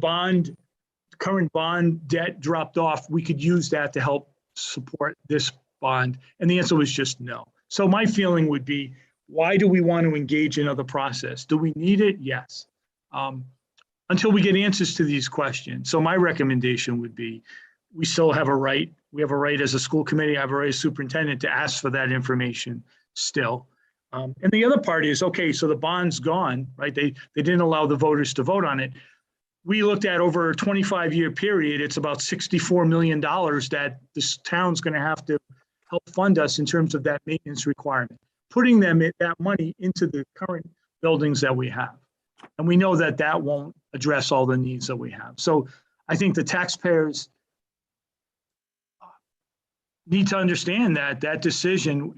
Speaker 6: current bond debt dropped off, we could use that to help support this bond. And the answer was just no. So my feeling would be, why do we want to engage in another process? Do we need it? Yes. Until we get answers to these questions. So my recommendation would be, we still have a right. We have a right as a school committee, I have a right as superintendent to ask for that information still. And the other part is, okay, so the bond's gone, right? They didn't allow the voters to vote on it. We looked at over a 25-year period, it's about $64 million that this town's going to have to help fund us in terms of that maintenance requirement, putting that money into the current buildings that we have. And we know that won't address all the needs that we have. So I think the taxpayers need to understand that decision,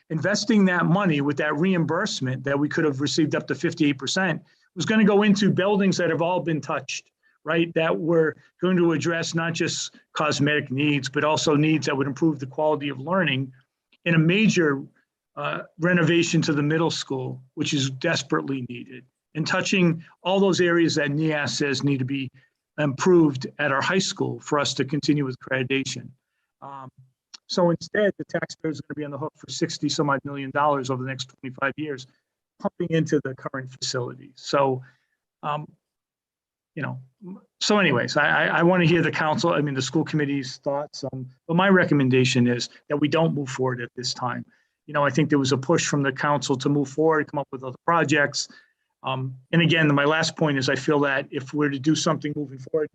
Speaker 6: investing that money with that reimbursement that we could have received up to 58% was going to go into buildings that have all been touched, right? That were going to address not just cosmetic needs, but also needs that would improve the quality of learning in a major renovation to the middle school, which is desperately needed, and touching all those areas that NIAS says need to be improved at our high school for us to continue with accreditation. So instead, the taxpayers are going to be on the hook for $60-some-odd million over the next 25 years, pumping into the current facilities. So, so anyways, I want to hear the school committee's thoughts. But my recommendation is that we don't move forward at this time. I think there was a push from the council to move forward, come up with other projects. And again, my last point is I feel that if we're to do something moving forward,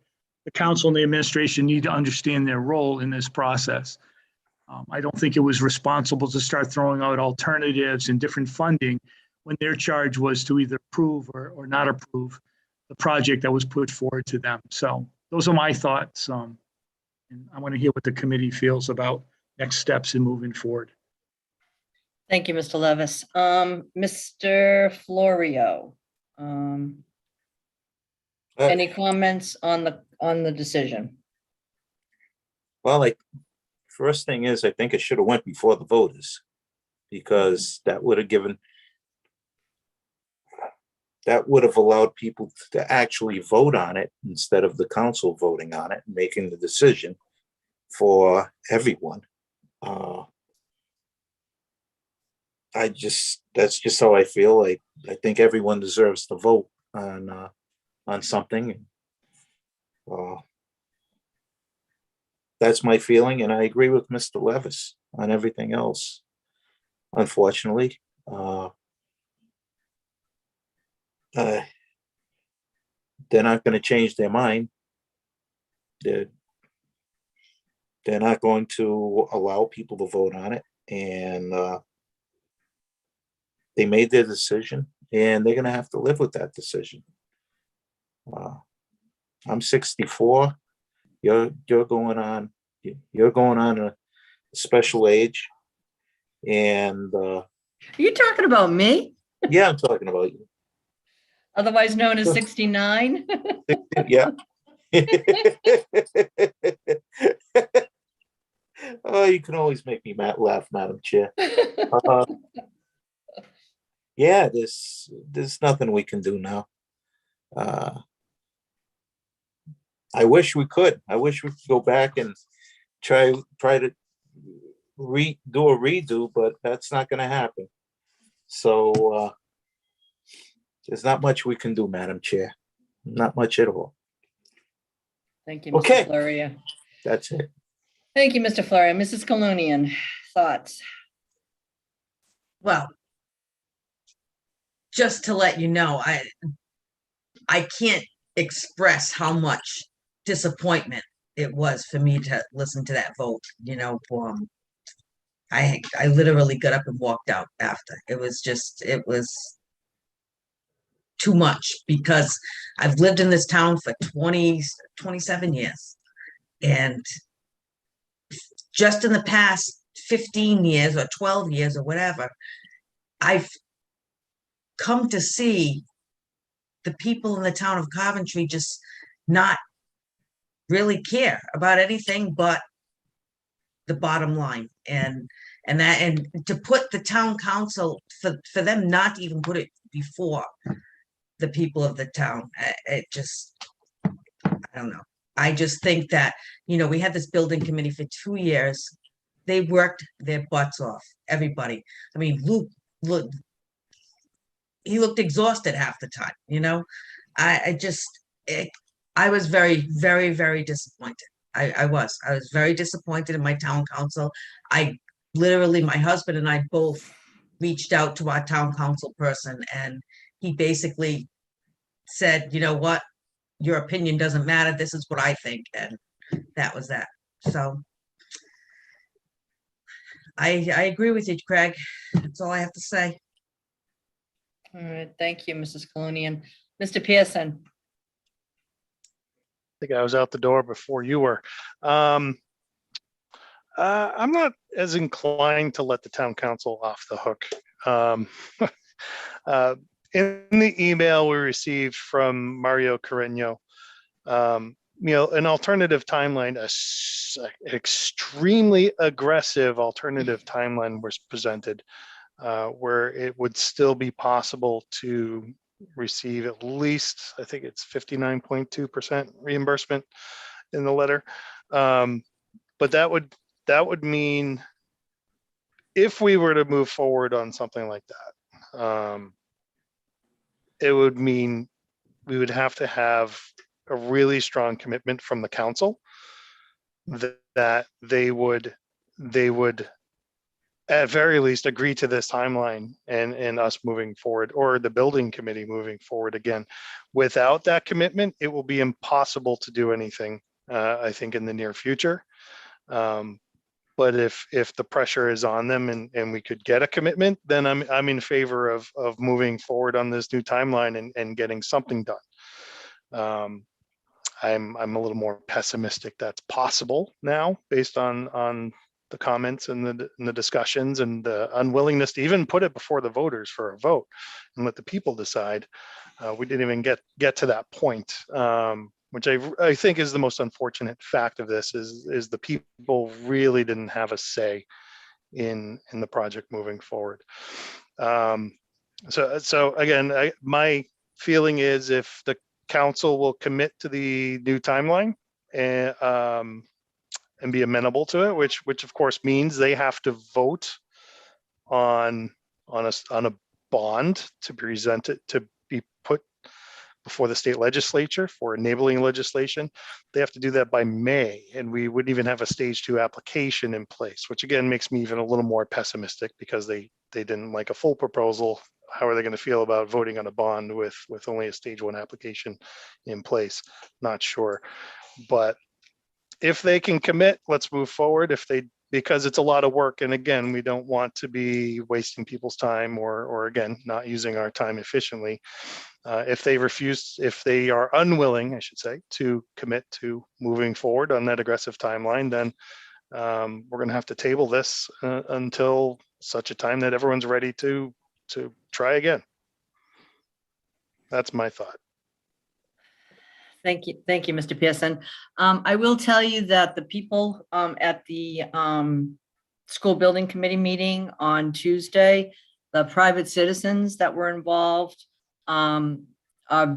Speaker 6: the council and the administration need to understand their role in this process. I don't think it was responsible to start throwing out alternatives and different funding when their charge was to either approve or not approve the project that was put forward to them. So those are my thoughts. And I want to hear what the committee feels about next steps in moving forward.
Speaker 1: Thank you, Mr. Levis. Mr. Florio, any comments on the decision?
Speaker 5: Well, first thing is, I think it should have went before the voters, because that would have given, that would have allowed people to actually vote on it instead of the council voting on it and making the decision for everyone. That's just how I feel. I think everyone deserves to vote on something. That's my feeling, and I agree with Mr. Levis on everything else. Unfortunately, they're not going to change their mind. They're not going to allow people to vote on it, and they made their decision, and they're going to have to live with that decision. I'm 64. You're going on a special age, and
Speaker 1: Are you talking about me?
Speaker 5: yeah, I'm talking about you.
Speaker 1: Otherwise known as 69?
Speaker 5: Yeah. Oh, you can always make me laugh, Madam Chair. Yeah, there's nothing we can do now. I wish we could. I wish we could go back and try to do a redo, but that's not going to happen. So there's not much we can do, Madam Chair. Not much at all.
Speaker 1: Thank you, Mr.
Speaker 5: Okay.
Speaker 1: Florio.
Speaker 5: That's it.
Speaker 1: Thank you, Mr. Florio. Mrs. Colonian, thoughts?
Speaker 2: Well, just to let you know, I can't express how much disappointment it was for me to listen to that vote. I literally got up and walked out after. It was too much, because I've lived in this town for 27 years. And just in the past 15 years or 12 years or whatever, I've come to see the people in the town of Coventry just not really care about anything but the bottom line. And to put the town council, for them not to even put it before the people of the town, I don't know. I just think that, we had this building committee for 2 years. They worked their butts off, everybody. I mean, Luke, he looked exhausted half the time, I was very, very, very disappointed. I was very disappointed in my town council. My husband and I both reached out to our town council person, and he basically said, you know what, your opinion doesn't matter. This is what I think. And that was that. So I agree with you, Craig. That's all I have to say.
Speaker 1: All right, thank you, Mrs. Colonian. Mr. Pearson?
Speaker 4: I think I was out the door before you were. I'm not as inclined to let the town council off the hook. In the email we received from Mario Carreño, an alternative timeline, an extremely aggressive alternative timeline was presented, where it would still be possible to receive at least, I think it's 59.2% reimbursement in the letter. But that would mean, if we were to move forward on something like that, it would mean we would have to have a really strong commitment from the council that they would at very least agree to this timeline and us moving forward, or the building committee moving forward again. Without that commitment, it will be impossible to do anything, I think, in the near future. But if the pressure is on them and we could get a commitment, then I'm in favor of moving forward on this new timeline and getting something done. I'm a little more pessimistic that's possible now, based on the comments and the discussions and the unwillingness to even put it before the voters for a vote and let the people decide. We didn't even get to that point, which I think is the most unfortunate fact of this, is the people really didn't have a say in the project moving forward. So again, my feeling is if the council will commit to the new timeline and be amenable to it, which of course means they have to vote on a bond to present it to be put before the state legislature for enabling legislation. They have to do that by May, and we wouldn't even have a stage 2 application in place, which again makes me even a little more pessimistic because they didn't like a full proposal. How are they going to feel about voting on a bond with only a stage 1 application in place? Not sure. But if they can commit, let's move forward. Because it's a lot of work. And again, we don't want to be wasting people's time or again, not using our time efficiently. If they are unwilling, I should say, to commit to moving forward on that aggressive timeline, then we're going to have to table this until such a time that everyone's ready to try again. That's my thought.
Speaker 1: Thank you, Mr. Pearson. I will tell you that the people at the school building committee meeting on Tuesday, the private citizens that were involved are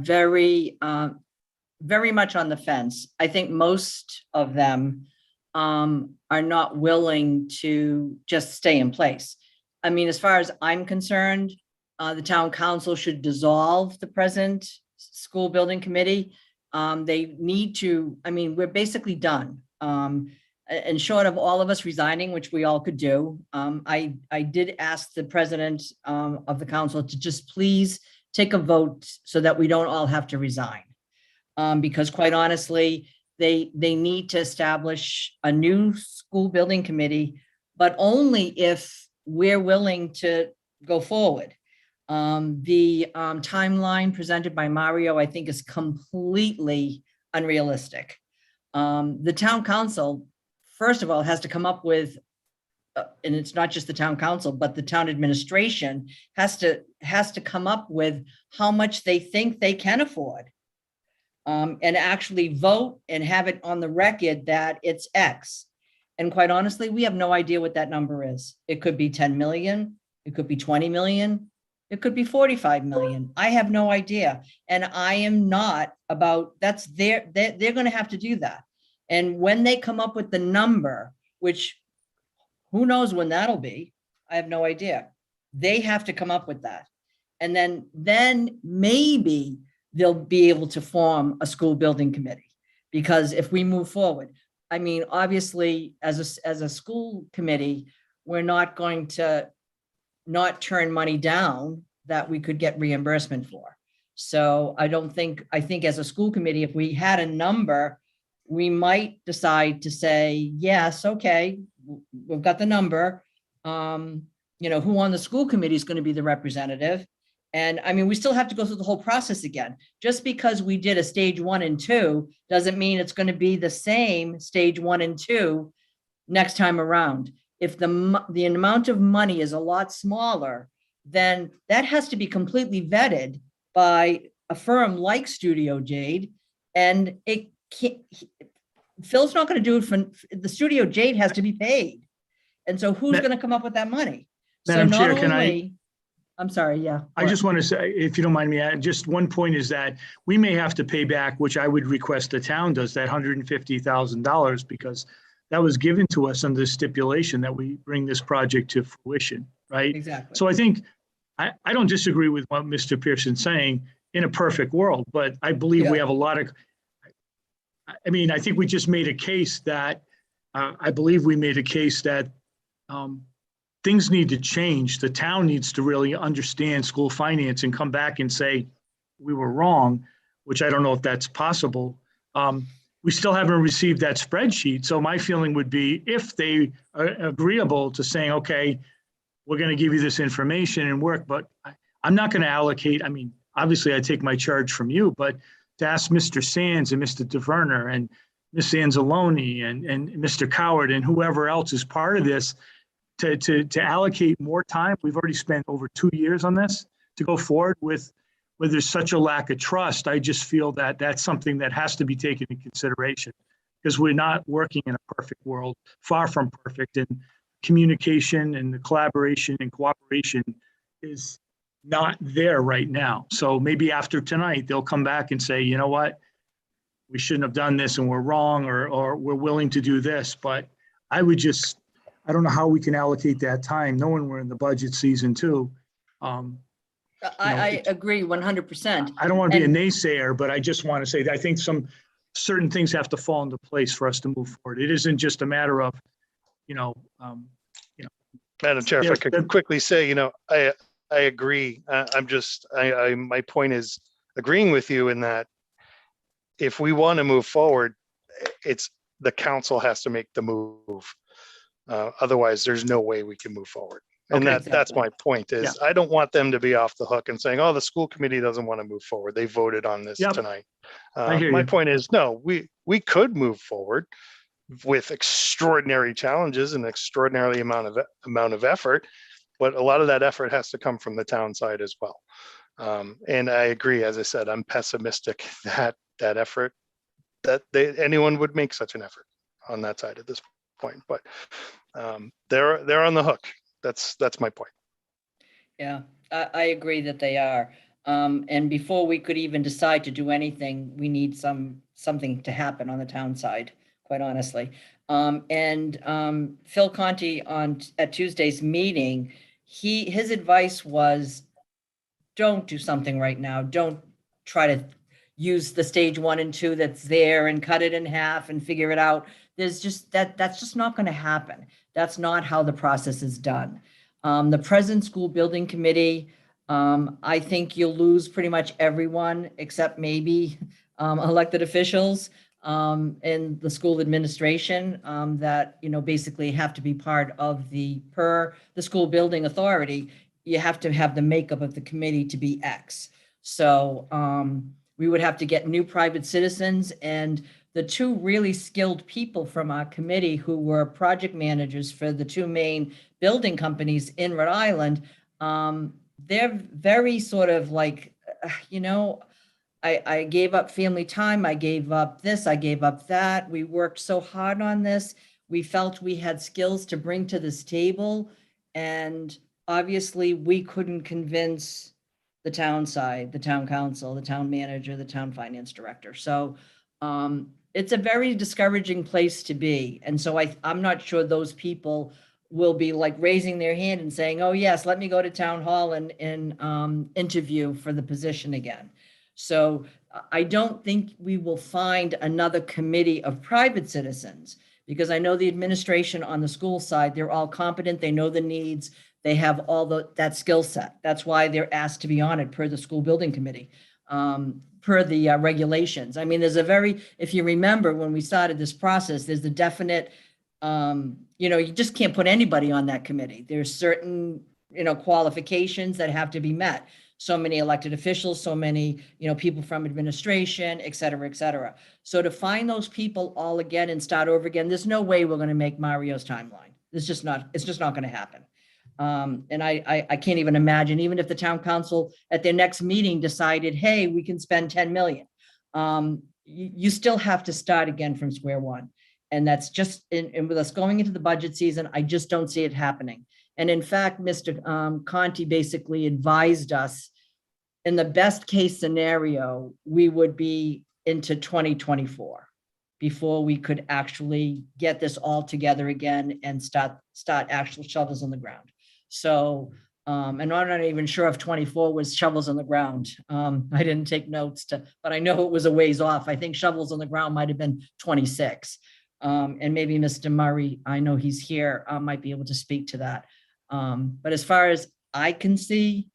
Speaker 1: very much on the fence. I think most of them are not willing to just stay in place. I mean, as far as I'm concerned, the town council should dissolve the present school building committee. They need to, I mean, we're basically done. And short of all of us resigning, which we all could do, I did ask the president of the council to just please take a vote so that we don't all have to resign. Because quite honestly, they need to establish a new school building committee, but only if we're willing to go forward. The timeline presented by Mario, I think, is completely unrealistic. The town council, first of all, has to come up with, and it's not just the town council, but the town administration has to come up with how much they think they can afford, and actually vote and have it on the record that it's X. And quite honestly, we have no idea what that number is. It could be 10 million, it could be 20 million. It could be 45 million. I have no idea. And I am not about, they're going to have to do that. And when they come up with the number, which who knows when that'll be, I have no idea. They have to come up with that. And then maybe they'll be able to form a school building committee. Because if we move forward, I mean, obviously as a school committee, we're not going to not turn money down that we could get reimbursement for. So I think as a school committee, if we had a number, we might decide to say, yes, okay, we've got the number. Who on the school committee is going to be the representative? And I mean, we still have to go through the whole process again. Just because we did a stage 1 and 2 doesn't mean it's going to be the same stage 1 and 2 next time around. If the amount of money is a lot smaller, then that has to be completely vetted by a firm like Studio Jade. And it can't, Phil's not going to do it for the Studio Jade has to be paid. And so who's going to come up with that money?
Speaker 6: Madam
Speaker 1: so
Speaker 6: Chair, can
Speaker 1: I'm sorry, yeah.
Speaker 6: I just want to say, if you don't mind me adding, just one point is that we may have to pay back, which I would request the town does, that $150,000, because that was given to us under the stipulation that we bring this project to fruition, right?
Speaker 1: Exactly.
Speaker 6: So I think, I don't disagree with what Mr. Pearson's saying in a perfect world, but I believe we have a lot of, I mean, I think we just made a case that, I believe we made a case that things need to change. The town needs to really understand school finance and come back and say, we were wrong, which I don't know if that's possible. We still haven't received that spreadsheet. So my feeling would be if they are agreeable to saying, okay, we're going to give you this information and work, but I'm not going to allocate. I mean, obviously I take my charge from you, but to ask Mr. Sands and Mr. DeVerner and Ms. Anzalone and Mr. Coward and whoever else is part of this to allocate more time. We've already spent over 2 years on this to go forward with where there's such a lack of trust. I just feel that that's something that has to be taken into consideration because we're not working in a perfect world, far from perfect. And communication and the collaboration and cooperation is not there right now. So maybe after tonight, they'll come back and say, you know what? We shouldn't have done this and we're wrong, or we're willing to do this. But I don't know how we can allocate that time, knowing we're in the budget season too.
Speaker 1: I agree 100%.
Speaker 6: I don't want to be a
Speaker 1: And-
Speaker 6: naysayer, but I just want to say that I think some certain things have to fall into place for us to move forward. It isn't just a matter of,
Speaker 4: Madam Chair, if I
Speaker 6: Yes,
Speaker 4: could
Speaker 6: that-
Speaker 4: quickly say, I agree. My point is agreeing with you in that if we want to move forward, it's the council has to make the move. Otherwise, there's no way we can move forward. And
Speaker 6: Okay.
Speaker 4: that's my point is I don't want them to be off the hook and saying, oh, the school committee doesn't want to move forward. They voted on this
Speaker 6: Yep.
Speaker 4: tonight.
Speaker 6: I hear
Speaker 4: My
Speaker 6: you.
Speaker 4: point is, no, we could move forward with extraordinary challenges and extraordinary amount of effort, but a lot of that effort has to come from the town side as well. And I agree, as I said, I'm pessimistic that effort, anyone would make such an effort on that side at this point, but they're on the hook. That's my point.
Speaker 1: Yeah, I agree that they are. And before we could even decide to do anything, we need something to happen on the town side, quite honestly. Phil Conti at Tuesday's meeting, his advice was, don't do something right now. Don't try to use the stage 1 and 2 that's there and cut it in half and figure it out. That's just not going to happen. That's not how the process is done. The present school building committee, I think you'll lose pretty much everyone except maybe elected officials in the school administration that, basically have to be part of per the school building authority. You have to have the makeup of the committee to be X. So we would have to get new private citizens, and the 2 really skilled people from our committee who were project managers for the 2 main building companies in Rhode Island, they're very sort of like, I gave up family time. I gave up this, I gave up that. We worked so hard on this. We felt we had skills to bring to this table. And obviously we couldn't convince the town side, the town council, the town manager, the town finance director. So it's a very discouraging place to be. And so I'm not sure those people will be like raising their hand and saying, oh yes, let me go to town hall and interview for the position again. So I don't think we will find another committee of private citizens, because I know the administration on the school side, they're all competent, they know the needs, they have all that skill set. That's why they're asked to be on it per the school building committee, per the regulations. I mean, if you remember when we started this process, there's a definite, you just can't put anybody on that committee. There's certain, qualifications that have to be met. So many elected officials, so many, people from administration, et cetera, et cetera. So to find those people all again and start over again, there's no way we're going to make Mario's timeline. It's just not going to happen. And I can't even imagine, even if the town council at their next meeting decided, hey, we can spend 10 million. You still have to start again from square one. And that's just, and with us going into the budget season, I just don't see it happening. And in fact, Mr. Conti basically advised us, in the best case scenario, we would be into 2024 before we could actually get this all together again and start actual shovels on the ground. So, and I'm not even sure if 24 was shovels on the ground. I didn't take notes but I know it was a ways off. I think shovels on the ground might've been 26. And maybe Mr. Murray, I know he's here, might be able to speak to that. But as far as I can see,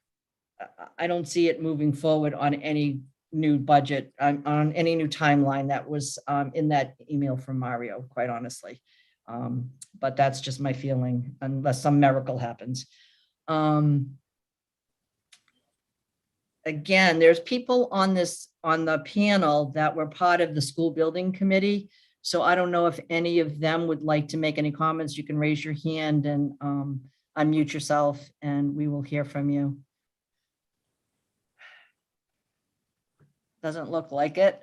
Speaker 1: I don't see it moving forward on any new budget, on any new timeline that was in that email from Mario, quite honestly. But that's just my feeling, unless some miracle happens. Again, there's people on the panel that were part of the school building committee. So I don't know if any of them would like to make any comments. You can raise your hand and unmute yourself and we will hear from you. Doesn't look like it.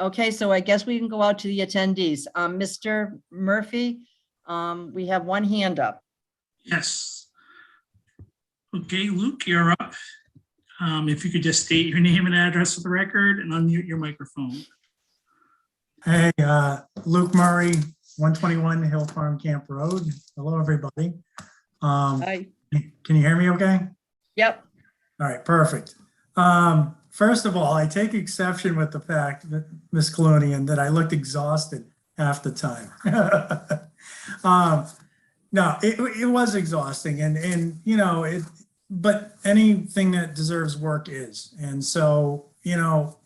Speaker 1: Okay, so I guess we can go out to the attendees. Mr. Murphy, we have one hand up.
Speaker 9: Yes. Okay, Luke, you're up. If you could just state your name and address for the record and unmute your microphone.
Speaker 13: Hey, Luke Murray, 121 Hill Farm Camp Road. Hello, everybody.
Speaker 1: Hi.
Speaker 13: Can you hear me okay?
Speaker 1: Yep.
Speaker 13: All right, perfect. First of all, I take exception with the fact that, Ms. Colonian, that I looked exhausted half the time. No, it was exhausting and you know, but anything that deserves work is. And so, you know,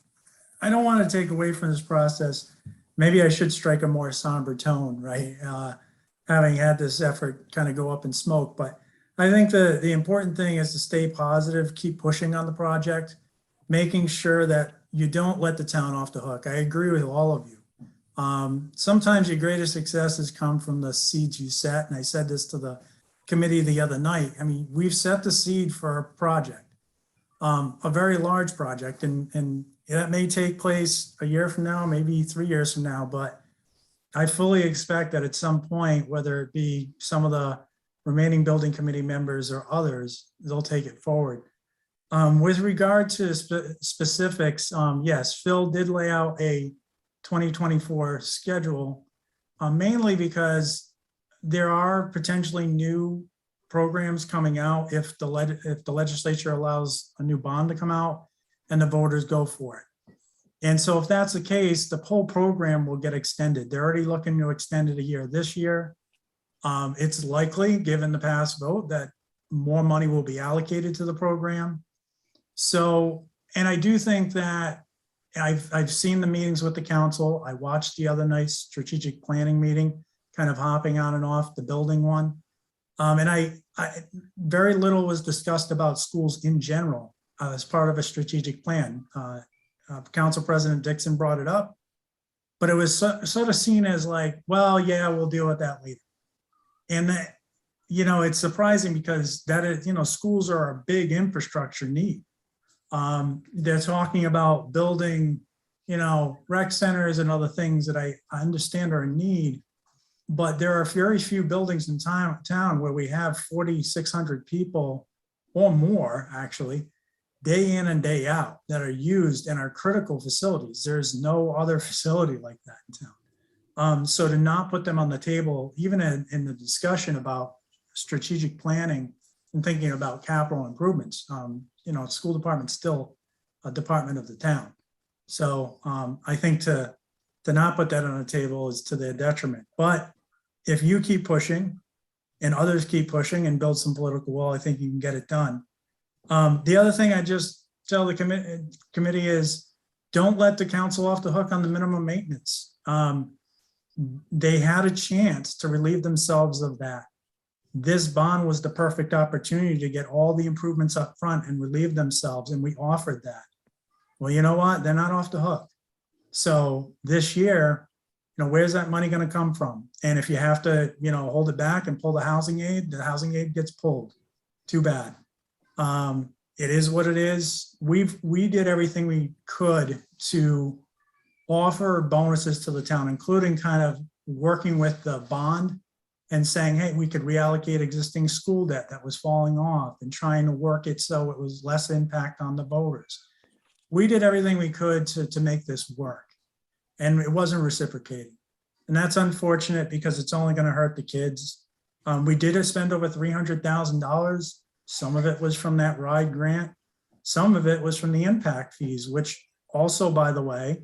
Speaker 13: I don't want to take away from this process. Maybe I should strike a more somber tone, right? Having had this effort kind of go up in smoke, but I think the important thing is to stay positive, keep pushing on the project, making sure that you don't let the town off the hook. I agree with all of you. Sometimes your greatest successes come from the seeds you set. And I said this to the committee the other night. I mean, we've set the seed for a project, a very large project, and that may take place a year from now, maybe 3 years from now, but I fully expect that at some point, whether it be some of the remaining building committee members or others, they'll take it forward. With regard to specifics, yes, Phil did lay out a 2024 schedule, mainly because there are potentially new programs coming out if the legislature allows a new bond to come out and the voters go for it. And so if that's the case, the whole program will get extended. They're already looking to extend it a year this year. It's likely, given the past vote, that more money will be allocated to the program. So, and I do think that I've seen the meetings with the council. I watched the other night's strategic planning meeting, kind of hopping on and off the building one. And I very little was discussed about schools in general as part of a strategic plan. Council President Dixon brought it up, but it was sort of seen as like, well, yeah, we'll deal with that later. And that, you know, it's surprising because that is, you know, schools are a big infrastructure need. They're talking about building, you know, rec centers and other things that I understand are a need, but there are very few buildings in town where we have 4,600 people or more, actually, day in and day out that are used and are critical facilities. There's no other facility like that in town. So to not put them on the table, even in the discussion about strategic planning and thinking about capital improvements, you know, school department's still a department of the town. So I think to not put that on the table is to their detriment. But if you keep pushing and others keep pushing and build some political will, I think you can get it done. The other thing I just tell the committee is don't let the council off the hook on the minimum maintenance. They had a chance to relieve themselves of that. This bond was the perfect opportunity to get all the improvements up front and relieve themselves, and we offered that. Well, you know what? They're not off the hook. So this year, you know, where's that money going to come from? And if you have to, you know, hold it back and pull the housing aid gets pulled. Too bad. It is what it is. We did everything we could to offer bonuses to the town, including kind of working with the bond and saying, hey, we could reallocate existing school debt that was falling off and trying to work it so it was less impact on the voters. We did everything we could to make this work, and it wasn't reciprocating. And that's unfortunate because it's only going to hurt the kids. We did spend over $300,000. Some of it was from that RIDE grant. Some of it was from the impact fees, which also, by the way,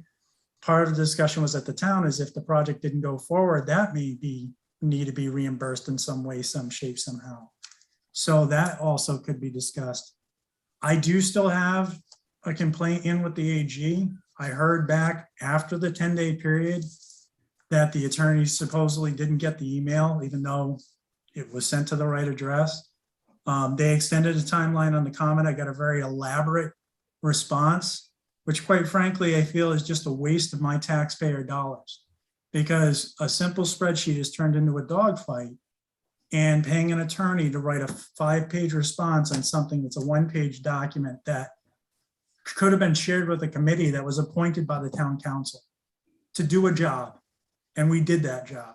Speaker 13: part of the discussion was at the town is if the project didn't go forward, that may need to be reimbursed in some way, some shape, somehow. So that also could be discussed. I do still have a complaint in with the AG. I heard back after the 10-day period that the attorneys supposedly didn't get the email, even though it was sent to the right address. They extended the timeline on the comment. I got a very elaborate response, which quite frankly, I feel is just a waste of my taxpayer dollars, because a simple spreadsheet is turned into a dogfight, and paying an attorney to write a 5-page response on something that's a 1-page document that could have been shared with a committee that was appointed by the town council to do a job. And we did that job.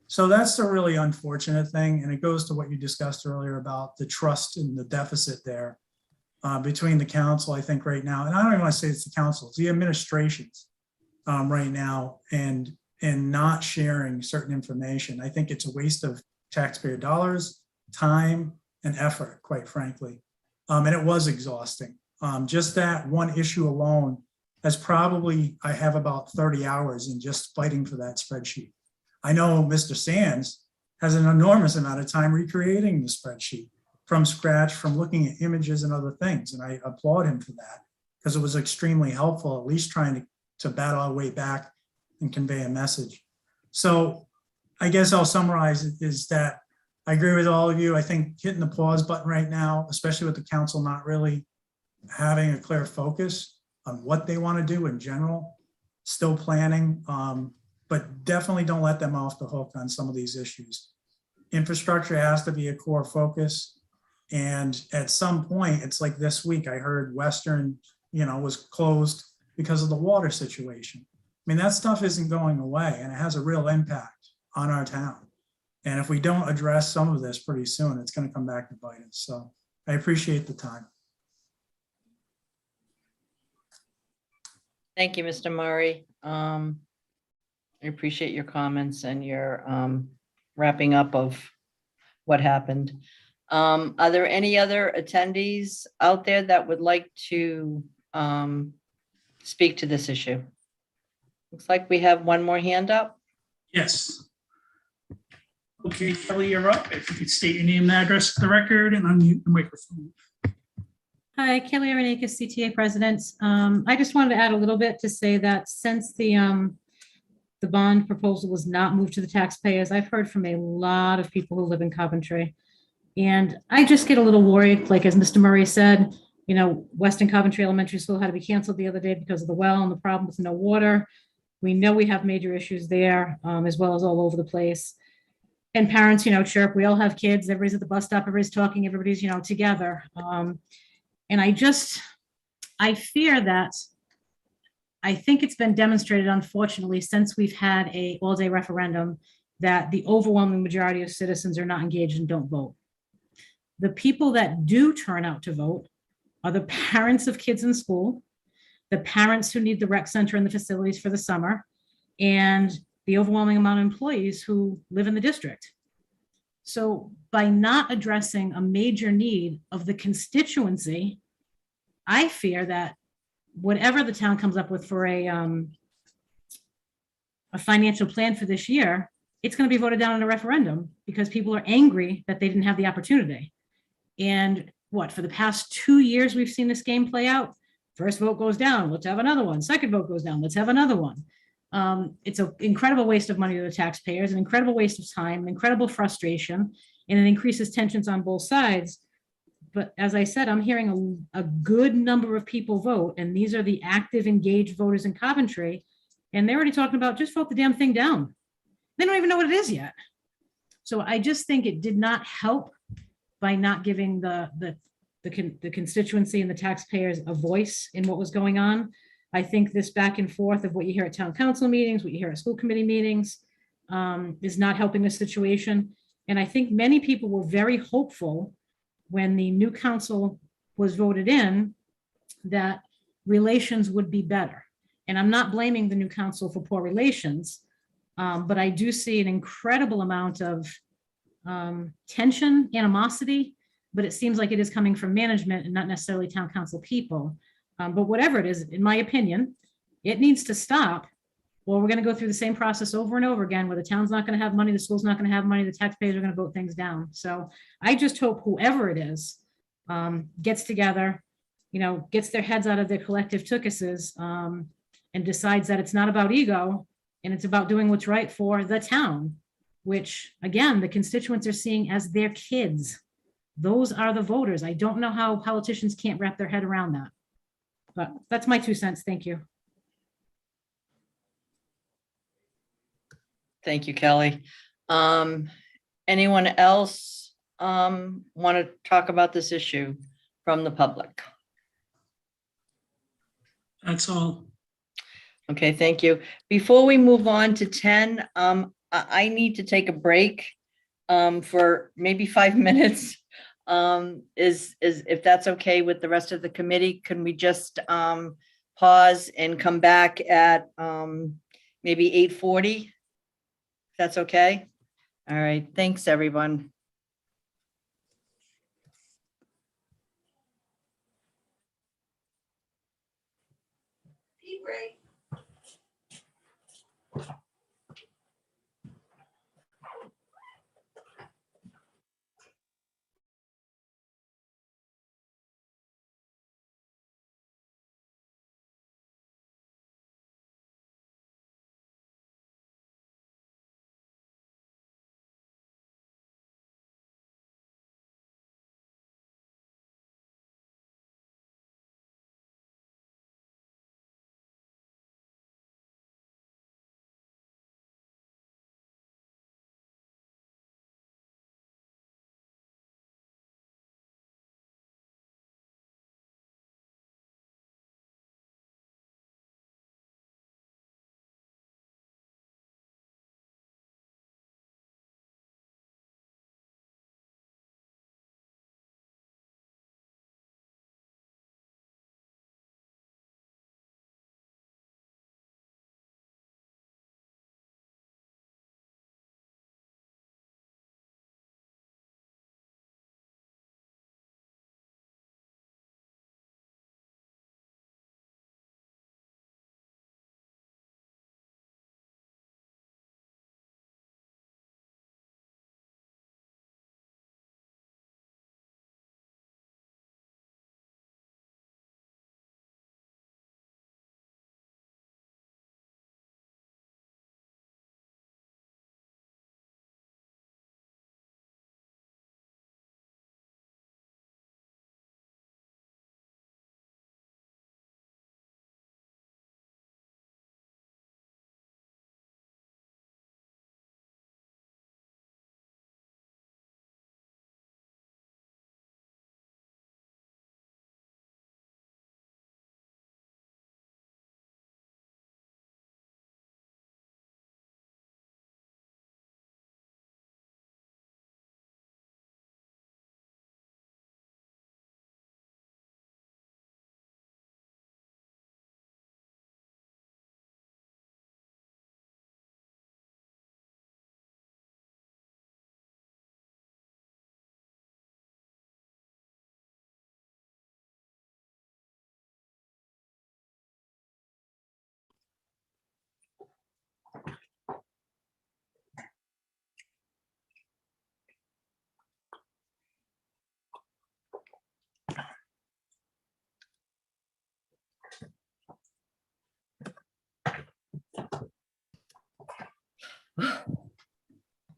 Speaker 13: So that's the really unfortunate thing. And it goes to what you discussed earlier about the trust and the deficit there between the council, I think right now, and I don't even want to say it's the council, it's the administrations right now, and not sharing certain information. I think it's a waste of taxpayer dollars, time, and effort, quite frankly. And it was exhausting. Just that one issue alone has probably, I have about 30 hours in just fighting for that spreadsheet. I know Mr. Sands has an enormous amount of time recreating the spreadsheet from scratch, from looking at images and other things. And I applaud him for that because it was extremely helpful, at least trying to battle our way back and convey a message. So I guess I'll summarize it is that I agree with all of you. I think hitting the pause button right now, especially with the council not really having a clear focus on what they want to do in general, still planning, but definitely don't let them off the hook on some of these issues. Infrastructure has to be a core focus. And at some point, it's like this week, I heard Western, was closed because of the water situation. I mean, that stuff isn't going away and it has a real impact on our town. And if we don't address some of this pretty soon, it's going to come back to bite us. So I appreciate the time.
Speaker 1: Thank you, Mr. Murray. I appreciate your comments and your wrapping up of what happened. Are there any other attendees out there that would like to speak to this issue? Looks like we have one more hand up.
Speaker 9: Yes. Okay, Kelly, you're up. If you could state your name and address for the record and unmute the microphone.
Speaker 14: Hi, Kelly Arenikis, CTA President. I just wanted to add a little bit to say that since the bond proposal was not moved to the taxpayers, I've heard from a lot of people who live in Coventry. And I just get a little worried, like as Mr. Murray said, Weston Coventry Elementary School had to be canceled the other day because of the well and the problem with no water. We know we have major issues there, as well as all over the place. And parents, chirp, we all have kids, everybody's at the bus stop, everybody's talking, everybody's, together. And I fear that, I think it's been demonstrated, unfortunately, since we've had a all-day referendum, that the overwhelming majority of citizens are not engaged and don't vote. The people that do turn out to vote are the parents of kids in school, the parents who need the rec center and the facilities for the summer, and the overwhelming amount of employees who live in the district. So by not addressing a major need of the constituency, I fear that whatever the town comes up with for a financial plan for this year, it's going to be voted down in a referendum because people are angry that they didn't have the opportunity. And for the past 2 years, we've seen this game play out. First vote goes down, let's have another one. Second vote goes down, let's have another one. It's an incredible waste of money to the taxpayers, an incredible waste of time, an incredible frustration, and it increases tensions on both sides. But as I said, I'm hearing a good number of people vote, and these are the active, engaged voters in Coventry, and they're already talking about just vote the damn thing down. They don't even know what it is yet. So I just think it did not help by not giving the constituency and the taxpayers a voice in what was going on. I think this back and forth of what you hear at town council meetings, what you hear at school committee meetings, is not helping the situation. And I think many people were very hopeful when the new council was voted in that relations would be better. And I'm not blaming the new council for poor relations, but I do see an incredible amount of tension, animosity, but it seems like it is coming from management and not necessarily town council people. But whatever it is, in my opinion, it needs to stop, or we're going to go through the same process over and over again where the town's not going to have money, the school's not going to have money, the taxpayers are going to vote things down. So I just hope whoever it is gets together, gets their heads out of their collective tuchuses and decides that it's not about ego and it's about doing what's right for the town, which again, the constituents are seeing as their kids. Those are the voters. I don't know how politicians can't wrap their head around that. But that's my 2 cents. Thank you.
Speaker 1: Thank you, Kelly. Anyone else want to talk about this issue from the public?
Speaker 9: That's all.
Speaker 1: Okay, thank you. Before we move on to 10, I need to take a break for maybe 5 minutes. Is if that's okay with the rest of the committee, can we just pause and come back at maybe 8:40? That's okay? All right, thanks, everyone.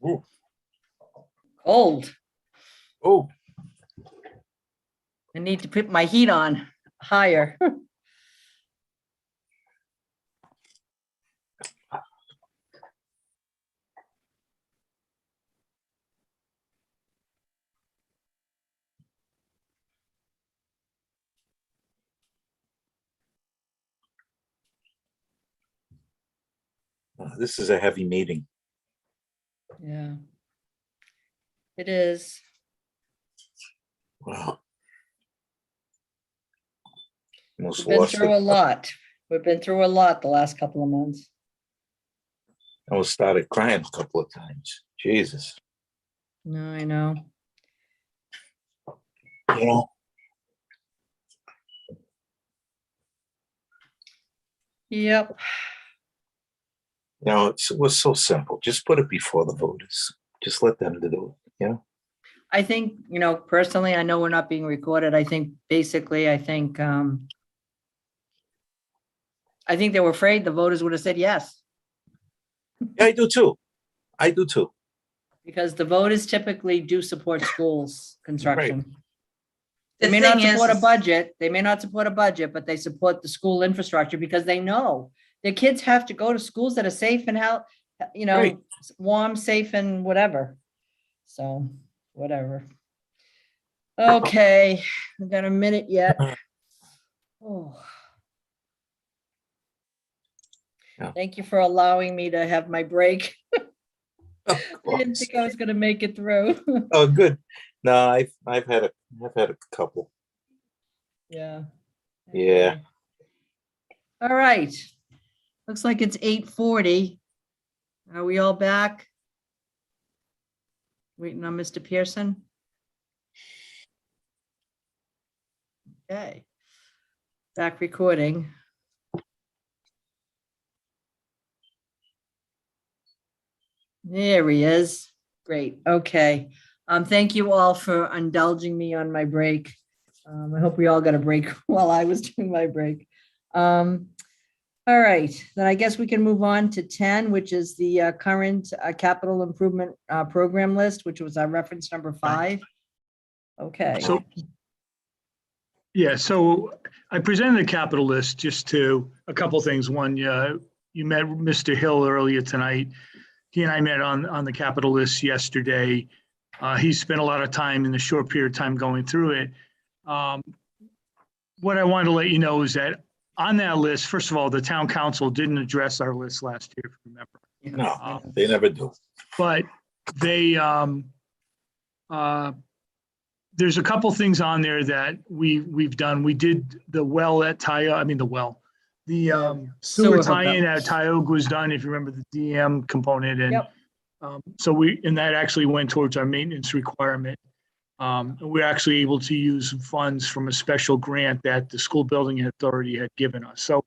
Speaker 5: Ooh.
Speaker 1: Cold.
Speaker 5: Oh,
Speaker 1: I need to put my heat on higher.
Speaker 5: this is a heavy meeting.
Speaker 1: Yeah. It is.
Speaker 5: Wow. Almost
Speaker 1: We've been
Speaker 5: lost
Speaker 1: through a
Speaker 5: it.
Speaker 1: lot. We've been through a lot the last couple of months.
Speaker 5: I almost started crying a couple of times. Jesus.
Speaker 1: No, I know.
Speaker 5: You know,
Speaker 1: Yep.
Speaker 5: it was so simple. Just put it before the voters. Just let them do it, you know?
Speaker 1: I think, personally, I know we're not being recorded. I think basically, I think they were afraid the voters would have said yes,
Speaker 5: Yeah, I do too. I do too.
Speaker 1: because the voters typically do support schools construction. They
Speaker 2: The
Speaker 1: may not
Speaker 2: thing
Speaker 1: support a
Speaker 2: is-
Speaker 1: budget. They may not support a budget, but they support the school infrastructure because they know their kids have to go to schools that are safe and
Speaker 5: Right.
Speaker 1: warm, safe, and whatever. So, whatever. Okay, we've got a minute yet. Oh.
Speaker 5: Yeah.
Speaker 1: Thank you for allowing me to have my break.
Speaker 5: Of
Speaker 1: I didn't
Speaker 5: course.
Speaker 1: think I was gonna make it through.
Speaker 5: Oh, good. No, I've had a couple.
Speaker 1: Yeah.
Speaker 5: Yeah.
Speaker 1: Okay. All right. Looks like it's 8:40. Are we all back? Waiting on Mr. Pearson? Okay. Back recording. There he is. Great. Okay. Thank you all for indulging me on my break. I hope we all got a break while I was doing my break. All right, then I guess we can move on to 10, which is the current capital improvement program list, which was our reference number 5. Okay.
Speaker 6: So, yeah, so I presented a capital list just to a couple things. One, you met Mr. Hill earlier tonight. He and I met on the capital list yesterday. He spent a lot of time in the short period of time going through it. What I wanted to let you know is that on that list, first of all, the town council didn't address our list last year, if you remember.
Speaker 5: No, they never do.
Speaker 6: But they, there's a couple things on there that we've done. We did the well at the sewer
Speaker 1: Sewer
Speaker 6: tie-in
Speaker 1: hookup.
Speaker 6: at Tioga was done, if you remember the DM component. And
Speaker 1: Yep.
Speaker 6: and that actually went towards our maintenance requirement. And we're actually able to use funds from a special grant that the school building authority had given us. So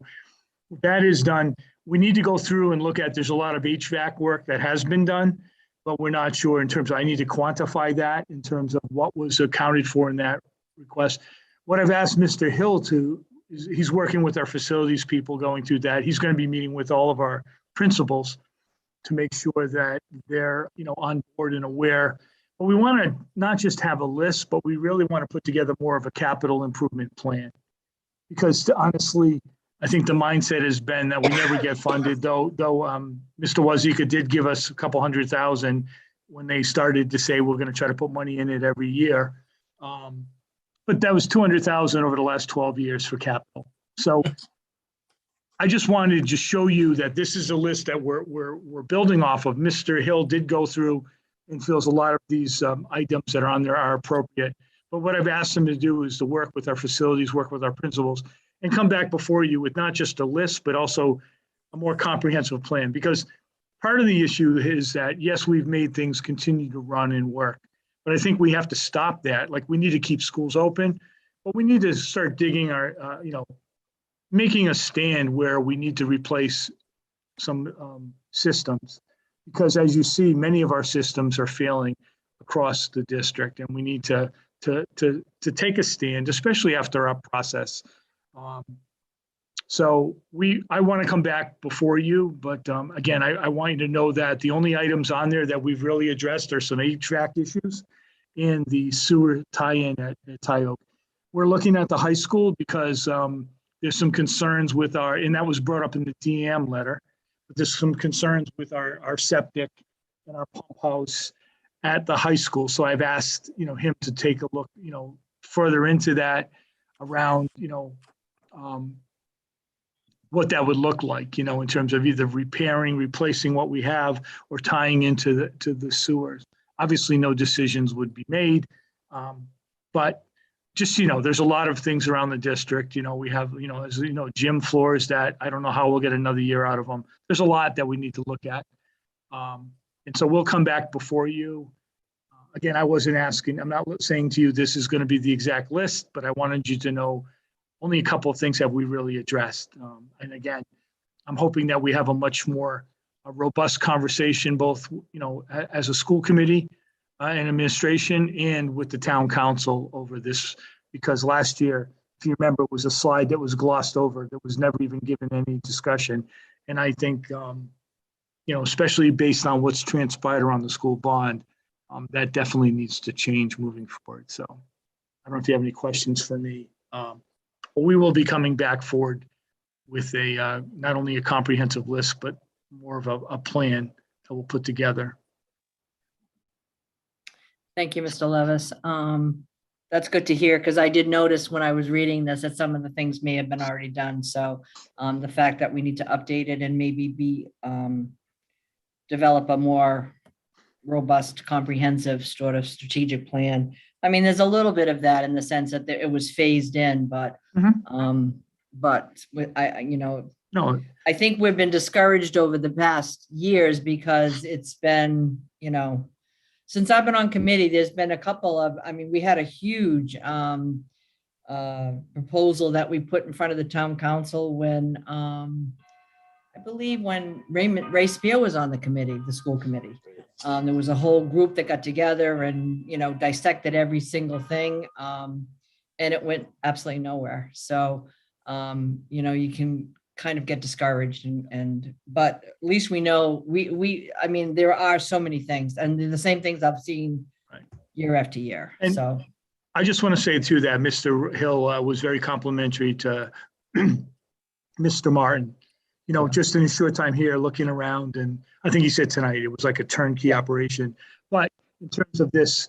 Speaker 6: that is done. We need to go through and look at, there's a lot of HVAC work that has been done, but we're not sure in terms of, I need to quantify that in terms of what was accounted for in that request. What I've asked Mr. Hill to, is he's working with our facilities people going through that. He's going to be meeting with all of our principals to make sure that they're, on board and aware. But we want to not just have a list, but we really want to put together more of a capital improvement plan. Because honestly, I think the mindset has been that we never get funded, though Mr. Wazika did give us a couple $100,000 when they started to say we're going to try to put money in it every year. But that was $200,000 over the last 12 years for capital. So I just wanted to just show you that this is a list that we're building off of. Mr. Hill did go through and feels a lot of these items that are on there are appropriate. But what I've asked him to do is to work with our facilities, work with our principals, and come back before you with not just a list, but also a more comprehensive plan. Because part of the issue is that, yes, we've made things continue to run and work, but I think we have to stop that. Like, we need to keep schools open, but we need to start digging our, making a stand where we need to replace some systems. Because as you see, many of our systems are failing across the district, and we need to take a stand, especially after our process. So I want to come back before you, but again, I want you to know that the only items on there that we've really addressed are some HVAC issues and the sewer tie-in at Tioga. We're looking at the high school because there's some concerns with and that was brought up in the DM letter. There's some concerns with our septic and our pump house at the high school. So I've asked, him to take a look, further into that around, what that would look like, in terms of either repairing, replacing what we have, or tying into the sewers. Obviously, no decisions would be made, but just, there's a lot of things around the district. We have, as gym floors that I don't know how we'll get another year out of them. There's a lot that we need to look at. And so we'll come back before you. Again, I'm not saying to you this is going to be the exact list, but I wanted you to know only a couple of things have we really addressed. And again, I'm hoping that we have a much more robust conversation, both, as a school committee and administration and with the town council over this, because last year, if you remember, it was a slide that was glossed over, that was never even given any discussion. And I think, especially based on what's transpired around the school bond, that definitely needs to change moving forward. So I don't know if you have any questions for me. But we will be coming back forward with not only a comprehensive list, but more of a plan that we'll put together.
Speaker 1: Thank you, Mr. Levis. That's good to hear, because I did notice when I was reading this that some of the things may have been already done. So the fact that we need to update it and maybe develop a more robust, comprehensive sort of strategic plan. I mean, there's a little bit of that in the sense that it was phased in, but
Speaker 6: No,
Speaker 1: I think we've been discouraged over the past years because it's been, since I've been on committee, there's been a couple of, we had a huge proposal that we put in front of the town council when I believe when Ray Spear was on the committee, the school committee. There was a whole group that got together and, dissected every single thing. And it went absolutely nowhere. So, you can kind of get discouraged but at least we know there are so many things and the same things I've seen year after year.
Speaker 6: And
Speaker 1: so
Speaker 6: I just want to say too that Mr. Hill was very complimentary to Mr. Martin. Just in a short time here, looking around, and I think he said tonight it was like a turnkey operation. But in terms of this,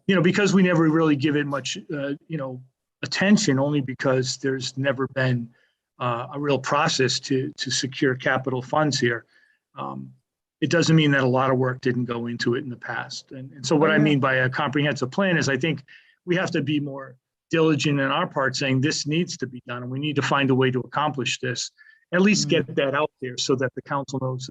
Speaker 6: because we never really give it much, attention, only because there's never been a real process to secure capital funds here. It doesn't mean that a lot of work didn't go into it in the past. And so what I mean by a comprehensive plan is I think we have to be more diligent in our part, saying this needs to be done, and we need to find a way to accomplish this. At least get that out there so that the council knows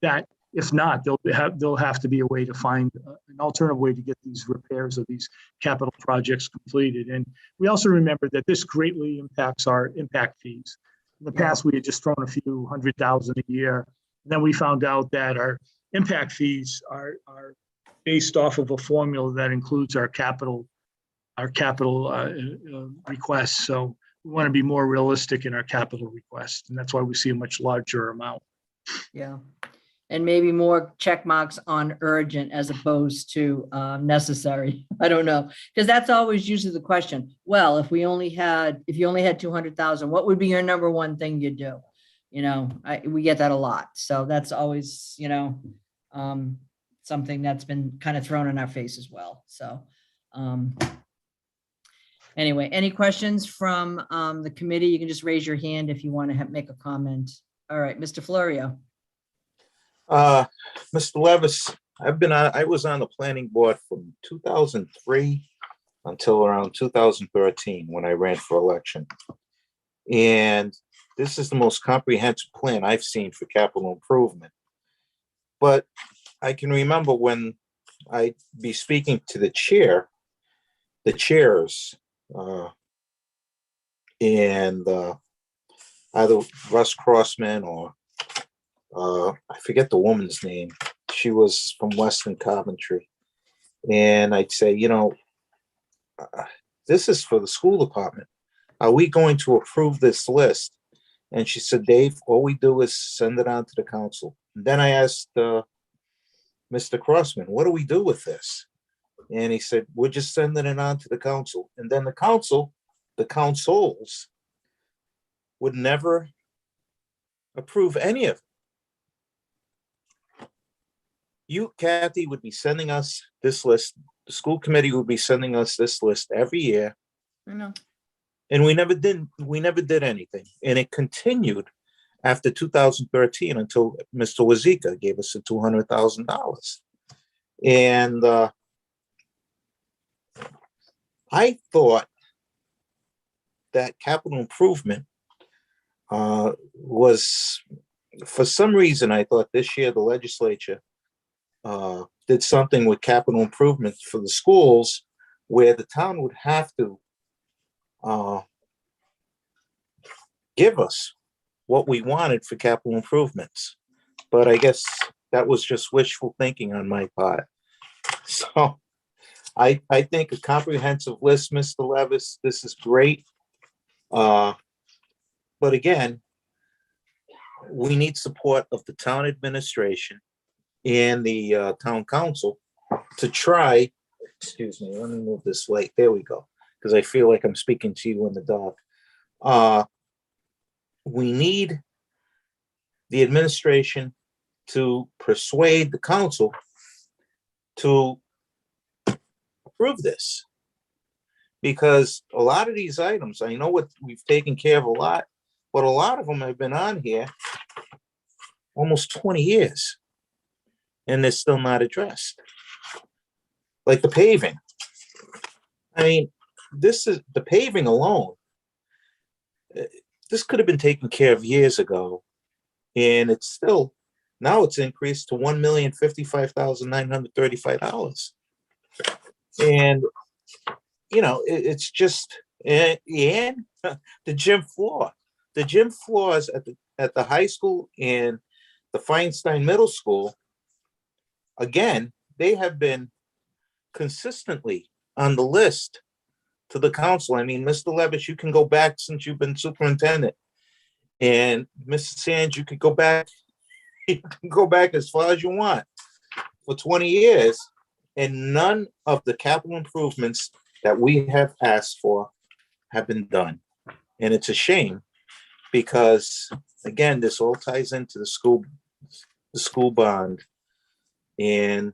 Speaker 6: that if not, there'll have to be a way to find an alternative way to get these repairs of these capital projects completed. And we also remember that this greatly impacts our impact fees. In the past, we had just thrown a few $100,000 a year. And then we found out that our impact fees are based off of a formula that includes our capital requests. So we want to be more realistic in our capital request, and that's why we see a much larger amount.
Speaker 1: Yeah, and maybe more check marks on urgent as opposed to necessary. I don't know, because that's always usually the question. Well, if you only had 200,000, what would be your number one thing you'd do? We get that a lot, so that's always something that's been kind of thrown in our face as well. So. Anyway, any questions from the committee? You can just raise your hand if you want to make a comment. All right, Mr. Florio.
Speaker 5: Mr. Levis, I was on the planning board from 2003 until around 2013 when I ran for election. And this is the most comprehensive plan I've seen for capital improvement. But I can remember when I'd be speaking to the chairs, and either Russ Crossman or I forget the woman's name. She was from Western Coventry. And I'd say, this is for the school department. Are we going to approve this list? And she said, Dave, all we do is send it on to the council. And then I asked Mr. Crossman, what do we do with this? And he said, we're just sending it on to the council. And then the councils would never approve any of it. You, Kathy, would be sending us this list. The school committee would be sending us this list every year.
Speaker 1: I know.
Speaker 5: And we never did anything. And it continued after 2013 until Mr. Wazika gave us the $200,000. And I thought that capital improvement was, for some reason, I thought this year the legislature did something with capital improvements for the schools where the town would have to give us what we wanted for capital improvements. But I guess that was just wishful thinking on my part. So I think a comprehensive list, Mr. Levis, this is great. But again, we need support of the town administration and the town council to try, excuse me, let me move this light. There we go. Because I feel like I'm speaking to you in the dark. We need the administration to persuade the council to approve this. Because a lot of these items, I know what we've taken care of a lot, but a lot of them have been on here almost 20 years. and they're still not addressed. Like the paving. I mean, this is the paving alone. This could have been taken care of years ago, and it's still, now it's increased to $1,055,935. And, you know, it's just, and the gym floor. The gym floors at the high school and the Feinstein Middle School, again, they have been consistently on the list to the council. I mean, Mr. Levis, you can go back since you've been superintendent. And Mr. Sands, you could go back, you can go back as far as you want for 20 years. And none of the capital improvements that we have asked for have been done. And it's a shame because, again, this all ties into the school bond. And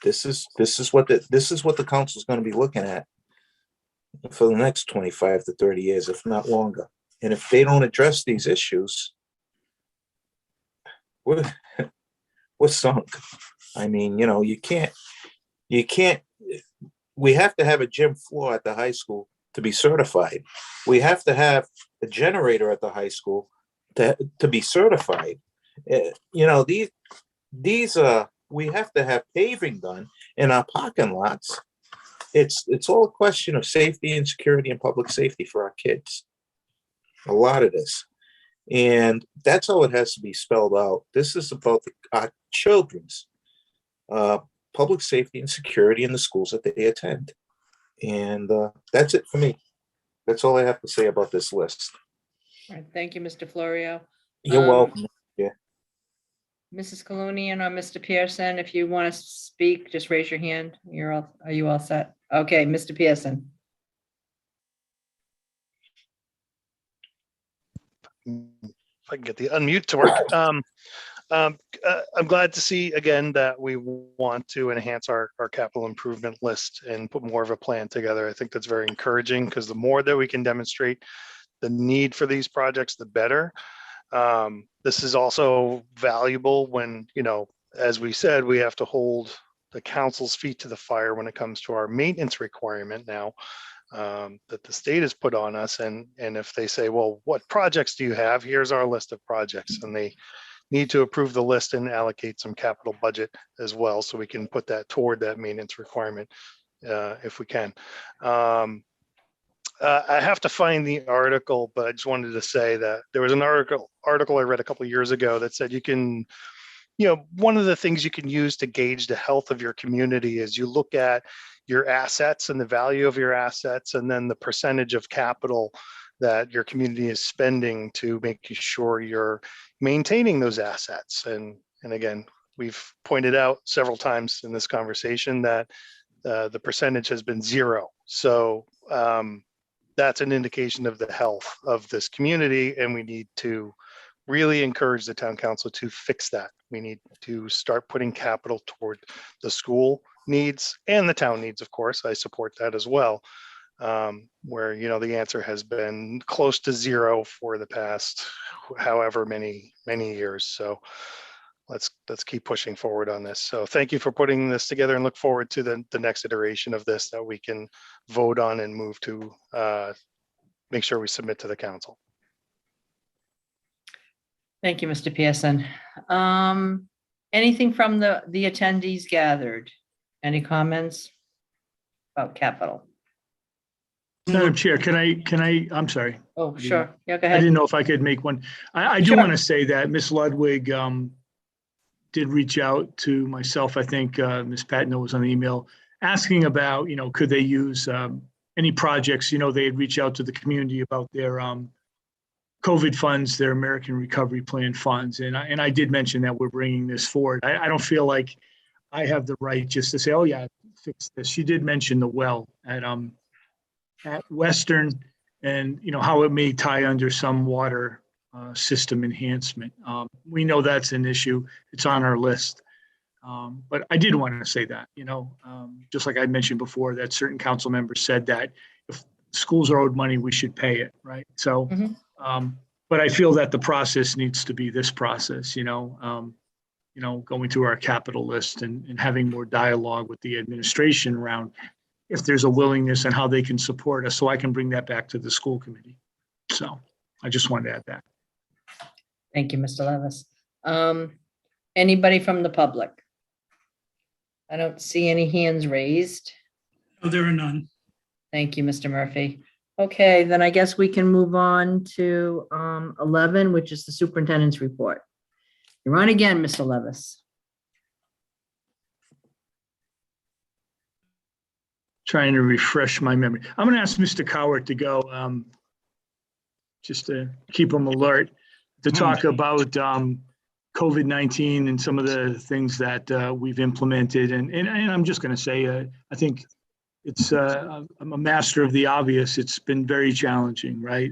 Speaker 5: this is what the council is going to be looking at for the next 25 to 30 years, if not longer. And if they don't address these issues, we're sunk. I mean, you know, you can't, we have to have a gym floor at the high school to be certified. We have to have a generator at the high school to be certified. You know, these we have to have paving done in our parking lots. It's all a question of safety and security and public safety for our kids. A lot of this. And that's how it has to be spelled out. This is about our children's public safety and security in the schools that they attend. And that's it for me. That's all I have to say about this list.
Speaker 1: All right, thank you, Mr. Florio.
Speaker 5: You're welcome. Yeah.
Speaker 1: Mrs. Colonian or Mr. Pearson, if you want to speak, just raise your hand. Are you all set? Okay, Mr. Pearson.
Speaker 4: If I can get the unmute to work. I'm glad to see again that we want to enhance our capital improvement list and put more of a plan together. I think that's very encouraging because the more that we can demonstrate the need for these projects, the better. This is also valuable when, you know, as we said, we have to hold the council's feet to the fire when it comes to our maintenance requirement now that the state has put on us. And if they say, well, what projects do you have? Here's our list of projects. And they need to approve the list and allocate some capital budget as well. So we can put that toward that maintenance requirement if we can. I have to find the article, but I just wanted to say that there was an article I read a couple of years ago that said you can, you know, one of the things you can use to gauge the health of your community is you look at your assets and the value of your assets, and then the percentage of capital that your community is spending to making sure you're maintaining those assets. And again, we've pointed out several times in this conversation that the percentage has been 0. So that's an indication of the health of this community, and we need to really encourage the town council to fix that. We need to start putting capital toward the school needs and the town needs, of course. I support that as well. Where, you know, the answer has been close to 0 for the past however many years. So let's keep pushing forward on this. So thank you for putting this together, and look forward to the next iteration of this that we can vote on and move to make sure we submit to the council.
Speaker 1: Thank you, Mr. Pearson. Anything from the attendees gathered? Any comments about capital?
Speaker 6: Madam Chair, I'm sorry.
Speaker 1: Oh, sure. Yeah, go
Speaker 6: I
Speaker 1: ahead.
Speaker 6: didn't know if I could make one. I do
Speaker 1: Sure.
Speaker 6: want to say that Ms. Ludwig did reach out to myself. I think Ms. Patino was on the email asking about, you know, could they use any projects? You know, they had reached out to the community about their COVID funds, their American Recovery Plan funds. And I did mention that we're bringing this forward. I don't feel like I have the right just to say, oh yeah, fix this. She did mention the well at Western, and you know how it may tie under some water system enhancement. We know that's an issue. It's on our list. But I did want to say that, you know, just like I mentioned before, that certain council members said that if schools are owed money, we should pay it, right? So, but I feel that the process needs to be this process, you know. going through our capital list and having more dialogue with the administration around if there's a willingness and how they can support us, so I can bring that back to the school committee. So I just wanted to add that.
Speaker 1: Thank you, Mr. Levis. Anybody from the public? I don't see any hands raised.
Speaker 9: No, there are none.
Speaker 1: Thank you, Mr. Murphy. Okay, then I guess we can move on to 11, which is the superintendent's report. You're on again, Mr. Levis.
Speaker 6: Trying to refresh my memory. I'm going to ask Mr. Cowart to go, just to keep him alert, to talk about COVID-19 and some of the things that we've implemented. And I'm just going to say, I think it's, I'm a master of the obvious. It's been very challenging, right?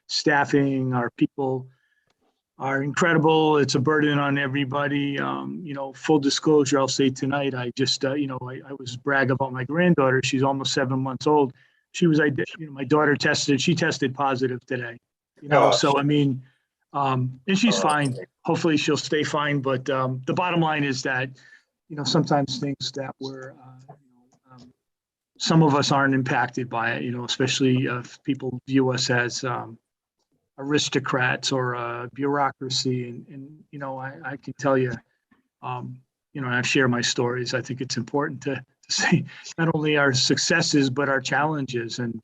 Speaker 6: Staffing, our people are incredible. It's a burden on everybody. Full disclosure, I'll say tonight, I just, I was brag about my granddaughter. She's almost 7 months old. My daughter she tested positive today, so, I mean, and she's fine. Hopefully she'll stay fine. But the bottom line is that, sometimes things that some of us aren't impacted by it, especially if people view us as aristocrats or bureaucracy. And I can tell you, I've shared my stories. I think it's important to say not only our successes, but our challenges. And,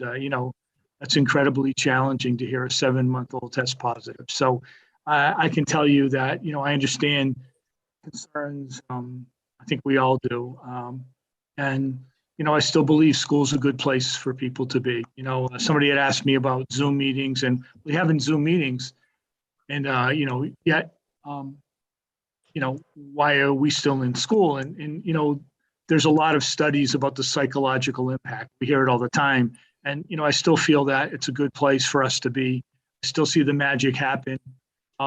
Speaker 6: that's incredibly challenging to hear a 7-month-old test positive. So I can tell you that, I understand concerns. I think we all do. And I still believe school's a good place for people to be. Somebody had asked me about Zoom meetings, and we have Zoom meetings, and yet, why are we still in school? And there's a lot of studies about the psychological impact. We hear it all the time, and I still feel that it's a good place for us to be. I still see the magic happen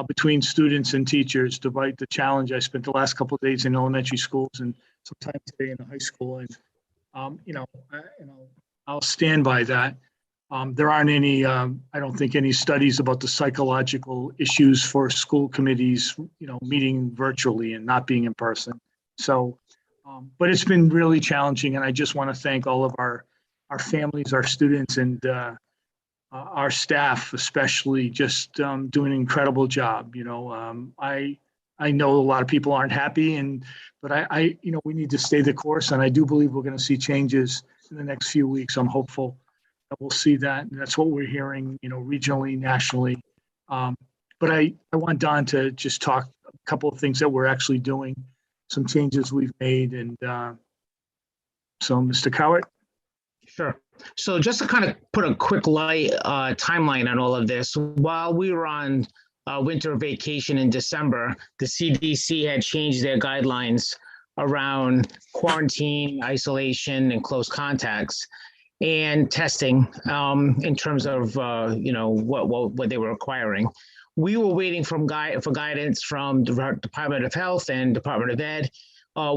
Speaker 6: between students and teachers, despite the challenge. I spent the last couple of days in elementary schools and some time today in the high school, and I'll stand by that. There aren't any, I don't think, any studies about the psychological issues for school committees, meeting virtually and not being in person. So, but it's been really challenging, and I just want to thank all of our families, our students, and our staff, especially, just doing an incredible job. I know a lot of people aren't happy, but we need to stay the course, and I do believe we're going to see changes in the next few weeks. I'm hopeful that we'll see that, and that's what we're hearing, regionally, nationally. But I want Don to just talk a couple of things that we're actually doing, some changes we've made, and so, Mr. Cowart.
Speaker 15: Sure. So just to kind of put a quick timeline on all of this, while we were on winter vacation in December, the CDC had changed their guidelines around quarantine, isolation, and close contacts and testing in terms of what they were requiring. We were waiting for guidance from the Department of Health and Department of Ed.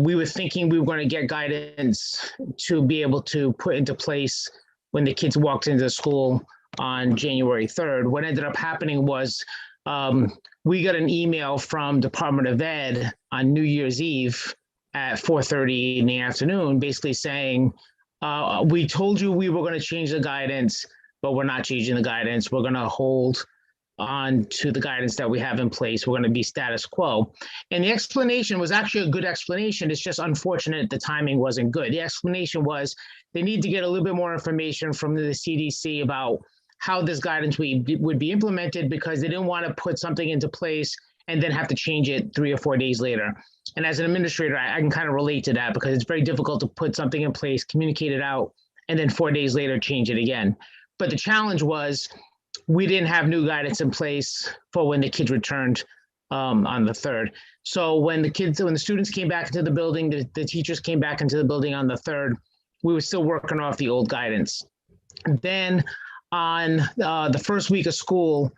Speaker 15: We were thinking we were going to get guidance to be able to put into place when the kids walked into school on January 3rd. What ended up happening was we got an email from Department of Ed on New Year's Eve at 4:30 in the afternoon, basically saying, we told you we were going to change the guidance, but we're not changing the guidance. We're going to hold on to the guidance that we have in place. We're going to be status quo. And the explanation was actually a good explanation. It's just unfortunate the timing wasn't good. The explanation was they need to get a little bit more information from the CDC about how this guidance would be implemented, because they didn't want to put something into place and then have to change it 3 or 4 days later. And as an administrator, I can kind of relate to that, because it's very difficult to put something in place, communicate it out, and then 4 days later change it again. But the challenge was we didn't have new guidance in place for when the kids returned on the 3rd. So when the students came back into the building, the teachers came back into the building on the 3rd, we were still working off the old guidance. Then on the first week of school,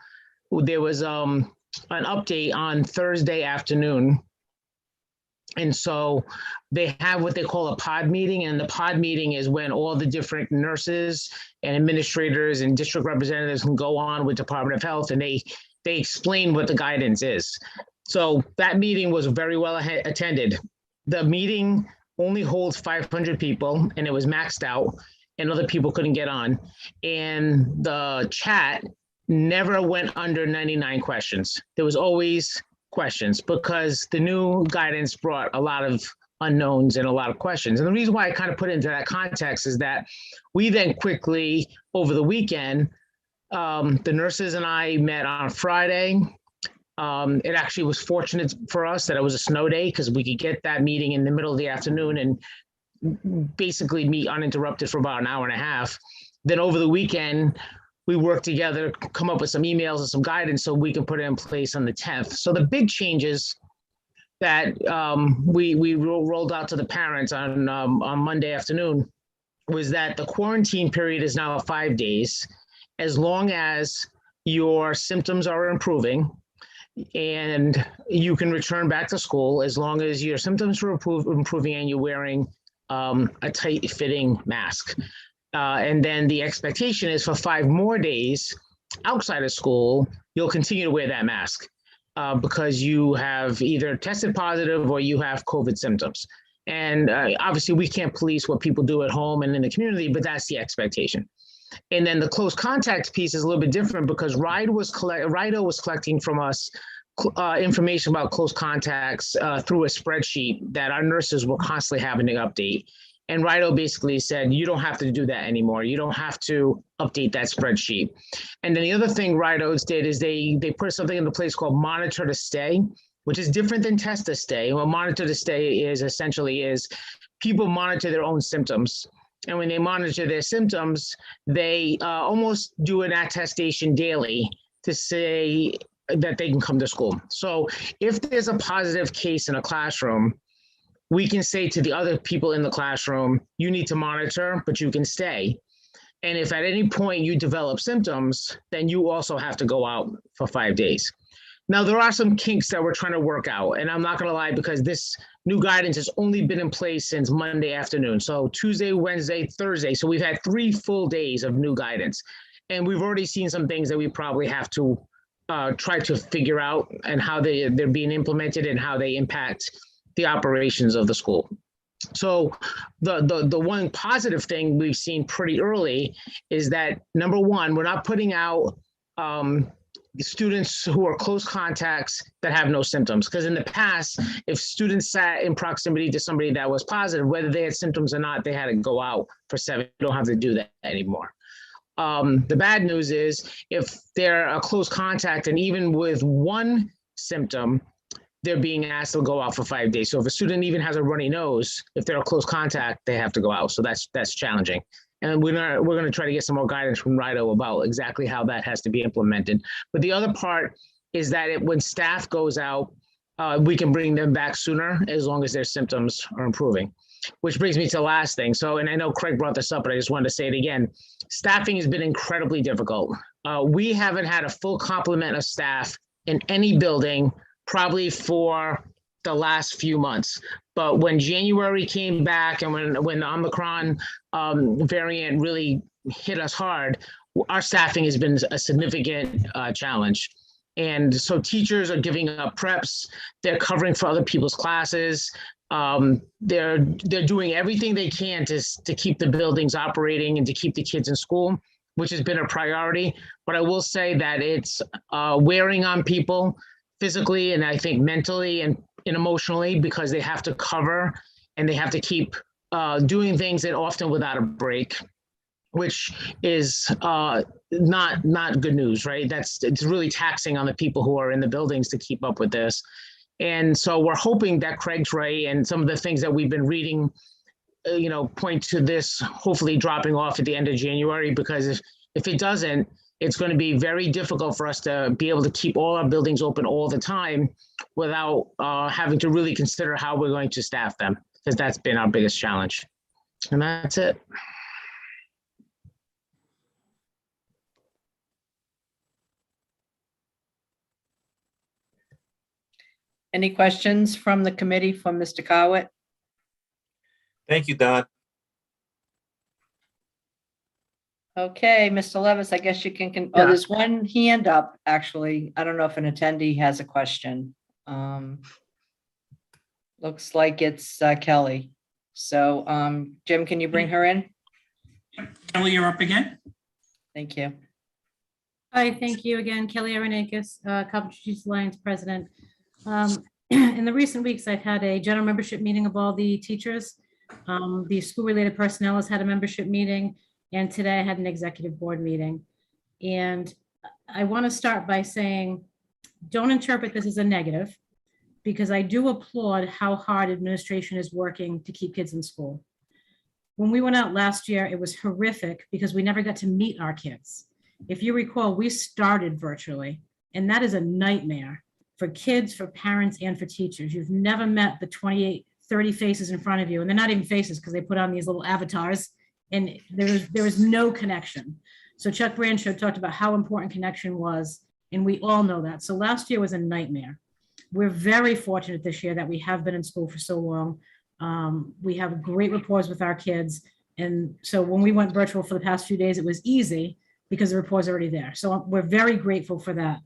Speaker 15: there was an update on Thursday afternoon. And so they have what they call a pod meeting, and the pod meeting is when all the different nurses and administrators and district representatives can go on with Department of Health, and they they explain what the guidance is. So that meeting was very well attended. The meeting only holds 500 people and it was maxed out and other people couldn't get on. And the chat never went under 99 questions. There was always questions because the new guidance brought a lot of unknowns and a lot of questions. And the reason why I kind of put it into that context is that we then quickly, over the weekend, the nurses and I met on Friday. It actually was fortunate for us that it was a snow day because we could get that meeting in the middle of the afternoon and basically meet uninterrupted for about an hour and a half. Then over the weekend, we worked together, come up with some emails and some guidance so we can put it in place on the 10th. So the big changes that we rolled out to the parents on Monday afternoon was that the quarantine period is now 5 days, as long as your symptoms are improving and you can return back to school as long as your symptoms are improving and you're wearing a tight fitting mask. And then the expectation is for 5 more days outside of school, you'll continue to wear that mask because you have either tested positive or you have COVID symptoms. And obviously we can't police what people do at home and in the community, but that's the expectation. And then the close contact piece is a little bit different because RIDO was collecting from us information about close contacts through a spreadsheet that our nurses were constantly having to update. And RIDO basically said, you don't have to do that anymore. You don't have to update that spreadsheet. And then the other thing RIDOs did is they put something into place called Monitor to Stay, which is different than Test to Stay. What Monitor to Stay is essentially is people monitor their own symptoms. And when they monitor their symptoms, they almost do an attestation daily to say that they can come to school. So if there's a positive case in a classroom, we can say to the other people in the classroom, you need to monitor, but you can stay. And if at any point you develop symptoms, then you also have to go out for 5 days. Now, there are some kinks that we're trying to work out, and I'm not going to lie, because this new guidance has only been in place since Monday afternoon. So Tuesday, Wednesday, Thursday. So we've had 3 full days of new guidance, and we've already seen some things that we probably have to try to figure out and how they're being implemented and how they impact the operations of the school. So the one positive thing we've seen pretty early is that, number one, we're not putting out students who are close contacts that have no symptoms. Because in the past, if students sat in proximity to somebody that was positive, whether they had symptoms or not, they had to go out for 7. You don't have to do that anymore. The bad news is if they're a close contact and even with one symptom, they're being asked to go out for 5 days. So if a student even has a runny nose, if they're a close contact, they have to go out. So that's challenging. And we're gonna try to get some more guidance from RIDO about exactly how that has to be implemented. But the other part is that when staff goes out, we can bring them back sooner as long as their symptoms are improving. Which brings me to the last thing. So, and I know Craig brought this up, but I just wanted to say it again. Staffing has been incredibly difficult. We haven't had a full complement of staff in any building probably for the last few months. But when January came back and when the Omicron variant really hit us hard, our staffing has been a significant challenge. And so teachers are giving up preps, they're covering for other people's classes. They're doing everything they can to keep the buildings operating and to keep the kids in school, which has been a priority. But I will say that it's wearing on people physically and I think mentally and emotionally, because they have to cover and they have to keep doing things and often without a break, which is not good news, right? It's really taxing on the people who are in the buildings to keep up with this. And so we're hoping that Craig's right and some of the things that we've been reading, point to this hopefully dropping off at the end of January, because if it doesn't, it's going to be very difficult for us to be able to keep all our buildings open all the time without having to really consider how we're going to staff them, because that's been our biggest challenge. And that's it.
Speaker 1: Any questions from the committee from Mr. Cowett?
Speaker 5: Thank you, Don.
Speaker 1: Okay, Mr. Levis, I guess you oh,
Speaker 6: Yeah.
Speaker 1: there's one hand up, actually. I don't know if an attendee has a question. Looks like it's Kelly. So, Jim, can you bring her in?
Speaker 9: Kelly, you're up again.
Speaker 1: Thank you.
Speaker 14: Hi, thank you again, Kelly Aronakis, Coventry Alliance President. In the recent weeks, I've had a general membership meeting of all the teachers. The school-related personnel has had a membership meeting, and today I had an executive board meeting. And I want to start by saying, don't interpret this as a negative, because I do applaud how hard administration is working to keep kids in school. When we went out last year, it was horrific because we never got to meet our kids. If you recall, we started virtually, and that is a nightmare for kids, for parents, and for teachers. You've never met the 28, 30 faces in front of you, and they're not even faces because they put on these little avatars, and there was no connection. So Chuck Branshaw talked about how important connection was, and we all know that. So last year was a nightmare. We're very fortunate this year that we have been in school for so long. We have great rapport with our kids. And so when we went virtual for the past few days, it was easy because the rapport is already there. So we're very grateful for that.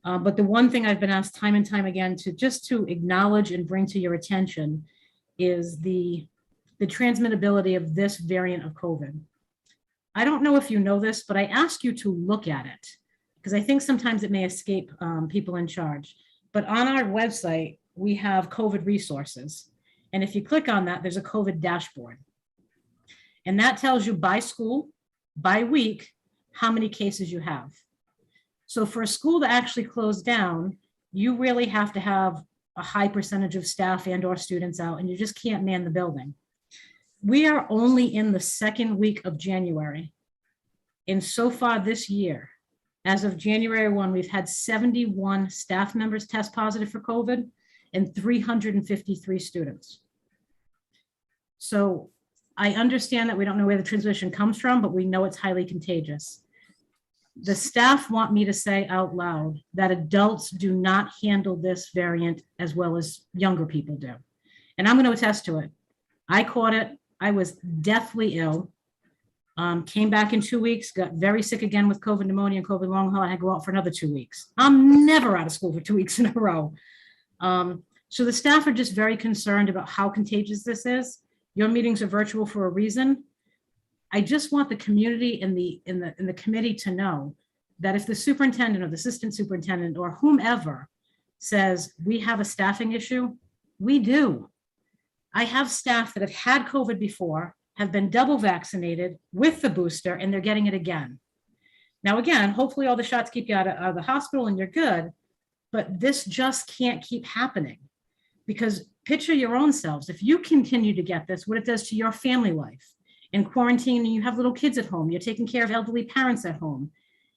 Speaker 14: But the one thing I've been asked time and time again to acknowledge and bring to your attention is the transmittability of this variant of COVID. I don't know if you know this, but I ask you to look at it because I think sometimes it may escape people in charge. But on our website, we have COVID resources. And if you click on that, there's a COVID dashboard. And that tells you by school, by week, how many cases you have. So for a school to actually close down, you really have to have a high percentage of staff and or students out, and you just can't man the building. We are only in the second week of January. And so far this year, as of January 1, we've had 71 staff members test positive for COVID and 353 students. So I understand that we don't know where the transmission comes from, but we know it's highly contagious. The staff want me to say out loud that adults do not handle this variant as well as younger people do. And I'm going to attest to it. I caught it. I was deathly ill. Came back in 2 weeks, got very sick again with COVID pneumonia and COVID long haul. I had to go out for another 2 weeks. I'm never out of school for 2 weeks in a row. So the staff are just very concerned about how contagious this is. Your meetings are virtual for a reason. I just want the community and the committee to know that if the superintendent or the assistant superintendent or whomever says we have a staffing issue, we do. I have staff that have had COVID before, have been double vaccinated with the booster, and they're getting it again. Now, again, hopefully all the shots keep you out of the hospital and you're good, but this just can't keep happening because picture your own selves. If you continue to get this, what it does to your family life in quarantine and you have little kids at home, you're taking care of elderly parents at home.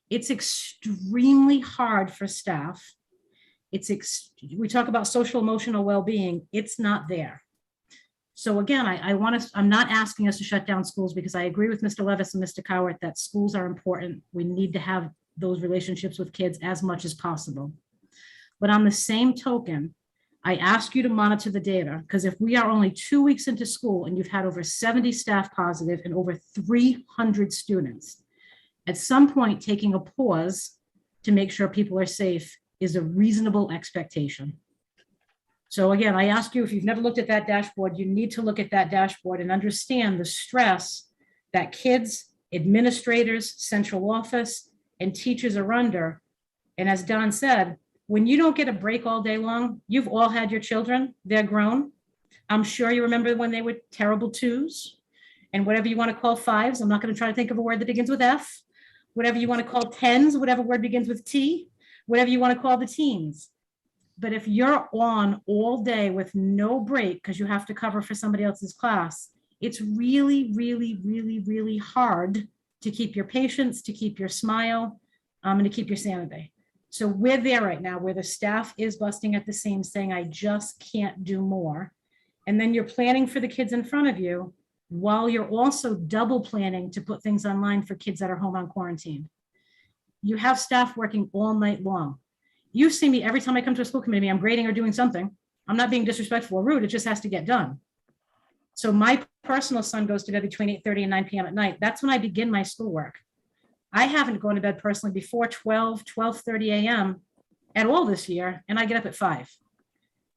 Speaker 14: It's extremely hard for staff. We talk about social emotional well-being. It's not there. So again, I'm not asking us to shut down schools because I agree with Mr. Levis and Mr. Cowart that schools are important. We need to have those relationships with kids as much as possible. But on the same token, I ask you to monitor the data because if we are only 2 weeks into school and you've had over 70 staff positive and over 300 students, at some point taking a pause to make sure people are safe is a reasonable expectation. So again, I ask you, if you've never looked at that dashboard, you need to look at that dashboard and understand the stress that kids, administrators, central office, and teachers are under. And as Don said, when you don't get a break all day long, you've all had your children, they're grown. I'm sure you remember when they were terrible twos and whatever you want to call fives. I'm not going to try to think of a word that begins with F, whatever you want to call tens, whatever word begins with T, whatever you want to call the teens. But if you're on all day with no break because you have to cover for somebody else's class, it's really, really, really, really hard to keep your patience, to keep your smile, and to keep your sanity. So we're there right now where the staff is busting at the seams saying, I just can't do more. And then you're planning for the kids in front of you while you're also double planning to put things online for kids that are home on quarantine. You have staff working all night long. You see me every time I come to a school committee, I'm grading or doing something. I'm not being disrespectful or rude. It just has to get done. So my personal son goes to bed between 8:30 and 9 p.m. at night. That's when I begin my schoolwork. I haven't gone to bed personally before 12:30 a.m. at all this year, and I get up at 5.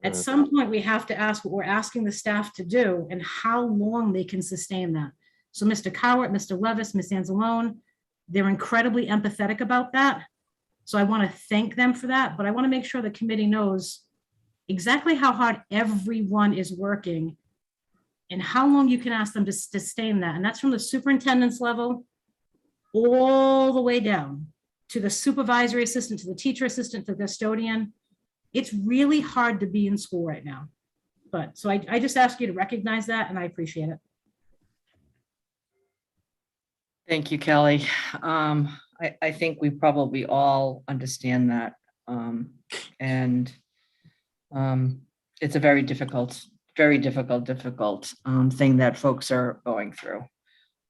Speaker 14: At some point, we have to ask what we're asking the staff to do and how long they can sustain that. So Mr. Cowart, Mr. Levis, Ms. Anzalone, they're incredibly empathetic about that. So I want to thank them for that, but I want to make sure the committee knows exactly how hard everyone is working and how long you can ask them to sustain that. And that's from the superintendent's level all the way down to the supervisory assistant, to the teacher assistant, to the custodian. It's really hard to be in school right now. But so I just ask you to recognize that, and I appreciate it.
Speaker 1: Thank you, Kelly. I think we probably all understand that. It's a very difficult thing that folks are going through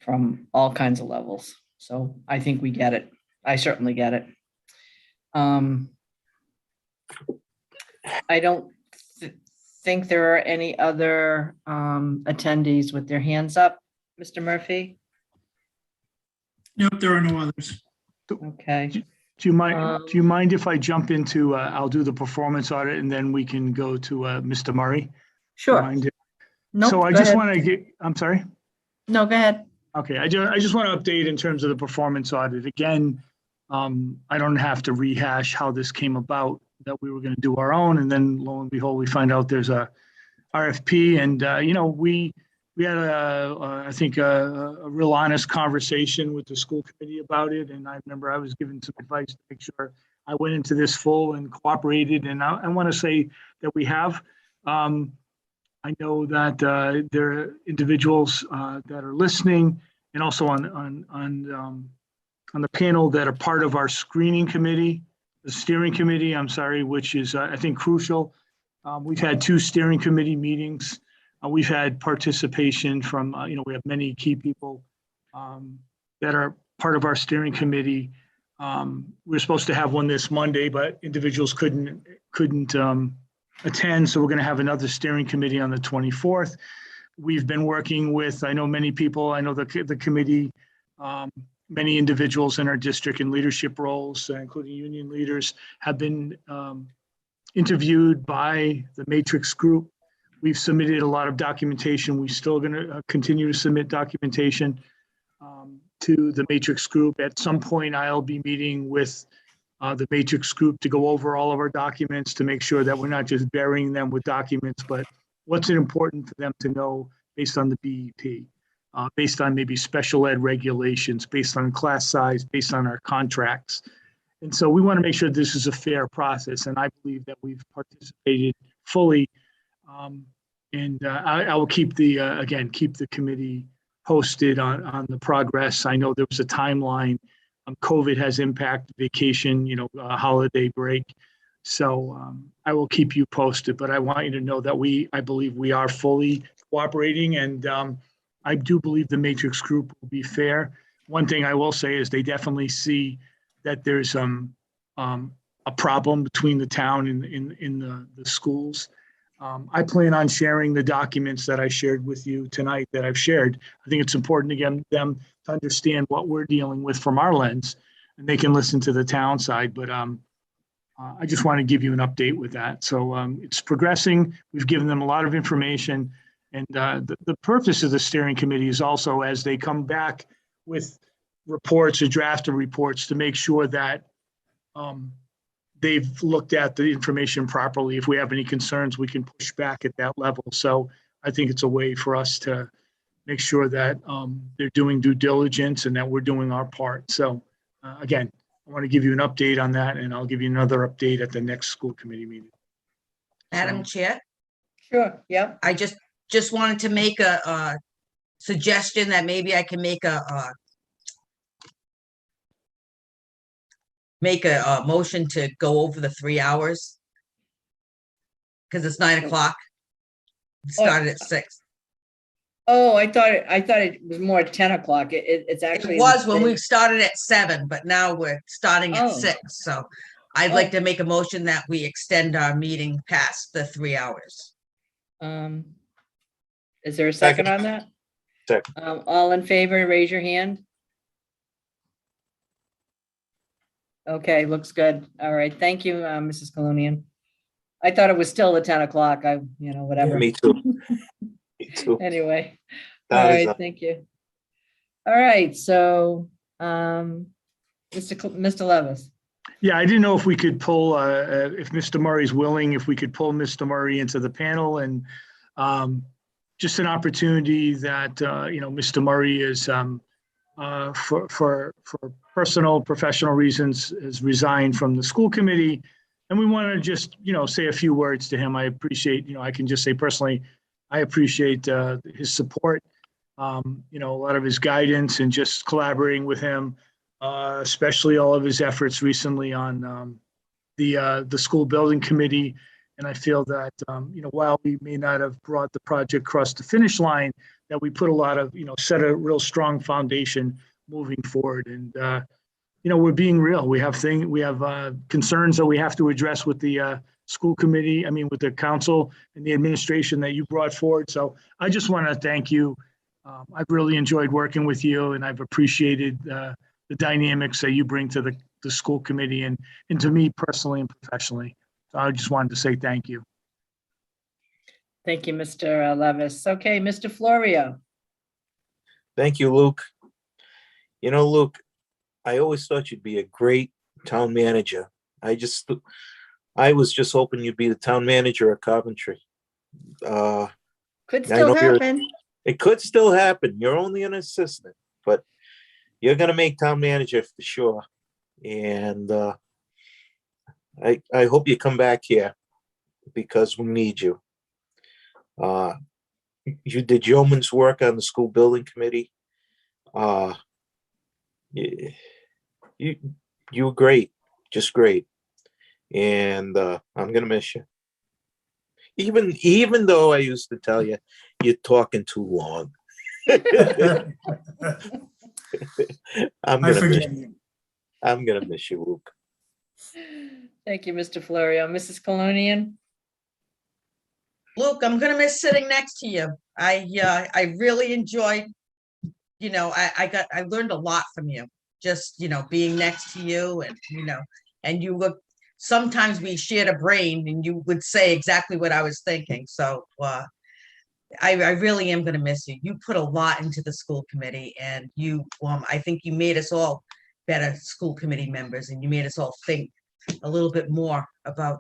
Speaker 1: from all kinds of levels. So I think we get it. I certainly get it. I don't think there are any other attendees with their hands up. Mr. Murphy?
Speaker 9: Nope, there are no others.
Speaker 1: Okay.
Speaker 6: Do you mind if I jump into, I'll do the performance audit and then we can go to Mr. Murray?
Speaker 1: Sure.
Speaker 6: Nope, so I just want to get, I'm sorry?
Speaker 1: No, go ahead.
Speaker 6: Okay, I just want to update in terms of the performance audit. Again, I don't have to rehash how this came about, that we were going to do our own, and then lo and behold, we find out there's a RFP, and we had I think a real honest conversation with the school committee about it, and I remember I was given some advice to make sure I went into this full and cooperated, and I want to say that we have. I know that there are individuals that are listening, and also on the panel that are part of our screening committee, the steering committee, I'm sorry, which is I think crucial. We've had 2 steering committee meetings. We've had participation from we have many key people that are part of our steering committee. We're supposed to have one this Monday, but individuals couldn't attend, so we're going to have another steering committee on the 24th. We've been working with, I know many people, I know the committee, many individuals in our district in leadership roles, including union leaders, have been interviewed by the Matrix Group. We've submitted a lot of documentation. We're still going to continue to submit documentation to the Matrix Group. At some point, I'll be meeting with the Matrix Group to go over all of our documents to make sure that we're not just burying them with documents, but what's important for them to know based on the BEP, based on maybe special ed regulations, based on class size, based on our contracts. And so we want to make sure this is a fair process, and I believe that we've participated fully. I will keep the committee posted on the progress. I know there was a timeline. COVID has impacted vacation, holiday break. So I will keep you posted, but I want you to know that I believe we are fully cooperating, and I do believe the Matrix Group will be fair. One thing I will say is they definitely see that there's a problem between the town and in the schools. I plan on sharing the documents that I shared with you tonight that I've shared. I think it's important to get them to understand what we're dealing with from our lens, and they can listen to the town side. But I just want to give you an update with that. So it's progressing. We've given them a lot of information. And the purpose of the steering committee is also, as they come back with reports or drafted reports, to make sure that they've looked at the information properly. If we have any concerns, we can push back at that level. So I think it's a way for us to make sure that they're doing due diligence and that we're doing our part. So again, I want to give you an update on that, and I'll give you another update at the next school committee meeting.
Speaker 2: Madam Chair?
Speaker 1: Sure, yeah.
Speaker 2: I just wanted to make a suggestion that maybe I can make a motion to go over the 3 hours. Because it's 9 o'clock. It started at 6.
Speaker 1: Oh, I thought it was more at 10 o'clock. It's actually.
Speaker 2: It was when we started at 7, but now we're starting at 6. So I'd like to make a motion that we extend our meeting past the 3 hours.
Speaker 1: Is there a second on that?
Speaker 5: Second.
Speaker 1: All in favor, raise your hand. Okay, looks good. All right, thank you, Mrs. Colonian. I thought it was still at 10 o'clock. Whatever.
Speaker 5: Me too. Me too.
Speaker 1: Anyway, all
Speaker 5: That is
Speaker 1: right, thank you. All right, so, Mr. Levis.
Speaker 6: Yeah, I didn't know if we could pull, if Mr. Murray's willing, if we could pull Mr. Murray into the panel and just an opportunity that, Mr. Murray is, for personal, professional reasons, has resigned from the school committee. And we want to just, say a few words to him. I appreciate, I can just say personally, I appreciate his support, a lot of his guidance and just collaborating with him, especially all of his efforts recently on the school building committee. And I feel that, while we may not have brought the project across the finish line, that we put a lot of, set a real strong foundation moving forward. And, we're being real. We have concerns that we have to address with the school committee, with the council and the administration that you brought forward. So I just want to thank you. I've really enjoyed working with you, and I've appreciated the dynamics that you bring to the school committee and to me personally and professionally. So I just wanted to say thank you.
Speaker 1: Thank you, Mr. Levis. Okay, Mr. Florio.
Speaker 5: Thank you, Luke. Luke, I always thought you'd be a great town manager. I was just hoping you'd be the town manager of Coventry.
Speaker 1: Could still happen.
Speaker 5: It could still happen. You're only an assistant, but you're going to make town manager for sure. And I hope you come back here because we need you. You did yeoman's work on the school building committee. You were great, just great. And I'm going to miss you. Even though I used to tell you, you're talking too long. I'm going to miss you, Luke.
Speaker 1: Thank you, Mr. Florio. Mrs. Colonian?
Speaker 2: Luke, I'm gonna miss sitting next to you. I really enjoyed, I learned a lot from you, just, being next to you and you look, sometimes we shared a brain and you would say exactly what I was thinking. So I really am gonna miss you. You put a lot into the school committee and I think you made us all better school committee members and you made us all think a little bit more about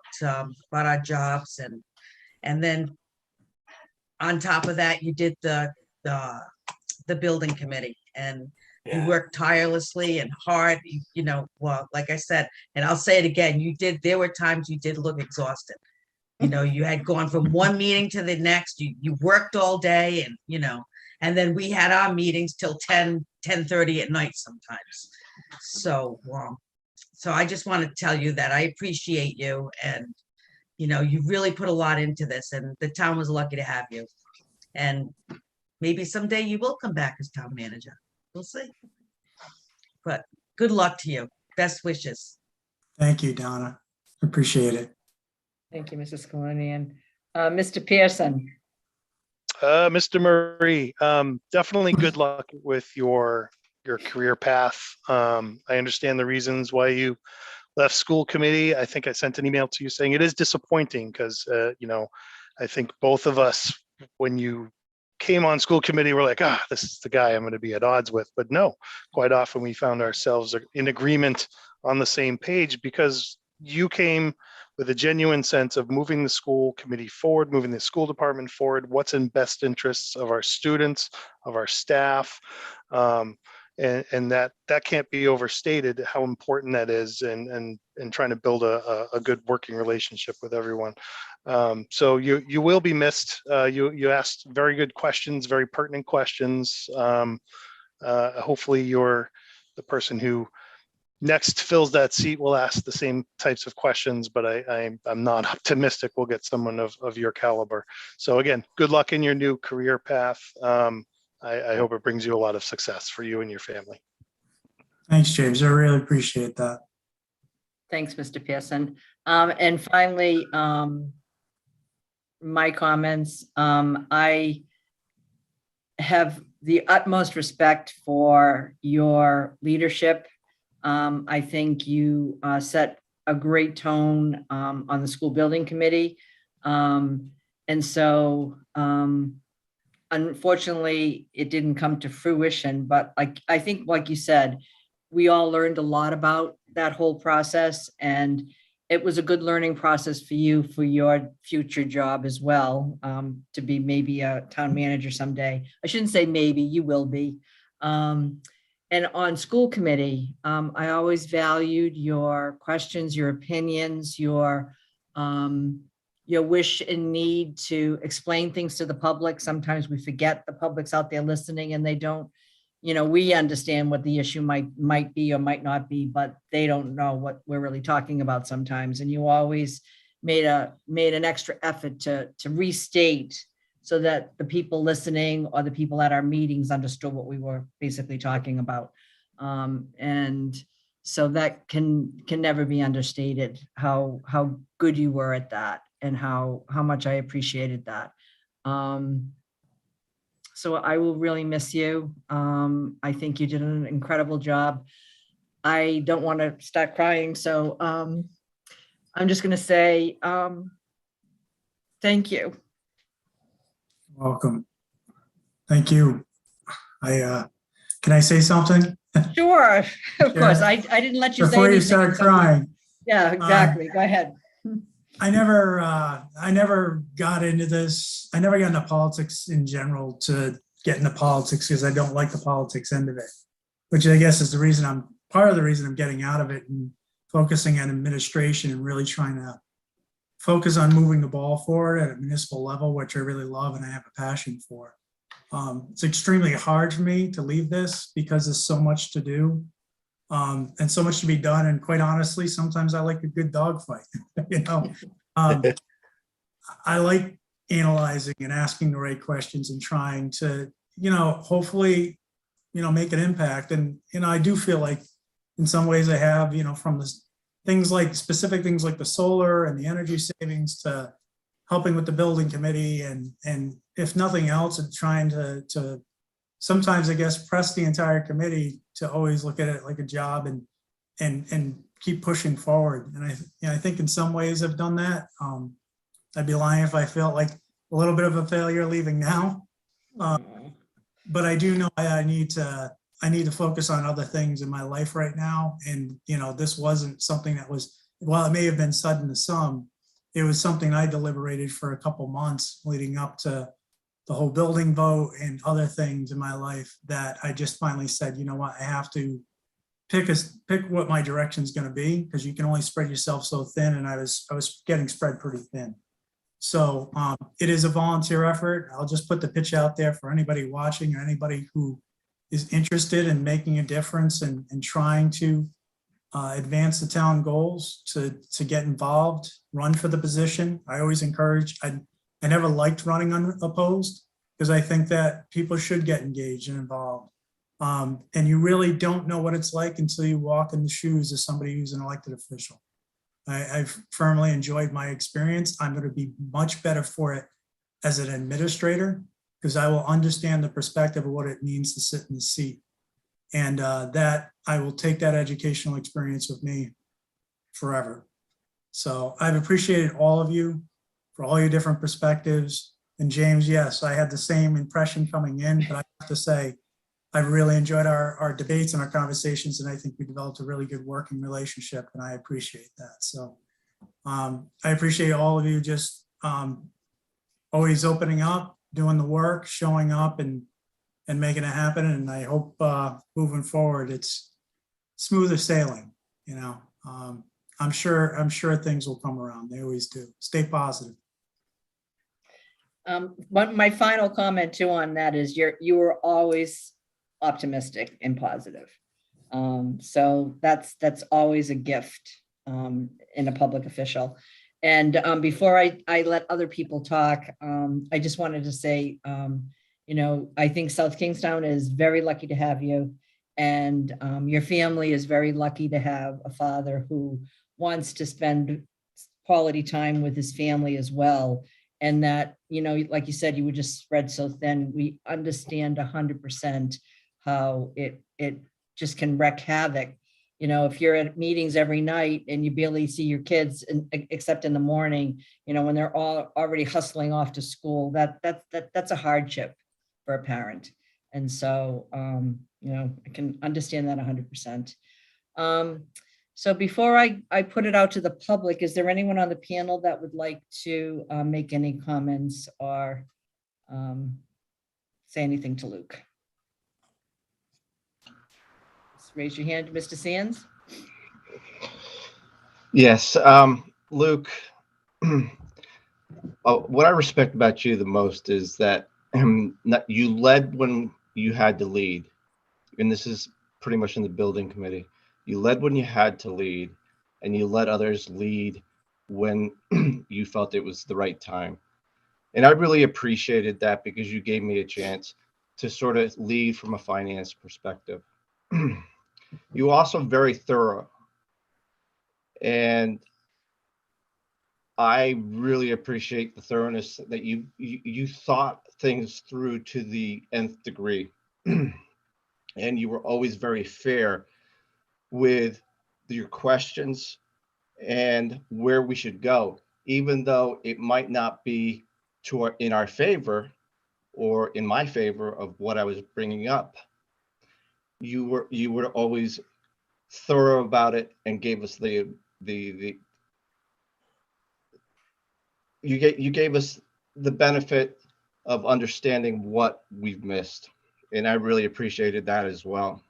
Speaker 2: our jobs and then on top of that, you did the building committee and you worked tirelessly and hard, like I said, and I'll say it again, there were times you did look exhausted. You had gone from one meeting to the next, you worked all day and then we had our meetings till 10:30 at night sometimes. So I just want to tell you that I appreciate you and you really put a lot into this and the town was lucky to have you. And maybe someday you will come back as town manager. We'll see. But good luck to you. Best wishes.
Speaker 13: Thank you, Donna. Appreciate it.
Speaker 1: Thank you, Mrs. Colonian. Mr. Pearson.
Speaker 4: Mr. Murray, definitely good luck with your career path. I understand the reasons why you left school committee. I think I sent an email to you saying it is disappointing because, I think both of us, when you came on school committee, we're like, this is the guy I'm going to be at odds with. But no, quite often we found ourselves in agreement on the same page because you came with a genuine sense of moving the school committee forward, moving the school department forward, what's in best interests of our students, of our staff. And that can't be overstated how important that is and trying to build a good working relationship with everyone. So you will be missed. You asked very good questions, very pertinent questions. Hopefully you're the person who next fills that seat will ask the same types of questions, but I'm not optimistic we'll get someone of your caliber. So again, good luck in your new career path. I hope it brings you a lot of success for you and your family.
Speaker 13: Thanks, James. I really appreciate that.
Speaker 1: Thanks, Mr. Pearson. And finally, my comments. I have the utmost respect for your leadership. I think you set a great tone on the school building committee. And so unfortunately, it didn't come to fruition, but I think, like you said, we all learned a lot about that whole process, and it was a good learning process for you for your future job as well, to be maybe a town manager someday. I shouldn't say maybe, you will be. And on school committee, I always valued your questions, your opinions, your wish and need to explain things to the public. Sometimes we forget the public's out there listening and they don't, we understand what the issue might be or might not be, but they don't know what we're really talking about sometimes. And you always made an extra effort to restate so that the people listening or the people at our meetings understood what we were basically talking about. And so that can never be understated, how good you were at that and how much I appreciated that. So I will really miss you. I think you did an incredible job. I don't want to start crying, so I'm just going to say thank you.
Speaker 13: Welcome. Thank you. Can I say something?
Speaker 1: Sure, of course.
Speaker 13: Yeah.
Speaker 1: I didn't let you say
Speaker 13: Before you
Speaker 1: anything
Speaker 13: start
Speaker 1: until-
Speaker 13: crying,
Speaker 1: Yeah, exactly. Go ahead.
Speaker 13: I never got into this. I never got into politics in general to get into politics because I don't like the politics end of it, which I guess is part of the reason I'm getting out of it and focusing on administration and really trying to focus on moving the ball forward at a municipal level, which I really love and I have a passion for. It's extremely hard for me to leave this because there's so much to do. And so much to be done. And quite honestly, sometimes I like a good dogfight. I like analyzing and asking the right questions and trying to, hopefully, make an impact. And, I do feel like in some ways I have, from the specific things like the solar and the energy savings to helping with the building committee and if nothing else, and trying to sometimes, I guess, press the entire committee to always look at it like a job and keep pushing forward. And I think in some ways I've done that. I'd be lying if I felt like a little bit of a failure leaving now. But I do know I need to focus on other things in my life right now. And, this wasn't something that was, while it may have been sudden to some, it was something I deliberated for a couple months leading up to the whole building vote and other things in my life that I just finally said, you know what, I have to pick what my direction is going to be, because you can only spread yourself so thin. And I was getting spread pretty thin. So it is a volunteer effort. I'll just put the pitch out there for anybody watching or anybody who is interested in making a difference and trying to advance the town goals to get involved, run for the position. I always encourage, I never liked running unopposed because I think that people should get engaged and involved. And you really don't know what it's like until you walk in the shoes of somebody who's an elected official. I've firmly enjoyed my experience. I'm going to be much better for it as an administrator because I will understand the perspective of what it means to sit in the seat. And that I will take that educational experience with me forever. So I've appreciated all of you for all your different perspectives. And James, yes, I had the same impression coming in, but I have to say, I really enjoyed our debates and our conversations, and I think we developed a really good working relationship, and I appreciate that. So I appreciate all of you just always opening up, doing the work, showing up, and making it happen. And I hope moving forward, it's smoother sailing. I'm sure things will come around. They always do. Stay positive.
Speaker 1: But my final comment too on that is you were always optimistic and positive. So that's always a gift in a public official. And before I let other people talk, I just wanted to say, I think South Kingstown is very lucky to have you. And your family is very lucky to have a father who wants to spend quality time with his family as well. and that, like you said, you were just spread so thin. We understand 100% how it just can wreak havoc. If you're at meetings every night and you barely see your kids, except in the morning, when they're all already hustling off to school, that's a hardship for a parent. And so, I can understand that 100%. So before I put it out to the public, is there anyone on the panel that would like to make any comments or say anything to Luke? Just raise your hand, Mr. Sands.
Speaker 11: Yes, Luke, what I respect about you the most is that you led when you had to lead. And this is pretty much in the building committee. You led when you had to lead, and you let others lead when you felt it was the right time. And I really appreciated that because you gave me a chance to sort of lead from a finance perspective. You were also very thorough. And I really appreciate the thoroughness that you thought things through to the nth degree. And you were always very fair with your questions and where we should go, even though it might not be in our favor or in my favor of what I was bringing up. You were always thorough about it and gave us you gave us the benefit of understanding what we've missed, and I really appreciated that as well.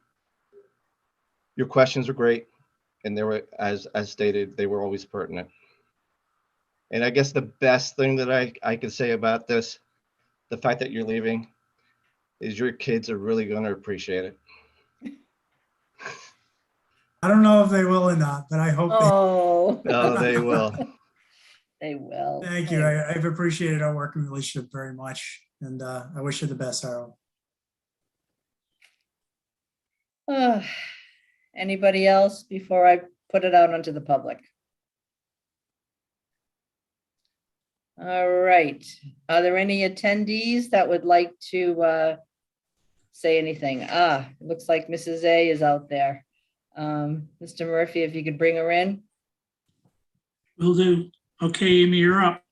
Speaker 11: Your questions were great, and they were, as stated, they were always pertinent. And I guess the best thing that I can say about this, the fact that you're leaving, is your kids are really going to appreciate it.
Speaker 13: I don't know if they will or not, but I hope
Speaker 1: Oh,
Speaker 11: No, they will.
Speaker 1: They will.
Speaker 13: Thank you. I've appreciated our working relationship very much, and I wish you the best, Harold.
Speaker 1: Anybody else before I put it out onto the public? All right. Are there any attendees that would like to say anything? It looks like Mrs. A is out there. Mr. Murphy, if you could bring her in.
Speaker 9: Will do. Okay, Amy, you're up.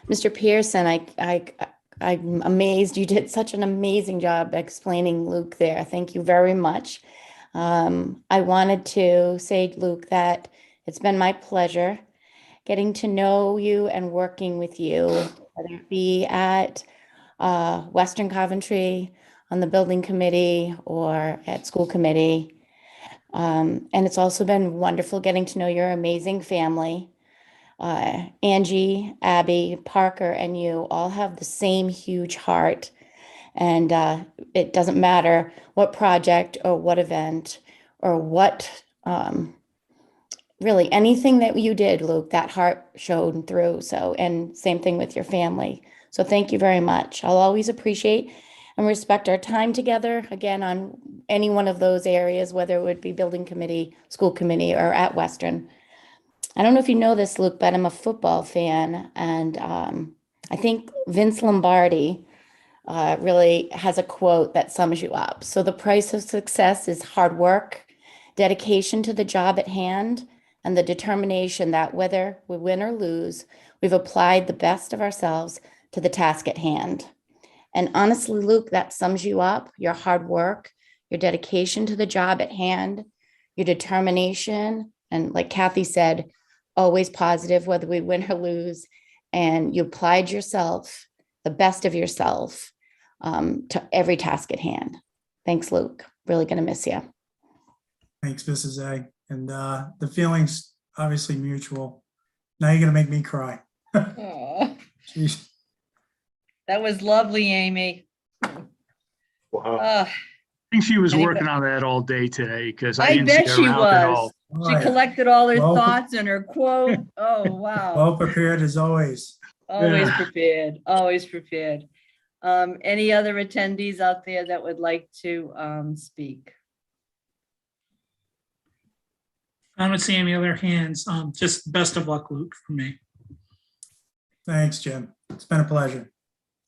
Speaker 16: Mr. Pearson, I'm amazed. You did such an amazing job explaining Luke there. Thank you very much. I wanted to say, Luke, that it's been my pleasure getting to know you and working with you, whether it be at Western Coventry, on the building committee, or at school committee. And it's also been wonderful getting to know your amazing family. Angie, Abby, Parker, and you all have the same huge heart. And it doesn't matter what project or what event or what, really anything that you did, Luke, that heart showed through. So, and same thing with your family. So thank you very much. I'll always appreciate and respect our time together, again, on any one of those areas, whether it would be building committee, school committee, or at Western. I don't know if you know this, Luke, but I'm a football fan, and I think Vince Lombardi really has a quote that sums you up. So the price of success is hard work, dedication to the job at hand, and the determination that whether we win or lose, we've applied the best of ourselves to the task at hand. And honestly, Luke, that sums you up, your hard work, your dedication to the job at hand, your determination, and like Kathy said, always positive, whether we win or lose, and you applied yourself, the best of yourself, to every task at hand. Thanks, Luke. Really going to miss you.
Speaker 13: Thanks, Mrs. A. And the feeling's obviously mutual. Now you're going to make me cry. Jeez.
Speaker 1: That was lovely, Amy.
Speaker 5: Wow.
Speaker 6: I think she was
Speaker 1: Anybody-
Speaker 6: working on that all day today because I
Speaker 1: I
Speaker 6: didn't see
Speaker 1: bet
Speaker 6: her
Speaker 1: she
Speaker 6: around at
Speaker 1: was.
Speaker 6: all.
Speaker 1: She
Speaker 13: Right.
Speaker 1: collected all her
Speaker 13: Well-
Speaker 1: thoughts and her quote. Oh, wow.
Speaker 13: Well prepared as always.
Speaker 1: Always
Speaker 6: Yeah.
Speaker 1: prepared, always prepared. Any other attendees out there that would like to speak?
Speaker 9: I don't see any other hands. Just best of luck, Luke, for me.
Speaker 13: Thanks, Jim. It's been a pleasure.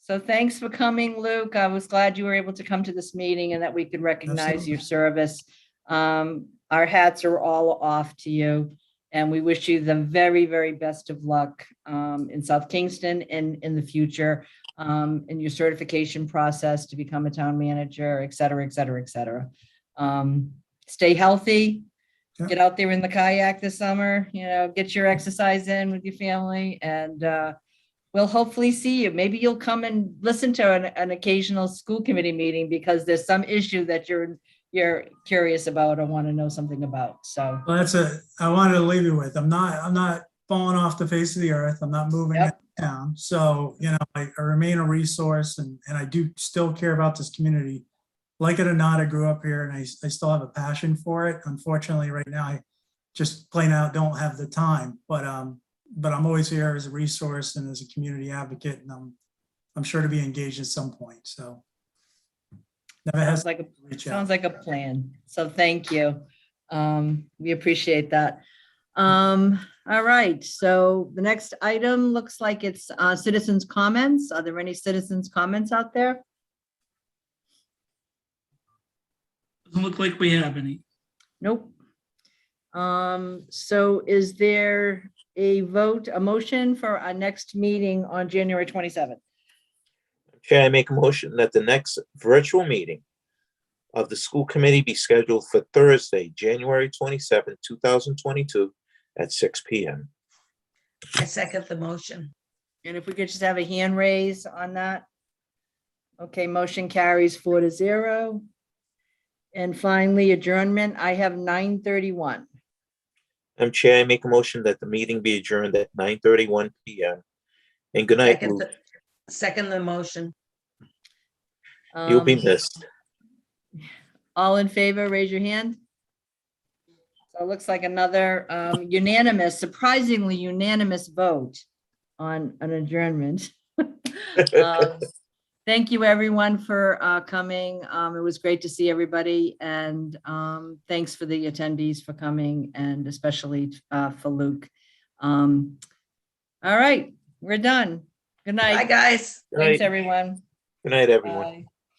Speaker 1: So thanks for coming, Luke. I was glad you were able to come to this meeting and that we could recognize your service. Our hats are all off to you, and we wish you the very, very best of luck in South Kingston and in the future, in your certification process to become a town manager, et cetera, et cetera, et cetera. Stay healthy.
Speaker 13: Yep.
Speaker 1: Get out there in the kayak this summer, get your exercise in with your family, and we'll hopefully see you. Maybe you'll come and listen to an occasional school committee meeting because there's some issue that you're curious about or want to know something about. So
Speaker 13: Well, I wanted to leave you with, I'm not falling off the face of the earth. I'm not moving
Speaker 1: Yep.
Speaker 13: down. So, I remain a resource and I do still care about this community. Like it or not, I grew up here and I still have a passion for it. Unfortunately, right now, I just plain out don't have the time, but I'm always here as a resource and as a community advocate, and I'm sure to be engaged at some point. So never
Speaker 1: sounds
Speaker 13: hesitate
Speaker 1: like
Speaker 13: to reach
Speaker 1: sounds
Speaker 13: out.
Speaker 1: like a plan. So thank you. We appreciate that. All right. So the next item looks like it's citizens' comments. Are there any citizens' comments out there?
Speaker 9: Doesn't look like we have any.
Speaker 1: Nope. So is there a motion for our next meeting on January 27th?
Speaker 5: Chair, I make a motion that the next virtual meeting of the school committee be scheduled for Thursday, January 27th, 2022 at 6 p.m.
Speaker 2: I second the motion.
Speaker 1: And if we could just have a hand raise on that. Okay, motion carries 4-0. And finally, adjournment, I have 9:31.
Speaker 5: Madam Chair, I make a motion that the meeting be adjourned at 9:31 p.m. And good night,
Speaker 2: Second
Speaker 5: Luke.
Speaker 2: Second the motion.
Speaker 5: You'll be missed.
Speaker 1: All in favor, raise your hand. So it looks like another surprisingly unanimous vote on an adjournment. Thank you, everyone, for coming. It was great to see everybody, and thanks for the attendees for coming, and especially for Luke. All right, we're done. Good night.
Speaker 2: Bye, guys.
Speaker 5: Good
Speaker 1: Thanks,
Speaker 5: night.
Speaker 1: everyone.
Speaker 5: Good night, everyone.
Speaker 1: Bye.